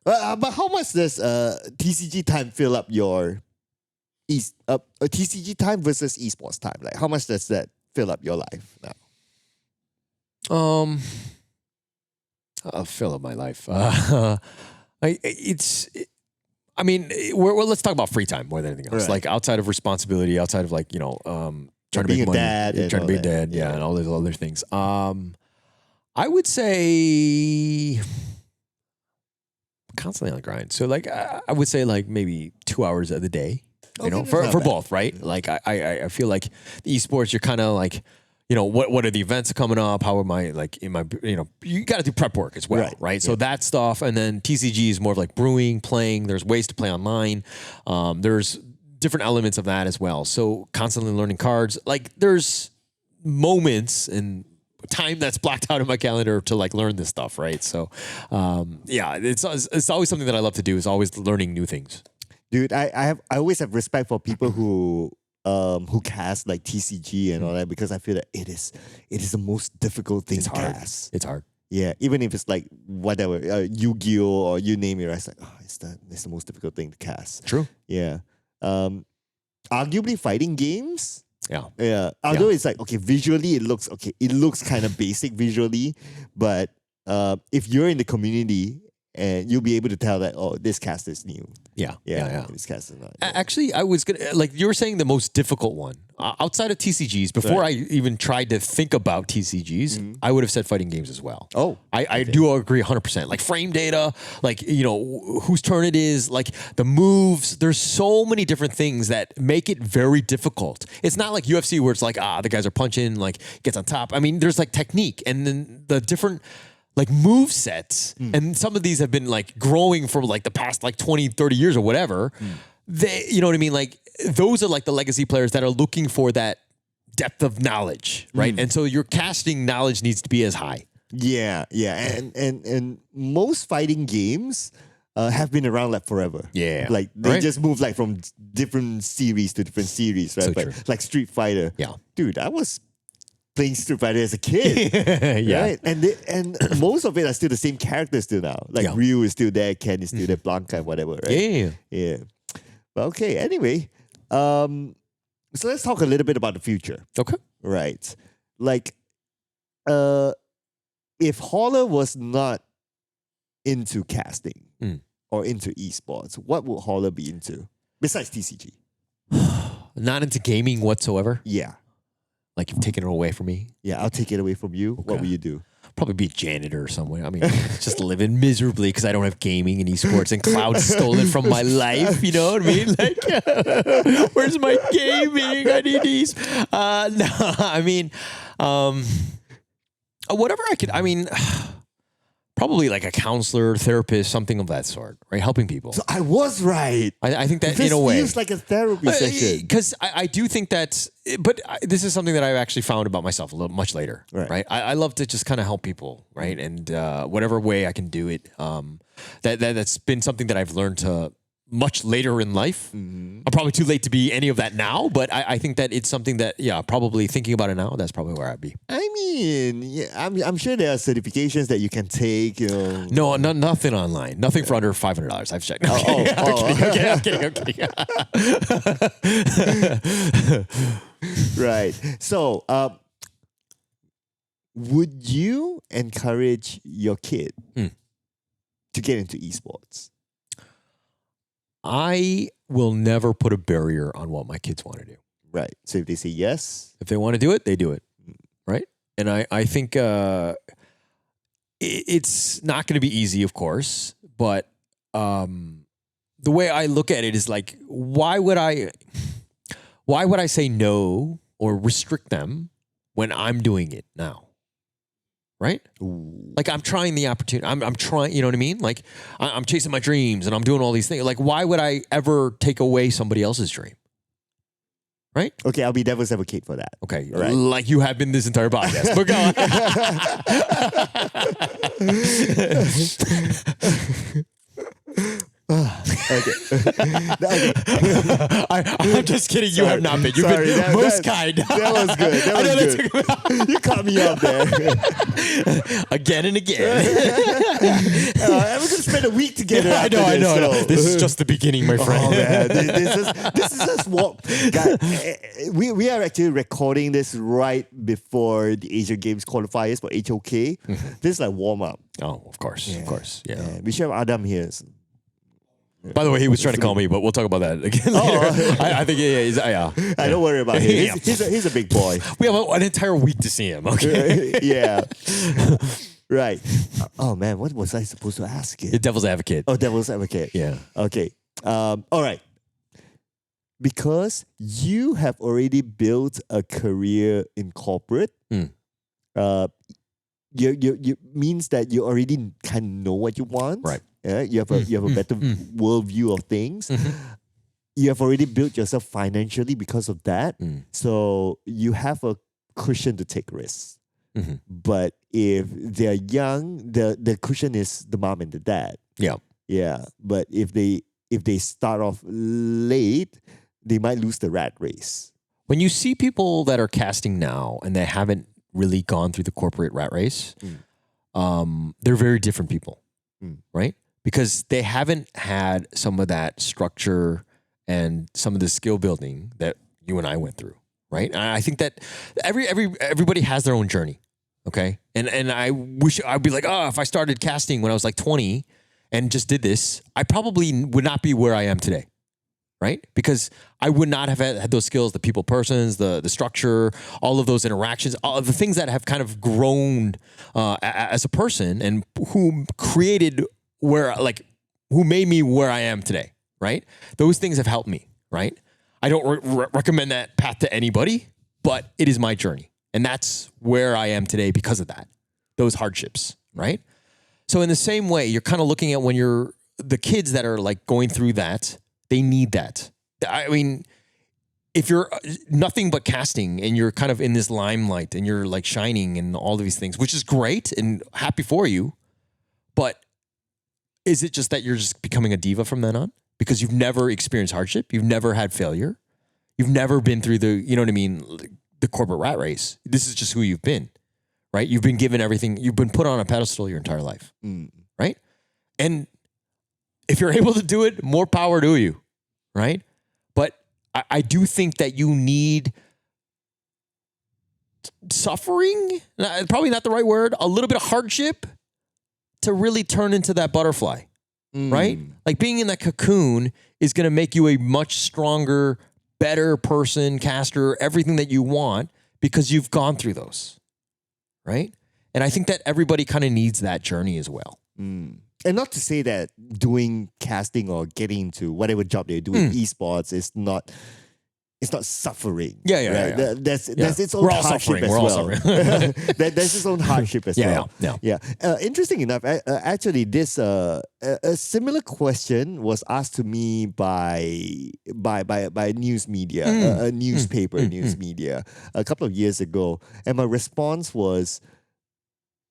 But how much does TCG time fill up your TCG time versus esports time? Like, how much does that fill up your life now? I'll fill up my life. Let's talk about free time more than anything else. Right. Like outside of responsibility, outside of like trying to being make a money, dad and trying to all be a that. dad, and all those other things. I would say constantly on the grind. So like I would say like maybe 2 hours of the day. You know, that's for not bad. both, right? Like I feel like the esports, you're kind of like, what are the events coming up? How am I like in my, you got to do prep work as well, right? So that stuff, and then TCG is more of like brewing, playing. There's ways to play online. There's different elements of that as well. So constantly learning cards. Like there's moments and time that's blacked out in my calendar to like learn this stuff, right? So it's always something that I love to do, is always learning new things. Dude, I always have respect for people who cast like TCG and all that, because I feel that it is the most difficult thing to cast. It's hard. Yeah, even if it's like whatever, Yu-Gi-Oh or you name it, right? It's like, it's the most difficult thing to cast. True. Yeah. Arguably fighting games. Yeah. Yeah. Although it's like, okay, visually it looks kind of basic visually, but if you're in the community, and you'll be able to tell that, this cast is new. Yeah. This cast is not. Actually, I was gonna, like you were saying, the most difficult one outside of TCGs. Before I even tried to think about TCGs, I would have said fighting games as well. Oh, I do agree 100%. Like frame data, like whose turn it is, like the moves. There's so many different things that make it very difficult. It's not like UFC where it's like the guys are punching, like gets on top. I mean, there's like technique, and then the different like move sets, and some of these have been like growing for like the past like 20, 30 years or whatever. They, you know what I mean? Like those are like the legacy players that are looking for that depth of knowledge, right? And so your casting knowledge needs to be as high. Yeah. And most fighting games have been around like forever. Yeah. Like they just move like from different series to different series, right? So But true. like Street Fighter. Yeah. Dude, I was playing Street Fighter as a kid. Yeah. Right? And most of it are still the same characters still now. Like Ryu is still there, Ken is still there, Blanca and whatever, right? Yeah. But okay, anyway. So let's talk a little bit about the future. Okay. Right. Like if Hollar was not into casting or into esports, what would Hollar be into? Besides TCG. Not into gaming whatsoever. Yeah. Like you've taken it away from me. Yeah, I'll take it away from you. What will you do? Probably be a janitor somewhere. I mean, just living miserably because I don't have gaming and esports, and cloud stolen from my life. You know what I mean? Like, where's my gaming? I need these. No, I mean, whatever I could. I mean, probably like a counselor, therapist, something of that sort, right? Helping people. So I was right. I think that This in a way feels like a therapy session. because I do think that, but this is something that I've actually found about myself a little much later, right? I love to just kind of help people, right? And whatever way I can do it, that's been something that I've learned to much later in life. I'm probably too late to be any of that now, but I think that it's something that, probably thinking about it now, that's probably where I'd be. I mean, I'm sure there are certifications that you can take, No, nothing online. Nothing for under $500. I've checked. No, I'm kidding. Right. So, would you encourage your kid to get into esports? I will never put a barrier on what my kids want to do. Right. So if they say yes, If they want to do it, they do it. Right? And I think it's not going to be easy, of course, but the way I look at it is like, why would I say no or restrict them when I'm doing it now? right? Like I'm trying the opportunity. I'm trying, you know what I mean? Like I'm chasing my dreams and I'm doing all these things. Like why would I ever take away somebody else's dream? Right? Okay, I'll be devil's advocate for that. Okay, right. Like you have been this entire podcast. But go on. Okay. I'm just kidding. You have not been. You've Sorry, been most that- kind. That was good. That was good. You caught me up there. Again and again. And we're gonna spend a week together. I know. So. This is just the beginning, my friend. Oh man, this is just what. God, we are actually recording this right before the Asian Games qualifiers for HOK. This is like warm up. Oh, of course. Yeah. We should have Adam here. By the way, he was trying to call me, but we'll talk about that again later. I think, yeah. I don't worry about him. He's a big boy. We have an entire week to see him, okay? Yeah. Right. Oh, man, what was I supposed to ask you? The devil's advocate. Oh, devil's advocate. Yeah. Okay. All right. Because you have already built a career in corporate, you means that you already kind of know what you want. Right. You have a better worldview of things. You have already built yourself financially because of that. So you have a cushion to take risks. But if they're young, the cushion is the mom and the dad. Yeah. Yeah. But if they start off late, they might lose the rat race. When you see people that are casting now and they haven't really gone through the corporate rat race, they're very different people, right? Because they haven't had some of that structure and some of the skill building that you and I went through, right? And I think that everybody has their own journey, okay? And I wish I'd be like, oh, if I started casting when I was like 20 and just did this, I probably would not be where I am today, right? Because I would not have had those skills, the people persons, the structure, all of those interactions, all of the things that have kind of grown as a person and who created who made me where I am today, right? Those things have helped me, right? I don't recommend that path to anybody, but it is my journey. And that's where I am today because of that, those hardships, right? So in the same way, you're kind of looking at when you're the kids that are like going through that, they need that. I mean, if you're nothing but casting and you're kind of in this limelight and you're like shining and all of these things, which is great and happy for you, but is it just that you're just becoming a diva from then on? Because you've never experienced hardship. You've never had failure. You've never been through you know what I mean? The corporate rat race. This is just who you've been, right? You've been given everything. You've been put on a pedestal your entire life, right? And if you're able to do it, more power to you, right? But I do think that you need suffering, probably not the right word, a little bit of hardship to really turn into that butterfly, right? Like being in that cocoon is going to make you a much stronger, better person, caster, everything that you want because you've gone through those, right? And I think that everybody kind of needs that journey as well. And not to say that doing casting or getting into whatever job they do in esports is not. It's not suffering. Yeah. That's its own hardship as well. There's its own hardship as well. Yeah. Interesting enough, actually, this a similar question was asked to me by news media, a newspaper news media a couple of years ago, and my response was,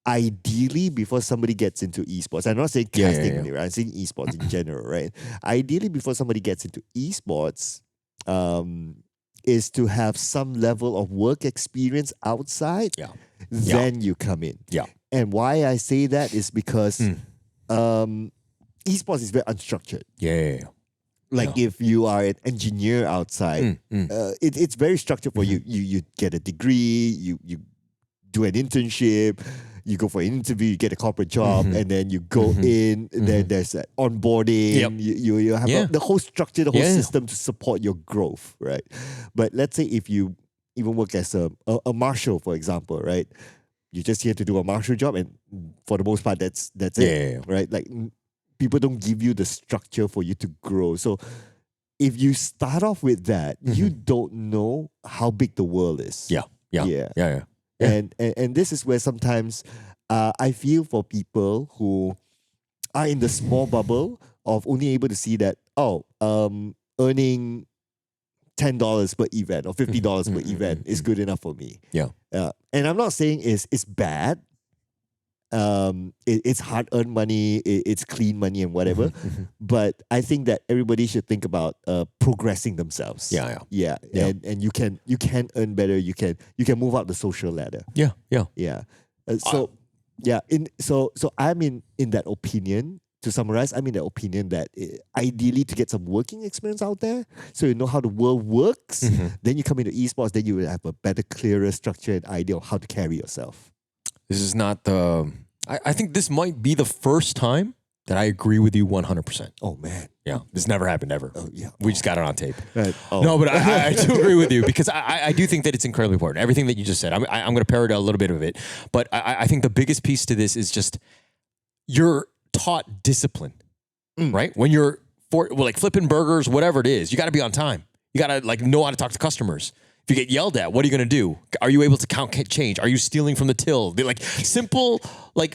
ideally, before somebody gets into esports, I'm not saying casting only, right? I'm saying esports in general, right? Ideally, before somebody gets into esports, is to have some level of work experience outside, then you come in. Yeah. And why I say that is because esports is very unstructured. Like if you are an engineer outside, it's very structured for you. You get a degree, you do an internship, you go for an interview, you get a corporate job, and then you go in, then there's onboarding, you have the whole structure, the whole system to support your growth, right? But let's say if you even work as a marshal, for example, right? You're just here to do a marshal job, and for the most part, that's it, right? Like people don't give you the structure for you to grow. So if you start off with that, you don't know how big the world is. Yeah. And this is where sometimes I feel for people who are in the small bubble of only able to see that, earning $10 per event or $50 per event is good enough for me. Yeah. And I'm not saying it's bad. It's hard-earned money, it's clean money and whatever. But I think that everybody should think about progressing themselves. Yeah. And you can earn better. You can move up the social ladder. Yeah. So I'm in that opinion. To summarize, I'm in the opinion that ideally to get some working experience out there, so you know how the world works. Then you come into esports, then you will have a better, clearer structure and idea of how to carry yourself. This is not the. I think this might be the first time that I agree with you 100%. Oh man, yeah, this never happened ever. Oh yeah, we just got it on tape. Right. Oh. No, but I do agree with you because I do think that it's incredibly important. Everything that you just said, I'm going to parrot a little bit of it, but I think the biggest piece to this is just you're taught discipline, right? When you're flipping burgers, whatever it is, you got to be on time. You got to know how to talk to customers. If you get yelled at, what are you going to do? Are you able to count change? Are you stealing from the till? They're simple,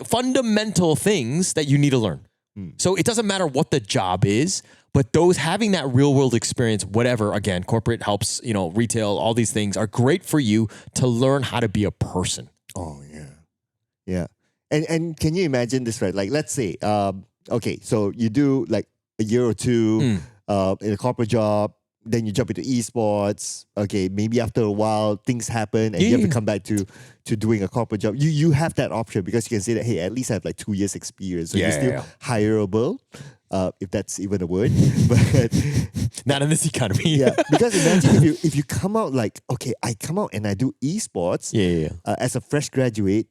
fundamental things that you need to learn. So it doesn't matter what the job is, but having that real world experience, whatever, again, corporate helps, retail, all these things are great for you to learn how to be a person. Oh yeah. Yeah. And can you imagine this, right? Let's say, so you do a year or two in a corporate job, then you jump into esports. Okay, maybe after a while things happen and you have to come back to doing a corporate job. You have that option because you can say that, hey, at least I have 2 years experience. So you're still hireable, if that's even a word. But not in this economy. Yeah, because imagine if you come out I come out and I do esports as a fresh graduate.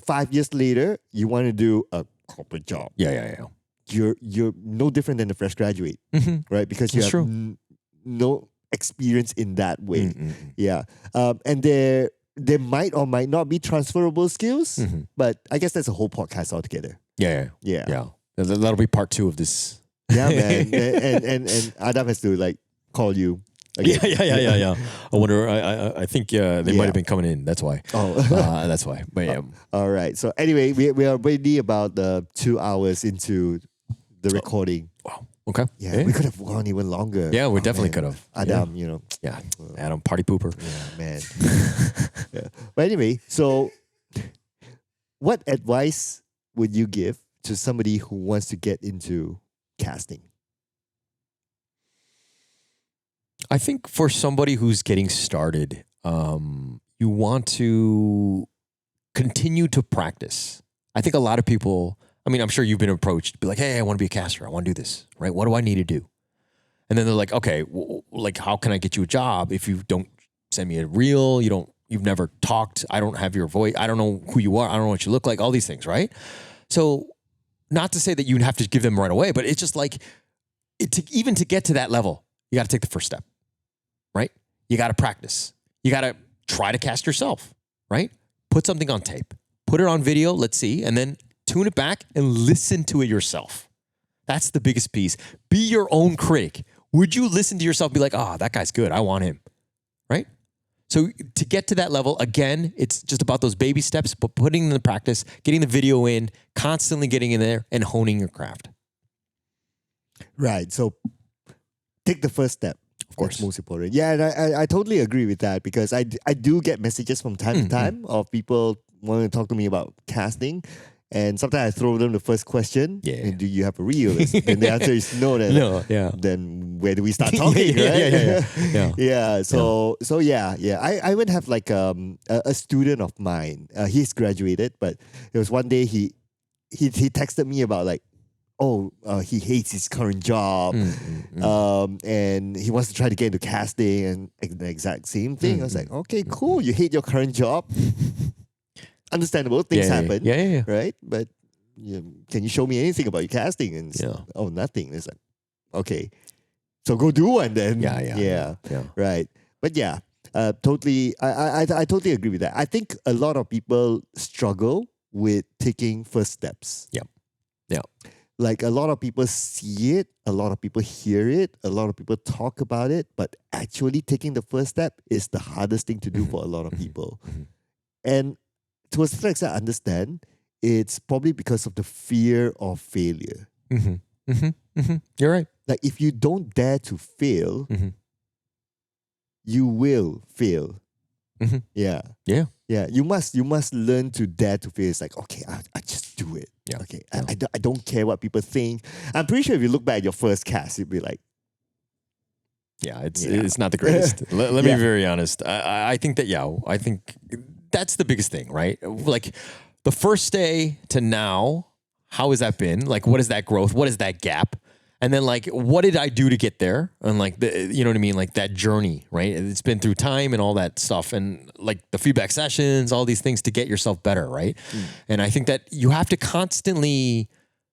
5 years later, you want to do a corporate job. Yeah. You're no different than a fresh graduate, right? Because you have no experience in that way. Yeah, and there might or might not be transferable skills, but I guess that's a whole podcast altogether. Yeah. That'll be part 2 of this. Yeah, man, and Adam has to call you. Again. Yeah. I wonder. I think they might have been coming in. That's why. Oh, that's why. But yeah. All right. So anyway, we are already about 2 hours into the recording. Wow. Okay. Yeah, we could have gone even longer. Yeah, we definitely could have. Adam, Yeah. Adam, party pooper. Yeah, man. Yeah. But anyway, so what advice would you give to somebody who wants to get into casting? I think for somebody who's getting started, you want to continue to practice. I think a lot of people, I'm sure you've been approached, be like, hey, I want to be a caster. I want to do this, right? What do I need to do? And then they're like, okay, how can I get you a job if you don't send me a reel? You've never talked. I don't have your voice. I don't know who you are. I don't know what you look like, all these things, right? So not to say that you have to give them right away, but it's just even to get to that level, you got to take the first step. Right? You got to practice. You got to try to cast yourself, right? Put something on tape, put it on video, let's see, and then tune it back and listen to it yourself. That's the biggest piece. Be your own critic. Would you listen to yourself and be like, that guy's good. I want him, right? So to get to that level, again, it's just about those baby steps, but putting in the practice, getting the video in, constantly getting in there and honing your craft. Right. So take the first step. Of course. That's most important. Yeah, and I totally agree with that because I do get messages from time to time of people wanting to talk to me about casting. And sometimes I throw them the first question. Yeah. Do you have a reel? And the answer is no. Then, no. Yeah. Then where do we start talking? Right? Yeah. So I would have a student of mine. He's graduated, but it was one day he texted me about he hates his current job, and he wants to try to get into casting and the exact same thing. I was like, okay, cool. You hate your current job. Understandable. Things happen. Yeah. Right? But can you show me anything about your casting? And nothing. It's like, okay. So go do one then. Yeah. Right. But yeah, totally. I totally agree with that. I think a lot of people struggle with taking first steps. Yeah. A lot of people see it, a lot of people hear it, a lot of people talk about it, but actually taking the first step is the hardest thing to do for a lot of people. And to a certain extent, I understand. It's probably because of the fear of failure. You're right. Like if you don't dare to fail, you will fail. Yeah. Yeah. Yeah. You must learn to dare to fail. It's like, okay, I just do it. Yeah. Okay. I don't care what people think. I'm pretty sure if you look back at your first cast, you'd be like, yeah, it's not the greatest. Let me be very honest. I think that, I think that's the biggest thing, right? Like the first day to now, how has that been? Like, what is that growth? What is that gap? And then like, what did I do to get there? And like, you know what I mean? Like that journey, right? It's been through time and all that stuff. And like the feedback sessions, all these things to get yourself better, right? And I think that you have to constantly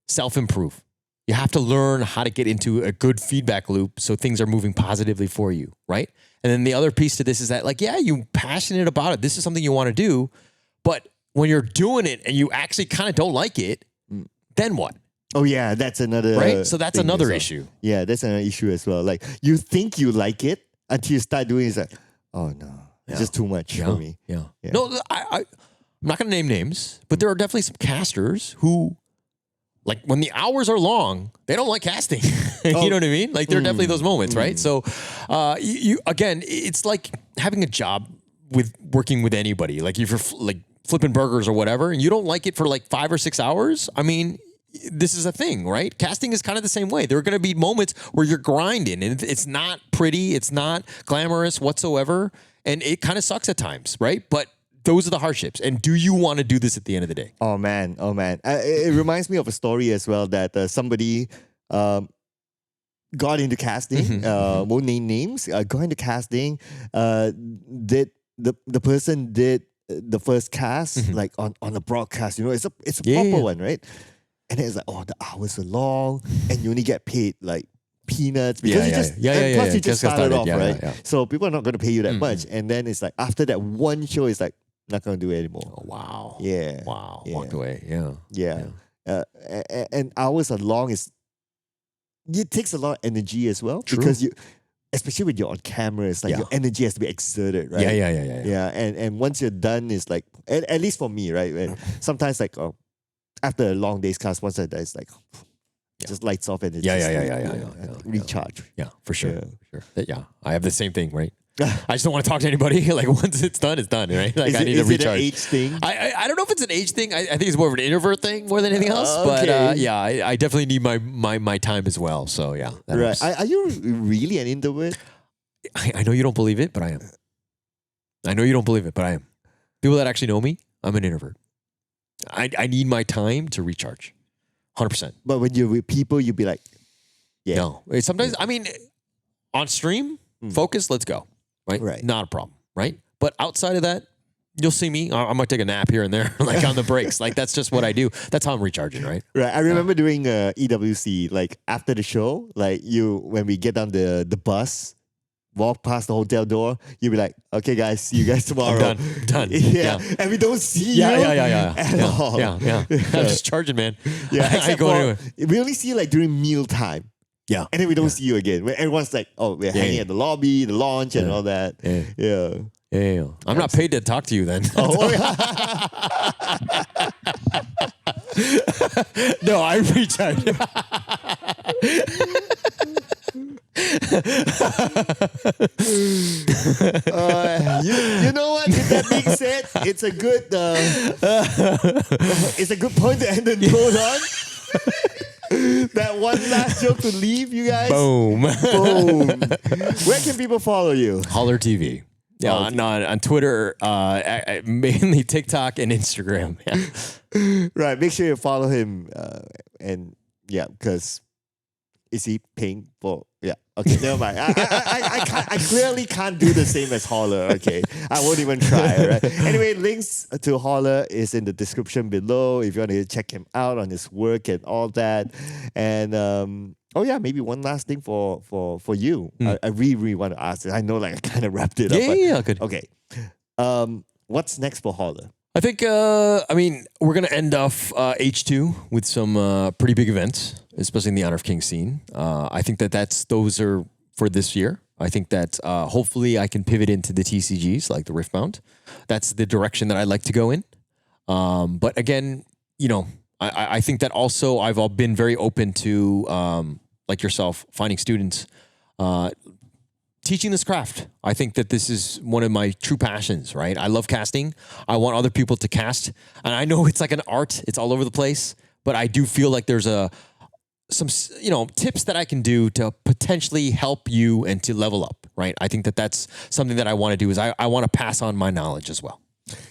self-improve. You have to learn how to get into a good feedback loop so things are moving positively for you, right? And then the other piece to this is that like, yeah, you're passionate about it. This is something you want to do. But when you're doing it and you actually kind of don't like it, then what? oh yeah, that's another Right? So that's thing another as well. issue. Yeah, that's another issue as well. Like you think you like it until you start doing it, it's like, oh no, it's just too much for me. Yeah. No, I'm not going to name names, but there are definitely some casters who, like when the hours are long, they don't like casting. You know what I mean? Like there are definitely those moments, right? So you again, it's like having a job with working with anybody. Like if you're like flipping burgers or whatever, and you don't like it for like 5 or 6 hours, I mean, this is a thing, right? Casting is kind of the same way. There are going to be moments where you're grinding and it's not pretty, it's not glamorous whatsoever, and it kind of sucks at times, right? But those are the hardships. And do you want to do this at the end of the day? Oh man. It reminds me of a story as well that somebody got into casting. Won't name names. Got into casting. Did the person did the first cast like on a broadcast? You know, it's a proper one, right? And then it's like, oh, the hours are long, and you only get paid like peanuts because you just started off, right? Yeah. So people are not going to pay you that much. And then it's like after that one show, it's like not going to do it anymore. Oh, wow. Yeah. Wow. Yeah. Walked away. Yeah. Yeah. And hours are long. It takes a lot of energy as well because especially when you're on camera, it's like your energy has to be exerted, right? Yeah. And once you're done, it's like at least for me, right? When sometimes like after a long day's cast, once I'm done, it's like just lights off and it's recharge. Yeah, for sure. Yeah, I have the same thing, right? I just don't want to talk to anybody. Like once it's done, right? Like I need to recharge. Is it an age thing? I don't know if it's an age thing. I think it's more of an introvert thing more than anything else. Okay. But I definitely need my time as well. So yeah, that Right. helps. Are you really an introvert? I know you don't believe it, but I am. I know you don't believe it, but I am. People that actually know me, I'm an introvert. I need my time to recharge. 100%. But when you're with people, you'll be like, yeah. No. Sometimes, I mean, on stream, focus, let's go. Right? Not a problem. Right? But outside of that, you'll see me. I might take a nap here and there, like on the breaks. Like that's just what I do. That's how I'm recharging, right? Right. I remember doing EWC, like after the show, like when we get on the bus, walk past the hotel door, you'll be like, okay, guys, see you guys tomorrow. I'm done. Yeah. And we don't see you at all. Yeah. I'm just charging, man. Yeah. I ain't going anywhere. We only see you like during meal time. Yeah. And then we don't see you again. Where everyone's like, oh, we're hanging at the lobby, the lounge, and all that. Yeah. I'm not paid to talk to you then. Oh, yeah. No, I recharge. You know what? With that being said, it's a good point to end the note on. That one last joke to leave you guys. Boom. Where can people follow you? Hollar TV. Yeah, on Twitter, mainly TikTok and Instagram. Yeah. Right. Make sure you follow him. Because is he paying for? Yeah. Okay. Never mind. I clearly can't do the same as Hollar. Okay. I won't even try. Right. Anyway, links to Hollar is in the description below if you want to check him out on his work and all that. And maybe one last thing for you. I really want to ask this. I know, like I kind of wrapped it up. Yeah, good. Okay. What's next for Hollar? I think, we're going to end off H2 with some pretty big events, especially in the Honor of Kings scene. I think those are for this year. I think that hopefully I can pivot into the TCGs, like the Riftbound. That's the direction that I'd like to go in. But again, I think that also I've been very open to, like yourself, finding students, teaching this craft. I think that this is one of my true passions, right? I love casting. I want other people to cast. And I know it's like an art. It's all over the place. But I do feel like there's some tips that I can do to potentially help you and to level up, right? I think that that's something that I want to do is I want to pass on my knowledge as well.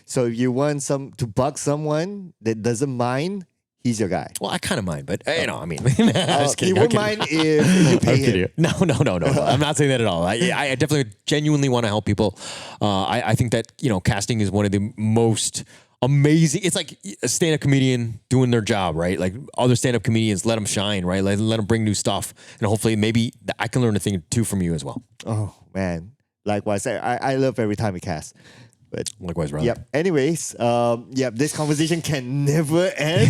So if you want to bug someone that doesn't mind, he's your guy. Well, I kind of mind, but I mean, He won't mind if you pay him. No. I'm not saying that at all. I definitely genuinely want to help people. I think that, casting is one of the most amazing. It's like a stand-up comedian doing their job, right? Like other stand-up comedians, let them shine, right? Let them bring new stuff. And hopefully maybe I can learn a thing or two from you as well. Oh, man. Likewise, I love every time we cast. But likewise, brother. Yep. Anyways, this conversation can never end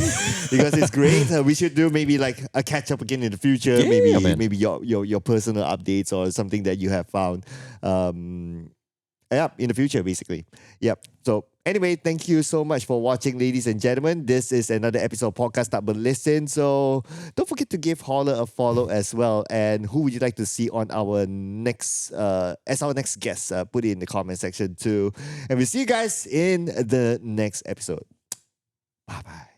because it's great. We should do maybe like a catch up again in the future. Yeah, maybe your personal updates or something that you have found. In the future, basically. Yep. So anyway, thank you so much for watching, ladies and gentlemen. This is another episode of Podcast Tak Berlesen. So don't forget to give Hollar a follow as well. And who would you like to see on our next, as our next guest? Put it in the comment section too. And we'll see you guys in the next episode. Bye-bye.